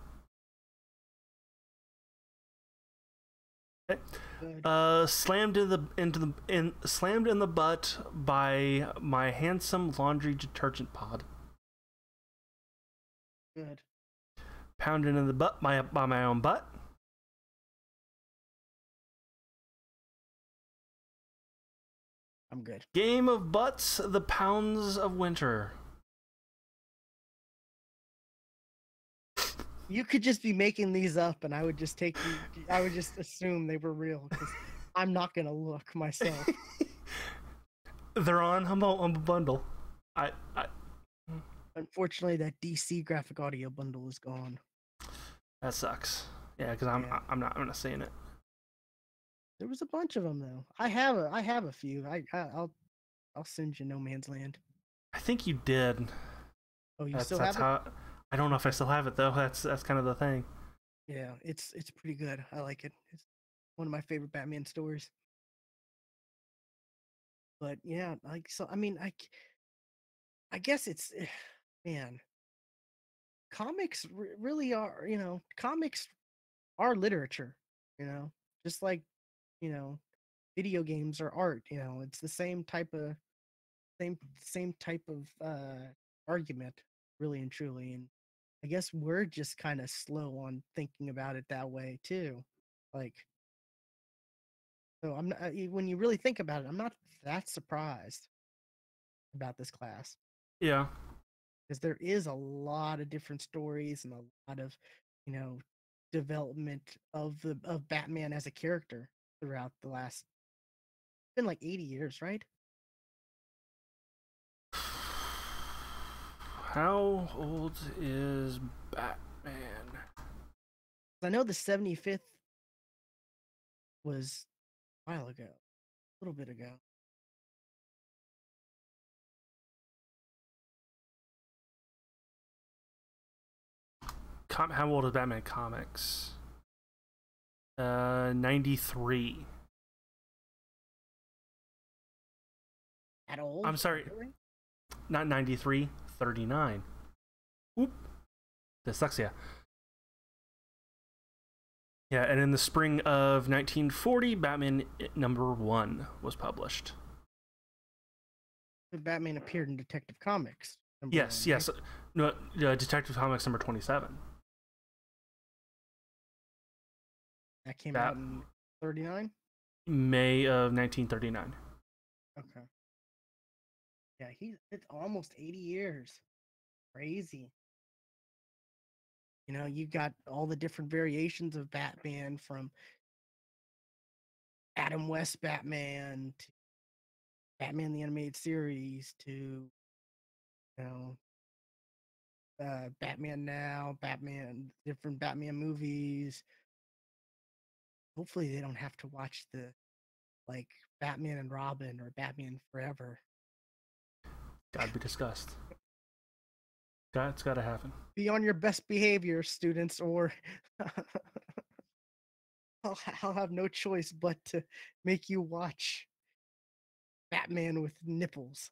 Slammed in the butt by my handsome laundry detergent pod. Good. Pounded in the butt by my own butt. I'm good. Game of Butts, The Pounds of Winter. You could just be making these up, and I would just I would just assume they were real because I'm not gonna look myself. They're on Humble Bundle. I Unfortunately, that DC graphic audio bundle is gone. That sucks. Yeah, because I'm not seeing it. There was a bunch of them though. I have a few. I'll send you No Man's Land. I think you did. Oh, you That's still have it? how. I don't know if I still have it though. That's kind of the thing. Yeah, it's pretty good. I like it. It's one of my favorite Batman stories. But yeah, like so. I mean, I guess it's man. Comics really are. Comics are literature. Just like you know, video games are art. It's the same type of argument, really and truly. And I guess we're just kind of slow on thinking about it that way too. Like, so I'm not, when you really think about it, I'm not that surprised about this class Yeah. because there is a lot of different stories and a lot of, you know, development of Batman as a character throughout the last been like 80 years, right? How old is Batman? I know the 75th was a while ago, a little bit ago. How old is Batman comics? 93. At old? I'm sorry, Really? not 93. 39. Oop. Dyslexia. Yeah, and in the spring of 1940, Batman #1 was published. Batman appeared in Detective Comics. Yes, 1, yes. right? No, Detective Comics #27. That came That out in 39. May of 1939. Okay. Yeah, it's almost 80 years. Crazy. You got all the different variations of Batman from Adam West Batman to Batman the Animated Series to Batman Now, different Batman movies. Hopefully they don't have to watch the like Batman and Robin or Batman Forever. God be discussed. It's got to happen. Be on your best behavior, students, or I'll have no choice but to make you watch Batman with nipples.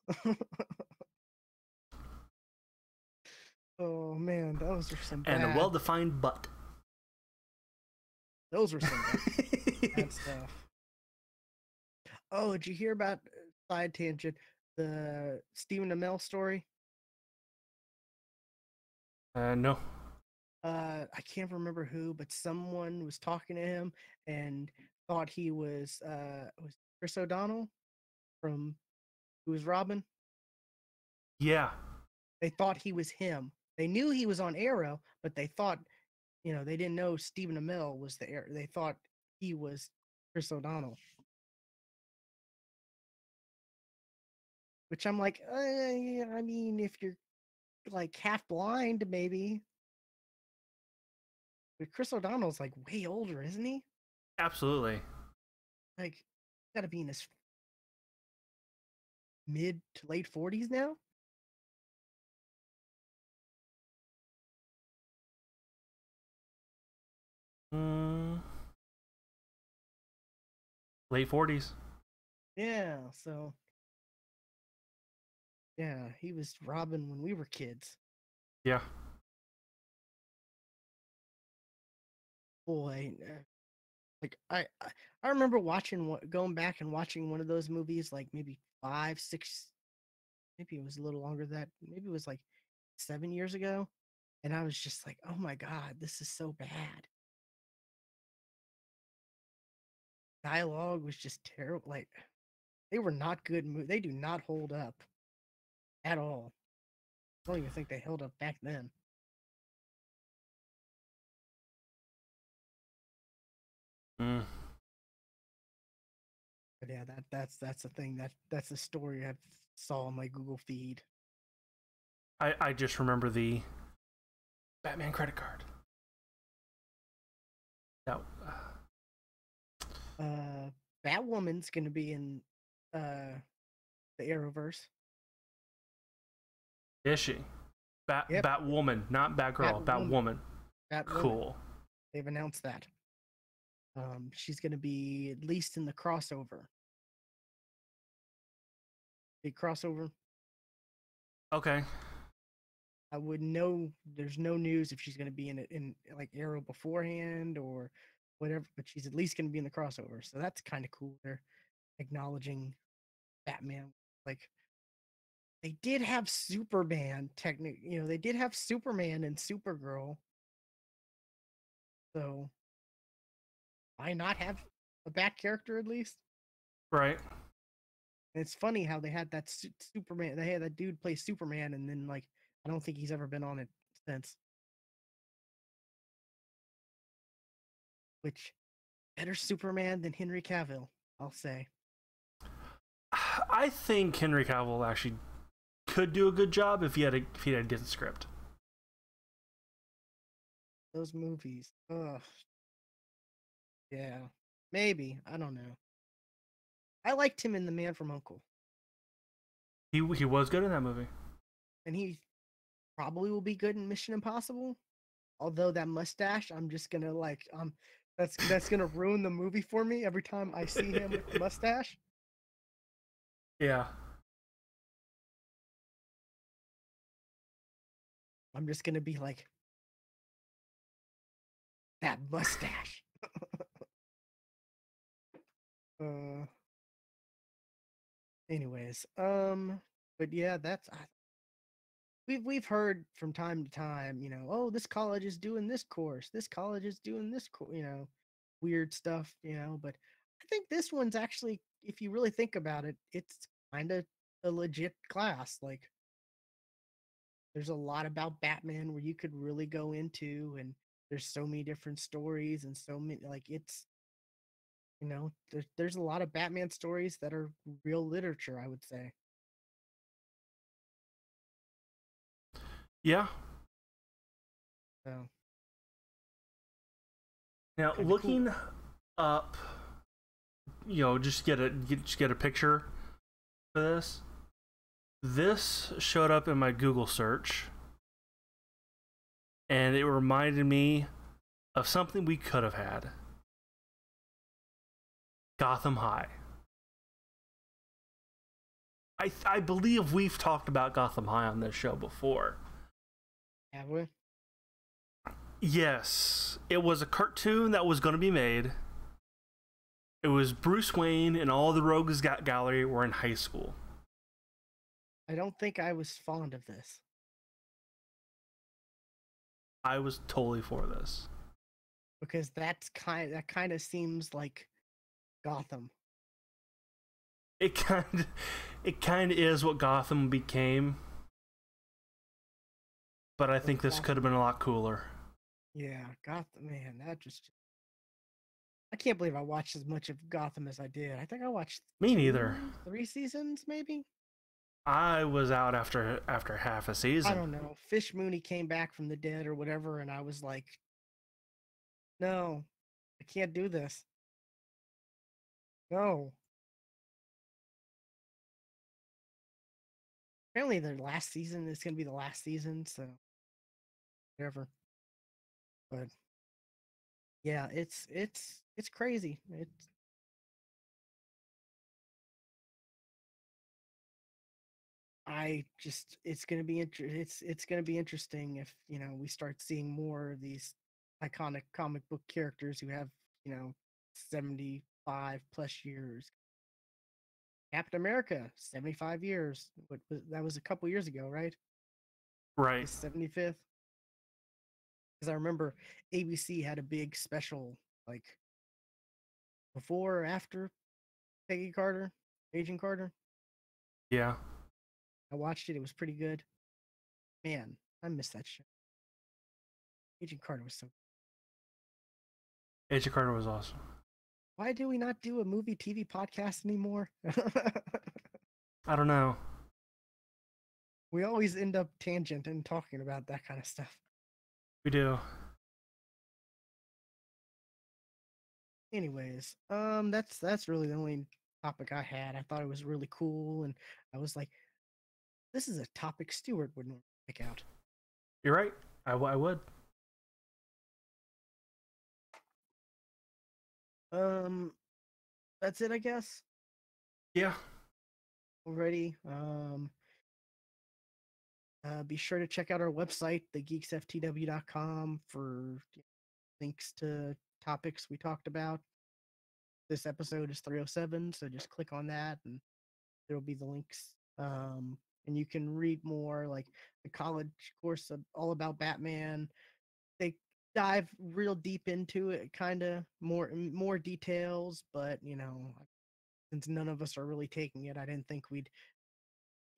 Oh man, those are some And a bad. well-defined butt. Those were some bad stuff. Oh, did you hear about side tangent the Stephen Amell story? No. I can't remember who, but someone was talking to him and thought he was Chris O'Donnell from who was Robin. Yeah. They thought he was him. They knew he was on Arrow, but they thought, they didn't know Stephen Amell was the Arrow. They thought he was Chris O'Donnell. Which I'm like, I mean, if you're like half blind, maybe. But Chris O'Donnell's like way older, isn't he? Absolutely. Like, gotta be in his mid to late 40s now. Late 40s. Yeah, so yeah, he was Robin when we were kids. Yeah. Boy, like I remember going back and watching one of those movies, like maybe 5, 6, maybe it was a little longer than that. Maybe it was like 7 years ago, and I was just like, oh my god, this is so bad. Dialogue was just terrible. Like They were not good. They do not hold up at all. I don't even think they held up back then. Mm. But yeah, that's the thing. That's the story I saw on my Google feed. I just remember the Batman credit card. That Batwoman's gonna be in the Arrowverse. is she? Yep. Batwoman, not Batgirl. Batwoman. Batwoman. Cool. They've announced that. She's gonna be at least in the crossover. Big crossover. Okay. I would know. There's no news if she's gonna be in it in like Arrow beforehand or whatever, but she's at least gonna be in the crossover. So that's kind of cool. They're acknowledging Batman. Like they did have Superman, they did have Superman and Supergirl. So why not have a Bat character at least? Right. And it's funny how they had that Superman. They had that dude play Superman, and then like I don't think he's ever been on it since. Which better Superman than Henry Cavill, I'll say. I think Henry Cavill actually could do a good job if he had a decent script. Those movies, ugh. Yeah, maybe I don't know. I liked him in The Man from U.N.C.L.E. He was good in that movie. And he probably will be good in Mission Impossible. Although that mustache, I'm just gonna that's gonna ruin the movie for me every time I see him with the mustache. Yeah. I'm just gonna be like that mustache. Anyways, but yeah, we've heard from time to time, oh, this college is doing this course, this college is doing this weird stuff, but I think this one's actually, if you really think about it, it's kind of a legit class. Like there's a lot about Batman where you could really go into, and there's so many different stories and so many, like it's, there's a lot of Batman stories that are real literature, I would say. Yeah. So now looking up, just get a picture for this. This showed up in my Google search, and it reminded me of something we could have had. Gotham High. I believe we've talked about Gotham High on this show before. Have we? Yes, it was a cartoon that was going to be made. It was Bruce Wayne and all the Rogues Gallery were in high school. I don't think I was fond of this. I was totally for this. Because that kind of seems like Gotham. It kind of is what Gotham became. But I think this could have been a lot cooler. Yeah, Gotham, man, I can't believe I watched as much of Gotham as I did. I think I watched Me neither. 3 seasons, maybe. I was out after half a season. I don't know. Fish Mooney came back from the dead or whatever, and I was like, no, I can't do this. No. Apparently, their last season is going to be the last season, so whatever. But yeah, it's crazy. It's gonna be it's gonna be interesting if we start seeing more of these iconic comic book characters who have 75 plus years. Captain America, 75 years. That was a couple years ago, right? Right. His 75th. Because I remember ABC had a big special like before or after Peggy Carter. Agent Carter. Yeah. I watched it. It was pretty good. Man, I miss that show. Agent Carter was so. Agent Carter was awesome. Why do we not do a movie TV podcast anymore? I don't know. We always end up tangent and talking about that kind of stuff. We do. Anyways, that's really the only topic I had. I thought it was really cool, and I was like, this is a topic Stewart would normally pick out. You're right. I would. That's it, I guess. Yeah. Already. Be sure to check out our website, thegeeksftw.com, for links to topics we talked about. This episode is 307, so just click on that and there'll be the links. And you can read more, like the college course all about Batman. They dive real deep into it, kind of more details, but since none of us are really taking it, I didn't think we'd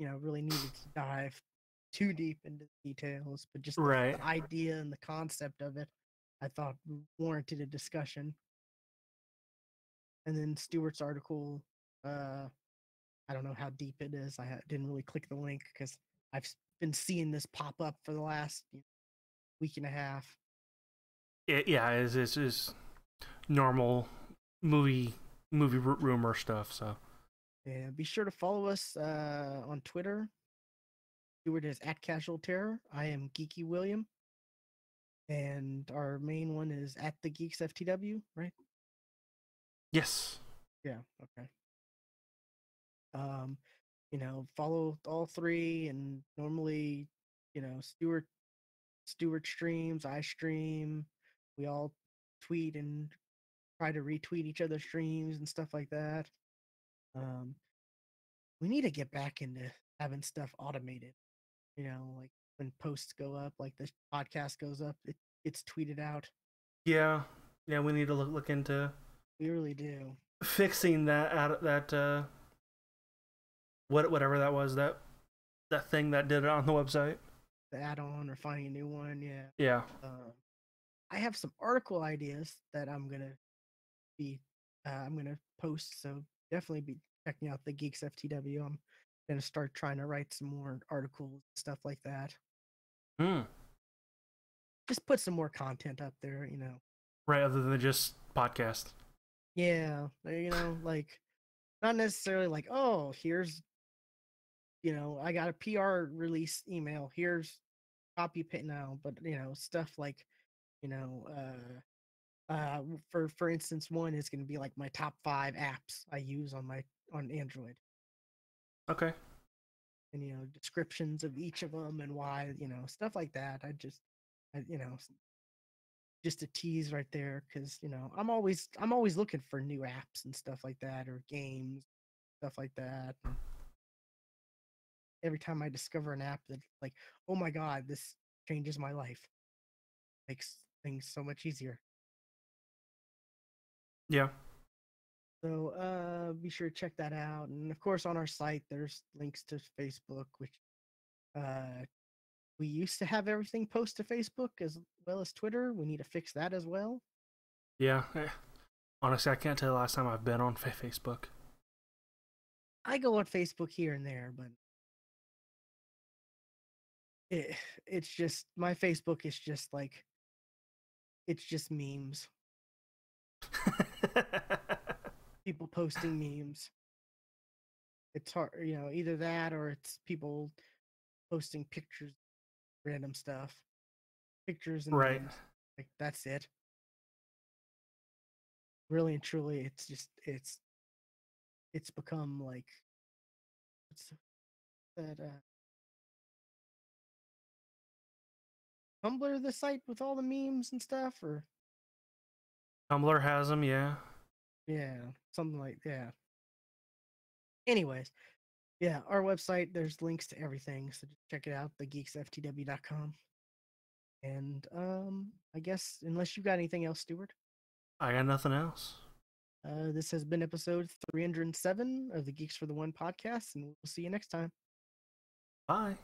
really needed to dive too deep into the details, but just Right. the idea and the concept of it, I thought warranted a discussion. And then Stewart's article, I don't know how deep it is. I didn't really click the link because I've been seeing this pop up for the last week and a half. Yeah, is normal movie rumor stuff. So Yeah, be sure to follow us on Twitter. Stewart is at Casual Terror. I am Geeky William, and our main one is at the Geeks FTW, right? yes. Yeah. Okay. Follow all three, and normally, Stewart streams, I stream. We all tweet and try to retweet each other's streams and stuff like that. Um, we need to get back into having stuff automated. Like when posts go up, like the podcast goes up, it gets tweeted out. Yeah. Yeah. We need to look into We really do. fixing whatever that was, that thing that did it on the website. The add-on or finding a new one, yeah. Yeah. I have some article ideas that I'm gonna post. So definitely be checking out the Geeks FTW. I'm gonna start trying to write some more articles, stuff like that. Hmm. Just put some more content up there, Right. Other than just podcast. Yeah, like not necessarily like, oh, here's, I got a PR release email. Here's copy paste now, but stuff like, you know, for instance, one is going to be like my top 5 apps I use on Android, Okay. and descriptions of each of them and why, stuff like that. I, you know, just a tease right there, because I'm always looking for new apps and stuff like that, or games, stuff like that. And every time I discover an app that, like, oh my god, this changes my life, makes things so much easier. Yeah. So be sure to check that out. And of course on our site there's links to Facebook, which we used to have everything post to Facebook as well as Twitter. We need to fix that as well. Yeah. Honestly, I can't tell the last time I've been on Facebook. I go on Facebook here and there, but it's just, my Facebook is just like, it's just memes. People posting memes. It's hard, either that or it's people posting pictures, random stuff, pictures and Right. memes. Like, that's it. Really and truly, it's just it's become like, what's that Tumblr, the site with all the memes and stuff, or Tumblr has them, yeah. yeah, something like, yeah. Anyways, yeah, our website, there's links to everything, so just check it out, thegeeksftw.com. And I guess unless you got anything else, Stuart, I got nothing else. This has been episode 307 of the Geeks for the One podcast, and we'll see you next time. Bye.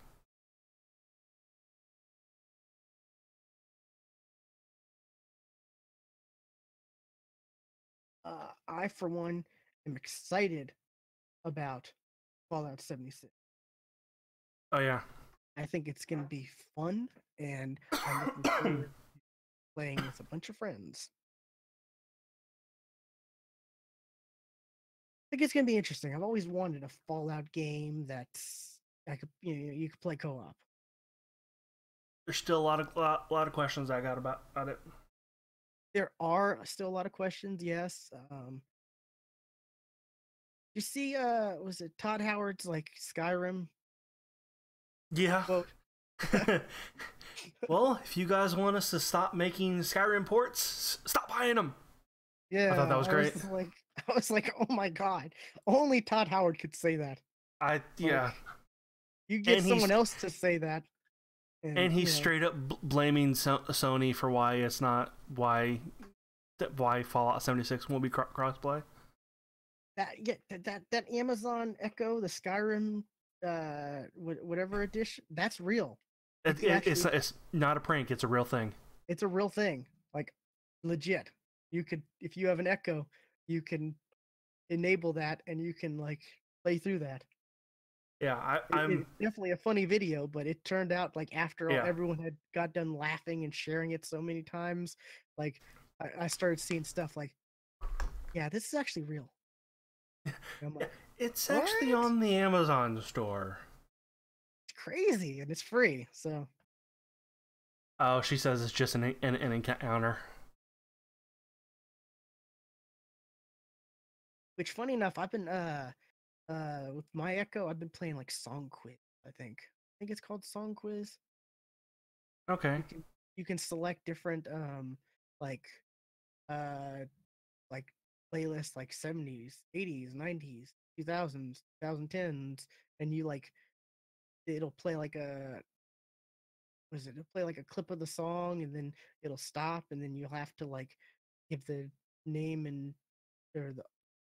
I, for one, am excited about Fallout 76. Oh yeah. I think it's going to be fun, and I'm looking forward to playing with a bunch of friends. I think it's going to be interesting. I've always wanted a Fallout game that's you could play co-op. There's still a lot of questions I got about it. There are still a lot of questions. Yes. You see, was it Todd Howard's like Skyrim Yeah. quote? Well, if you guys want us to stop making Skyrim ports, stop buying them. Yeah, I thought that was great. I was like, oh my god, only Todd Howard could say that. Yeah. You get someone else to say that, and he's straight up blaming Sony for why Fallout 76 won't be crossplay. That Amazon Echo, the Skyrim, whatever edition, that's real. It's not a prank. It's a real thing. It's a real thing, like legit. You could, if you have an Echo, you can enable that, and you can like play through that. Yeah, it's definitely a funny video, but it turned out like after everyone had got done laughing and sharing it so many times, like I started seeing stuff like, yeah, this is actually real. Like, it's actually on the Amazon store. It's crazy, and it's free. So, oh, she says it's just an encounter. Which, funny enough, I've been with my Echo, I've been playing like Song Quiz. I think it's called Song Quiz. Okay. You can select different like playlists, like 70s, 80s, 90s, 2000s, 2010s, and you like it'll play like it'll play like a clip of the song, and then it'll stop, and then you'll have to like give the name and or the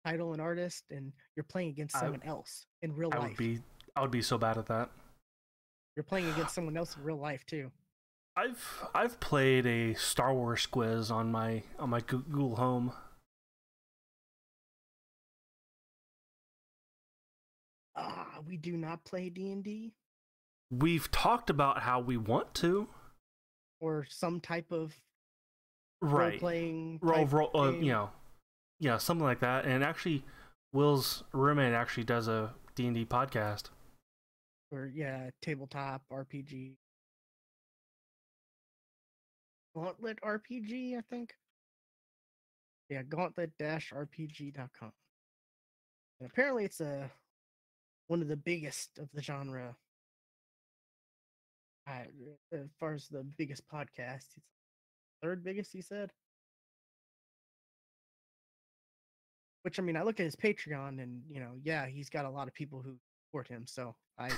title and artist, and you're playing against someone else in real life. I would be so bad at that. You're playing against someone else in real life too. I've played a Star Wars quiz on my Google Home. We do not play D&D. We've talked about how we want to, or some type of role-playing, something like that. And actually, Will's roommate actually does a D&D podcast. Or tabletop RPG, Gauntlet RPG, I think. Yeah, gauntlet-rpg.com. And apparently, it's one of the biggest of the genre. As far as the biggest podcast, it's third biggest, he said. Which, I mean, I look at his Patreon, and he's got a lot of people who support him. So but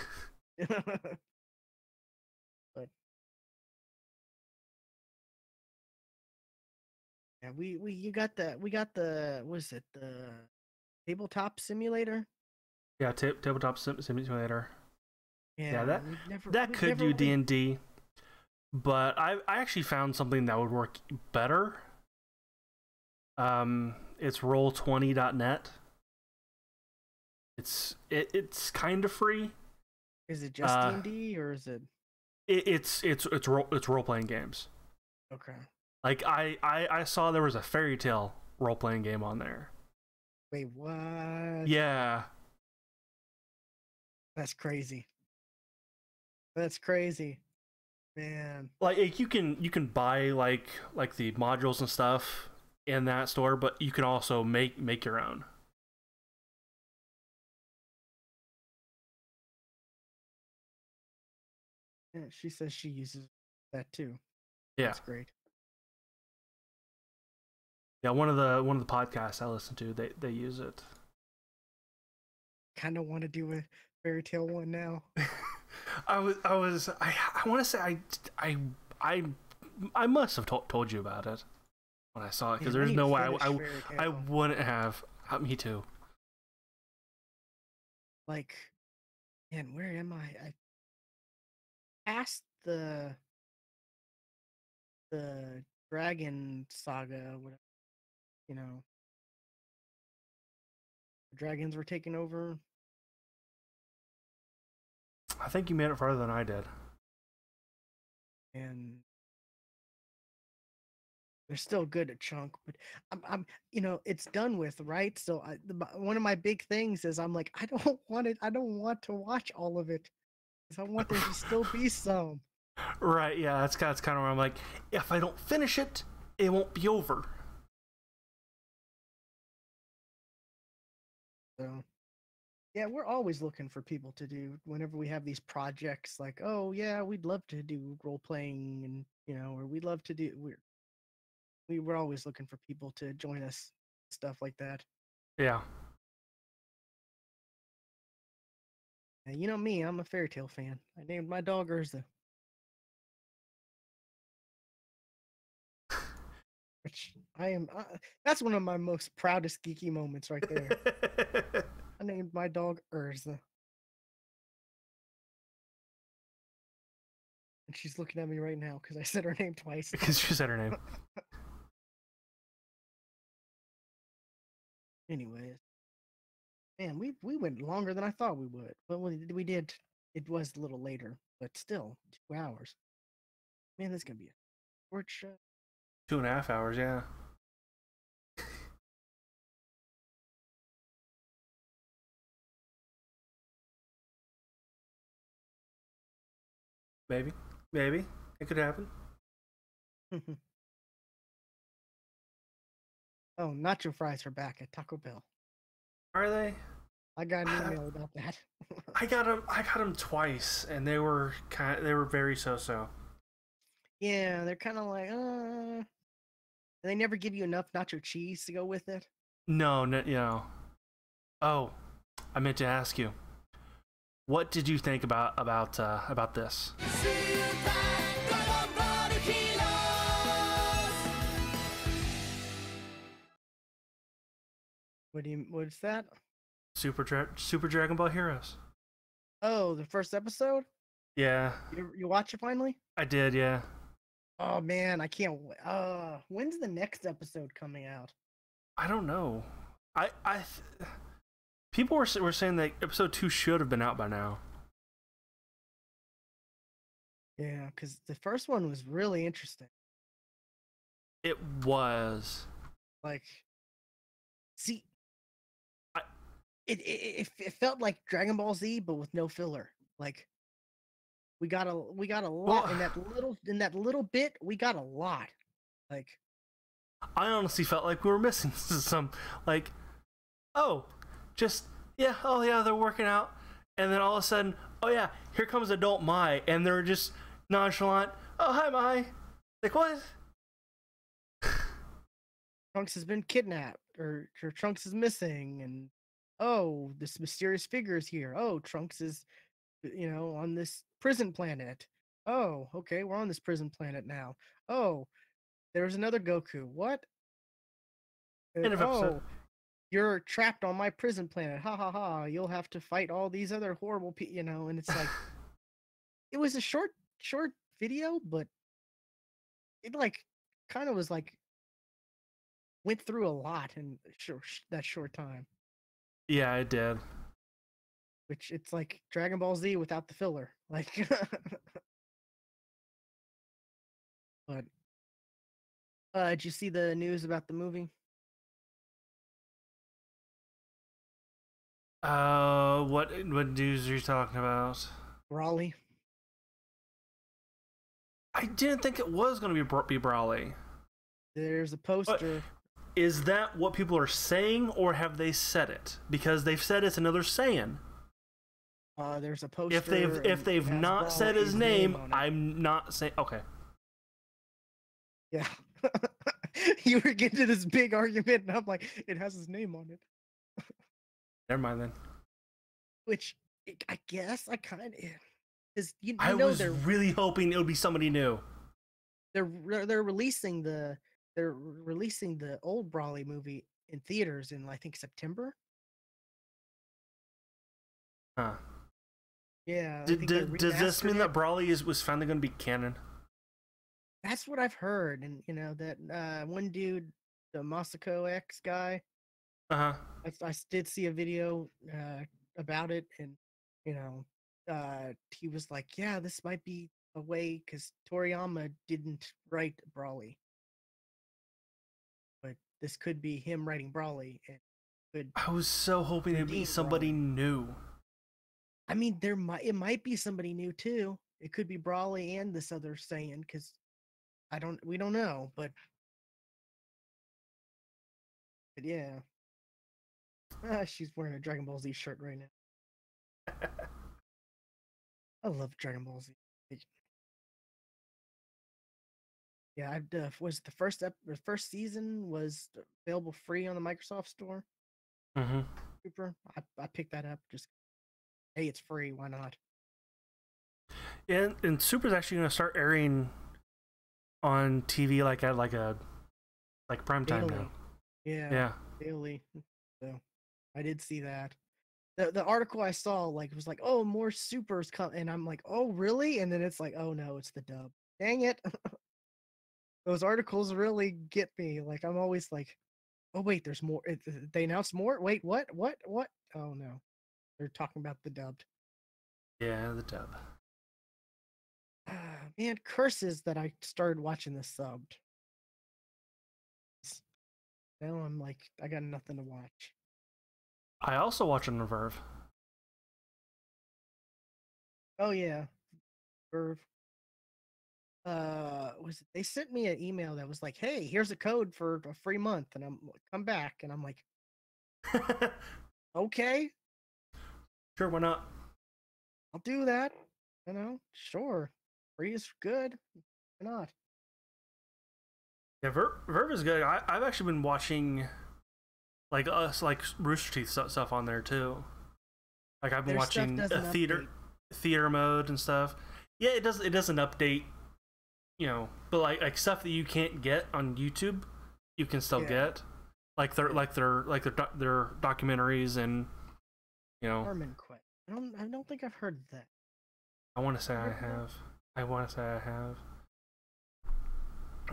yeah, we got the what is it, the tabletop simulator? Yeah, tabletop simulator. Yeah, that could do D&D, but I actually found something that would work better. It's roll20.net. It's kind of free. Is it just D&D, or is it? It's role-playing games. Okay. Like I saw there was a fairy tale role-playing game on there. Wait, what? Yeah. That's crazy. That's crazy, man. Like you can buy like the modules and stuff in that store, but you can also make your own. Yeah, she says she uses that too. Yeah, that's great. Yeah, one of the podcasts I listen to, they use it. Kind of want to do a fairy tale one now. I want to say I must have told you about it. when I saw it, because Man, I there's need no to way finish Fairy I Tail. wouldn't have. Me too. Like, man, where am I passed the dragon saga, whatever, you know, the dragons were taking over, I think you made it farther than I did. and they're still good at chunk, but I'm it's done with, right? So one of my big things is I'm like, I don't want it. I don't want to watch all of it, because I want there to still be some. Right? Yeah, that's kind of where I'm like, if I don't finish it, it won't be over. So yeah, we're always looking for people to do whenever we have these projects. Like, oh yeah, we'd love to do role playing, and or we'd love to do. We're always looking for people to join us, stuff like that. Yeah. And you know me, I'm a fairy tale fan. I named my dog Urza. Which I am. That's one of my most proudest geeky moments right there. I named my dog Urza. And she's looking at me right now because I said her name twice. Because she said her name. Anyways, man, we went longer than I thought we would. But we did. It was a little later, but still 2 hours. Man, this is gonna be a short show. 2.5 hours, yeah. Maybe. Maybe. It could happen. Oh, nacho fries are back at Taco Bell. Are they? I got an email about that. I got them twice, and they were very so. Yeah, they're kind of like, they never give you enough nacho cheese to go with it. No, Oh, I meant to ask you. What did you think about this? What's that? Super Dragon Ball Heroes. Oh, the first episode? Yeah. You watch it finally? I did, yeah. Oh man, I can't wait. When's the next episode coming out? I don't know. People were saying that episode 2 should have been out by now. Yeah, because the first one was really interesting. It was. Like, see, it felt like Dragon Ball Z, but with no filler. Like, we got a lot in that little bit. We got a lot. Like, I honestly felt like we were missing some. Like, oh yeah, they're working out, and then all of a sudden, oh yeah, here comes adult Mai, and they're just nonchalant. Oh, hi Mai. Like, what? Trunks has been kidnapped, or Trunks is missing, and oh, this mysterious figure is here. Oh, Trunks is, on this prison planet. Oh, okay, we're on this prison planet now. Oh, there's another Goku. What? End of episode. Oh, you're trapped on my prison planet. Ha ha ha. You'll have to fight all these other horrible people, and it's like, it was a short video, but it like kind of was like went through a lot in that short time. Yeah, it did. Which it's like Dragon Ball Z without the filler. Like, but did you see the news about the movie? What news are you talking about? Raleigh. I didn't think it was going to be Brawley. There's a poster. But is that what people are saying, or have they said it? Because they've said it's another Saiyan. There's a poster. If they've not said his name, I'm not saying. Okay. Yeah. You were getting to this big argument, and I'm like, it has his name on it. Never mind then. Which I guess I kind of is. I was really hoping it would be somebody new. They're releasing the they're releasing the old Brawley movie in theaters in I think September. Huh. Yeah, I think they're Does this mean remastered that it. Brawley was finally going to be canon? That's what I've heard, and you know that one dude, the Masako X guy, Uh huh. I did see a video about it, and you know, he was like, "Yeah, this might be a way because Toriyama didn't write Brawley, but this could be him writing Brawley and could I was so hoping it'd be redeem somebody Brawley." new. I mean, it might be somebody new too. It could be Brawley and this other Saiyan because we don't know, but yeah. She's wearing a Dragon Ball Z shirt right now. I love Dragon Ball Z. Yeah, was the first season was available free on the Microsoft Store. Mm-hmm. Super. I picked that up. Just hey, it's free. Why not? And Super's actually going to start airing on TV like at like prime time Daily. now. Yeah. Daily. So I did see that. The article I saw was like, oh, more supers come, and I'm like, oh, really? And then it's like, oh no, it's the dub. Dang it! Those articles really get me. Like I'm always like, oh wait, there's more. They announced more. Wait, what? What? What? Oh no, they're talking about the dubbed. Yeah, the dub. Man, curses that I started watching this subbed. Now I'm like, I got nothing to watch. I also watch on Verve. Oh yeah, Verve. Was it, they sent me an email that was like, hey, here's a code for a free month, and I'm like, come back, and I'm like, okay, Sure, why not? I'll do that. You know, sure, free is good. Why not? Yeah, Verve is good. I've actually been watching like Rooster Teeth stuff on there too. Like I've been Their stuff watching doesn't a update. theater mode and stuff. Yeah, it doesn't update, you know, but like stuff that you can't get on YouTube, you can still Yeah. get. Like their documentaries and you know. Harmon Quest. I don't think I've heard of that. I want to say I have. I want to say I have.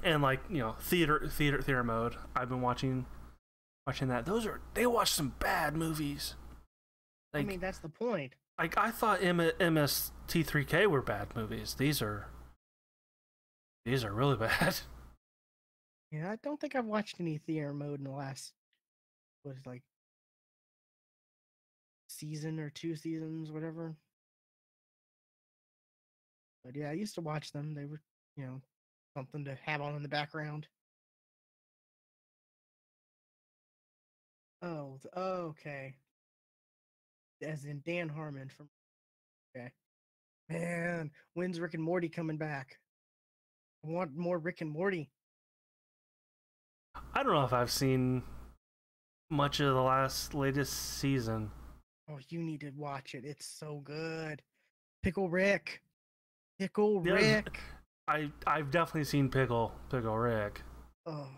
And like you know, theater mode. I've been watching that. They watch some bad movies. Like, I mean, that's the point. like I thought MST3K were bad movies. These are really bad. Yeah, I don't think I've watched any theater mode in the last like season or 2 seasons, whatever. But yeah, I used to watch them. They were, you know, something to have on in the background. Oh, okay. As in Dan Harmon from. Okay. Man, when's Rick and Morty coming back? I want more Rick and Morty. I don't know if I've seen much of the latest season. Oh, you need to watch it. It's so good. Pickle Rick. Pickle Yeah, Rick. I've definitely seen Pickle Rick. Oh.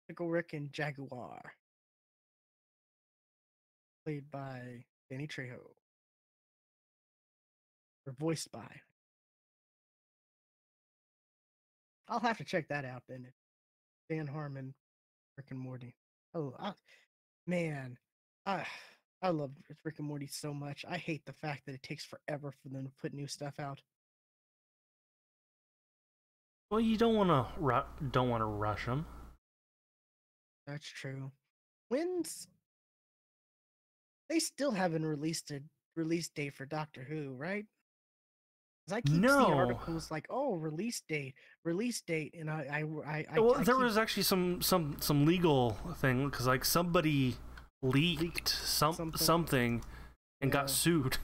Pickle Rick and Jaguar. Played by Danny Trejo. Or voiced by. I'll have to check that out then. Dan Harmon, Rick and Morty. Oh, man. I I love Rick and Morty so much. I hate the fact that it takes forever for them to put new stuff out. Well, you don't want to rush them. That's true. When's they still haven't released a release date for Doctor Who, right? Because I keep seeing No. articles like, "Oh, release date," and Well, I there keep, was actually some legal thing because like somebody leaked something and got Yeah. sued.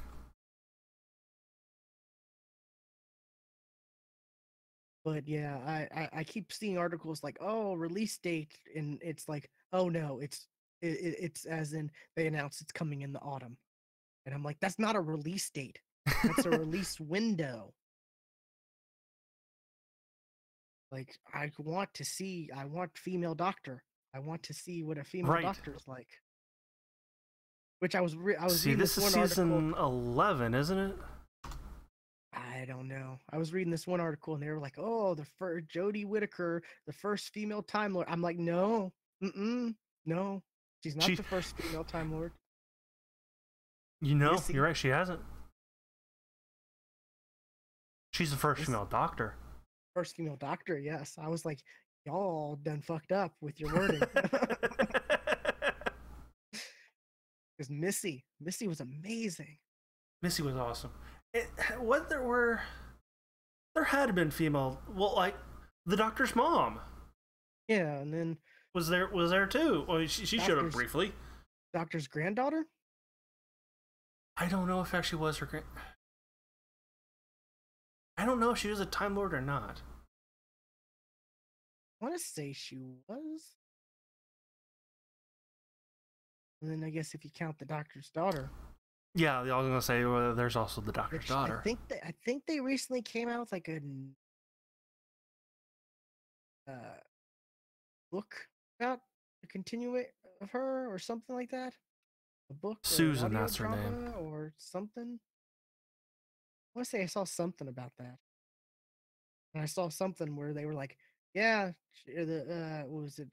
But yeah, I keep seeing articles like, "Oh, release date," and it's like, "Oh no, it's as in they announce it's coming in the autumn," and I'm like, "That's not a release date. That's a release window." Like I want female doctor. I want to see what a female Right. doctor is like. Which I was See, reading this this is one article. season 11, isn't it? I don't know. I was reading this one article and they were like, "Oh, the first Jodie Whittaker, the first female Time Lord." I'm like, "No, no, she's not She- the first female Time Lord." You know, Missy. you're right. She hasn't. She's the first Miss- female doctor. First female doctor, yes. I was like, "Y'all done fucked up with your wording." Because Missy was amazing. Missy was awesome. There had been female. Well, like the doctor's mom Yeah, and then was there too. Well, she showed up Doctor's- briefly. doctor's granddaughter. I don't know if actually was her grand. I don't know if she was a Time Lord or not. I want to say she was. And then I guess if you count the doctor's daughter, Yeah, I was gonna say well, there's also the doctor's which daughter. I think they recently came out with like a book about the continuation of her or something like that. A book, or an Susan, audio that's her name. drama or something. I want to say I saw something about that, and I saw something where they were like, "Yeah, what was it?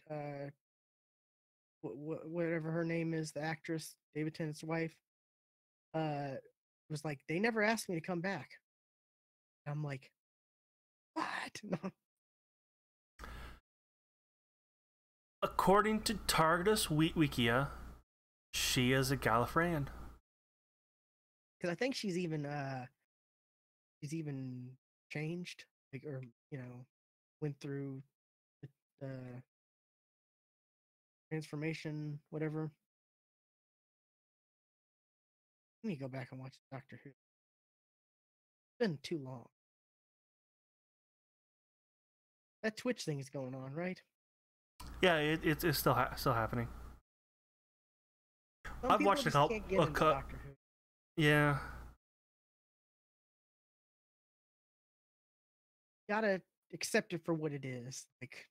Whatever her name is, the actress, David Tennant's wife, was like, they never asked me to come back." I'm like, what? No. According to Targus Wikia, she is a Gallifreyan. Because I think she's even changed, like, or went through the transformation, whatever. Let me go back and watch Doctor Who. It's been too long. That Twitch thing is going on, right? Yeah, it's still happening. Some I've people watched a just couple. can't get into Doctor Who. Yeah, Gotta accept it for what it is. Like,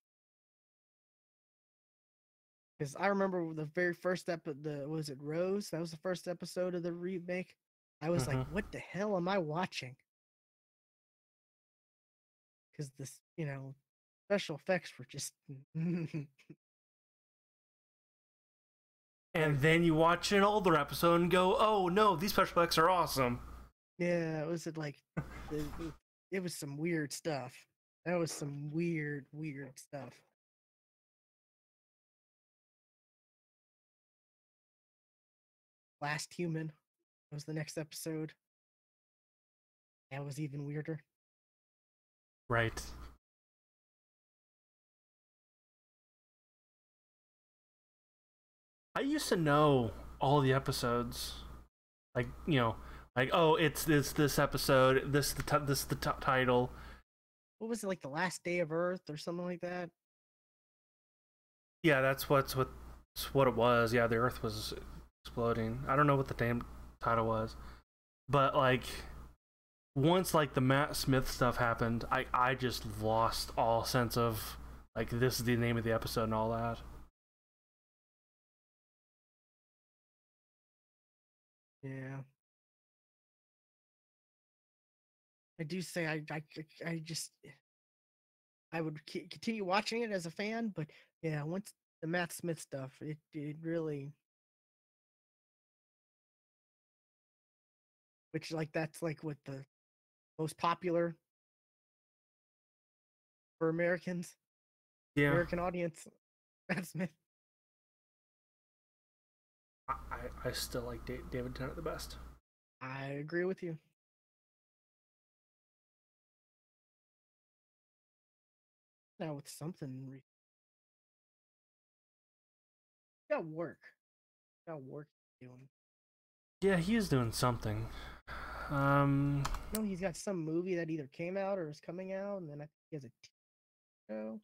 because I remember the very first was it Rose? That was the first episode of the remake. I was like, Mhm. what the hell am I watching? Because this, special effects were just and then you watch an older episode and go, "Oh no, these special effects are awesome." yeah, was it like it was some weird stuff. That was some weird stuff. Last Human was the next episode. That was even weirder. Right. I used to know all the episodes, like oh, it's this episode, this the title. What was it, like the last day of Earth or something like that? Yeah, that's what it was. Yeah, the Earth was exploding. I don't know what the damn title was, but like once like the Matt Smith stuff happened, I just lost all sense of like this is the name of the episode and all that. Yeah. I do say I just I would continue watching it as a fan, but yeah, once the Matt Smith stuff, it really, which like that's like what the most popular for Americans, Yeah, American audience, Matt Smith. I still like David Tennant the best. I agree with you. Now with something, got work doing. Yeah, he is doing something. No, he's got some movie that either came out or is coming out, and then I think he has a TV show.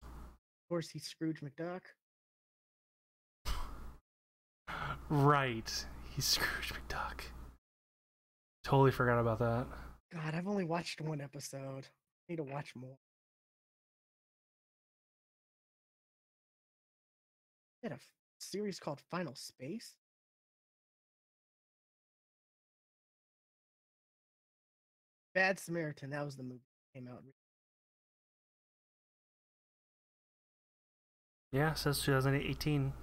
Of course, he's Scrooge McDuck. Right, he's Scrooge McDuck. Totally forgot about that. God, I've only watched one episode. I need to watch more. They had a series called Final Space. Bad Samaritan. That was the movie that came out. Yeah, it says 2018.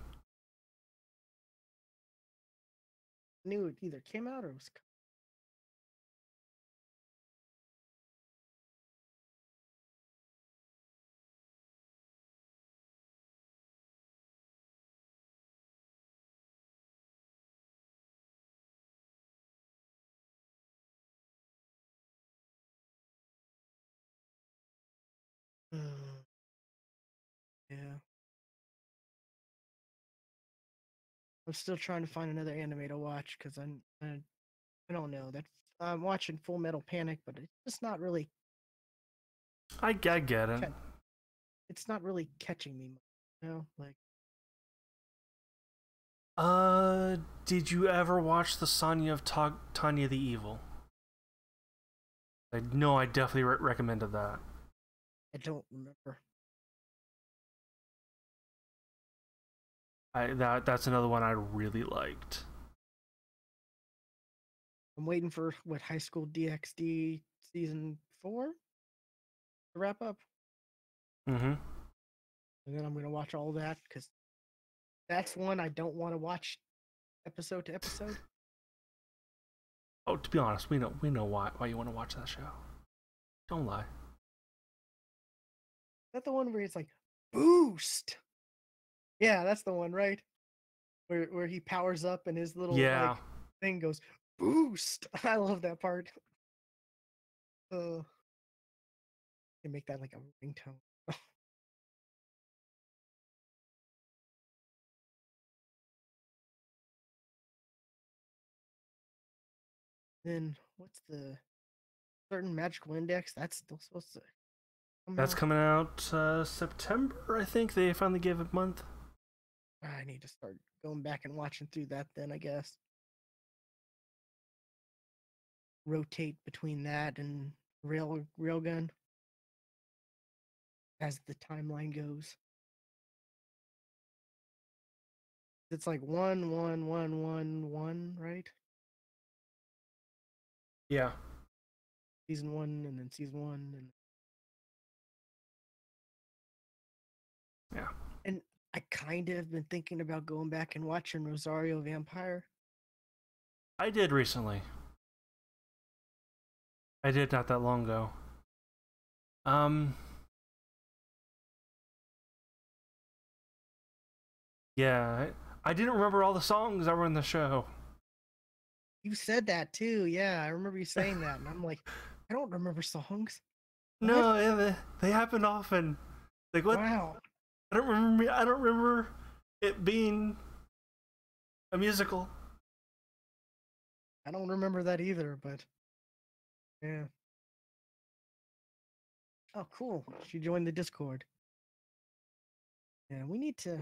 I knew it either came out or was. Yeah. I'm still trying to find another anime to watch because I don't know that I'm watching Full Metal Panic, but it's just not really. I get it. It's not really catching me. You know, like Did you ever watch the Sonya of Tanya the Evil? I know I definitely recommended that. I don't remember. That's another one I really liked. I'm waiting for what High School DxD season 4 to wrap up, Mm-hmm. and then I'm gonna watch all that because that's one I don't want to watch episode to episode. Oh, to be honest, we know why you want to watch that show. Don't lie. Is that the one where it's like boost? Yeah, that's the one, right? Where he powers up and his little Yeah. like thing goes boost. I love that part. They make that like a ringtone. Then what's the certain magical index? That's still supposed to come That's out. coming out September, I think. They finally gave it a month. I need to start going back and watching through that then, I guess. Rotate between that and Railgun as the timeline goes. It's like 1 1 1 1 1, right? Yeah. Season 1 and then season 1 and Yeah. and I kind of been thinking about going back and watching Rosario Vampire. I did recently. I did not that long ago. Yeah, I didn't remember all the songs that were in the show. You said that too. Yeah, I remember you saying that, and I'm like, I don't remember songs. What? No, yeah, they happen often. Like what? Wow. I don't remember. I don't remember it being a musical. I don't remember that either, but yeah. Oh, cool. She joined the Discord. Yeah, we need to.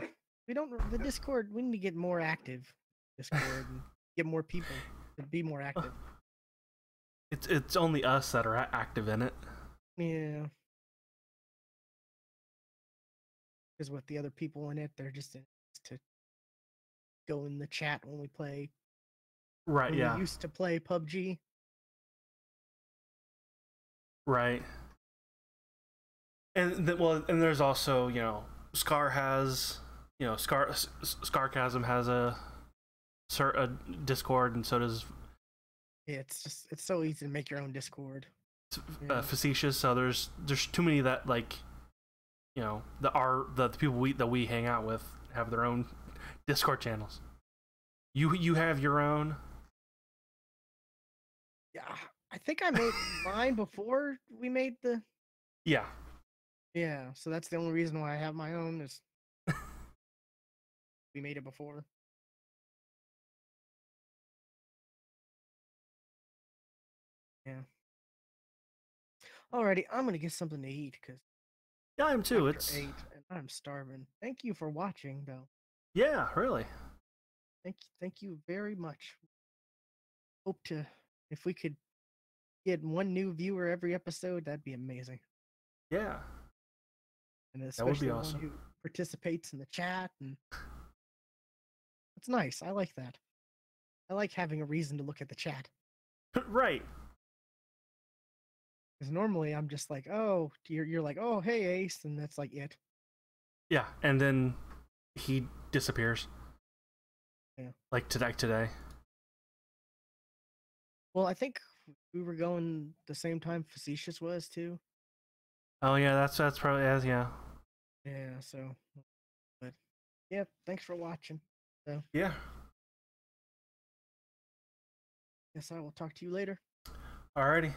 We don't. The Discord. We need to get more active. Discord and get more people to be more active. It's only us that are active in it. Yeah. Because with the other people in it, they're just in it to go in the chat when we play. Right. When Yeah. we used to play PUBG. Right. And and there's also Scar has Scarcasm has a Discord, and so does Yeah, it's so easy to make your own Discord. Yeah. Facetious. So there's too many that the people that we hang out with have their own Discord channels. You have your own. Yeah, I think I made mine before we made the. Yeah. Yeah, so that's the only reason why I have my own is we made it before. Yeah. Alrighty, I'm gonna get something to eat because Yeah, I am too. after It's 8 and I'm starving. Thank you for watching, though. yeah, really. Thank you very much. Hope to if we could get one new viewer every episode, that'd be amazing. Yeah, And that would be especially one awesome. who participates in the chat, and it's nice. I like that. I like having a reason to look at the chat. Right. Because normally I'm just like, oh, you're like, oh, hey, Ace, and that's like it. Yeah, and then he disappears. Yeah. Like today. Well, I think we were going the same time Facetious was too. Oh yeah, that's probably yeah. Yeah, so, but yeah, thanks for watching. So, Yeah. guess I will talk to you later. Alrighty.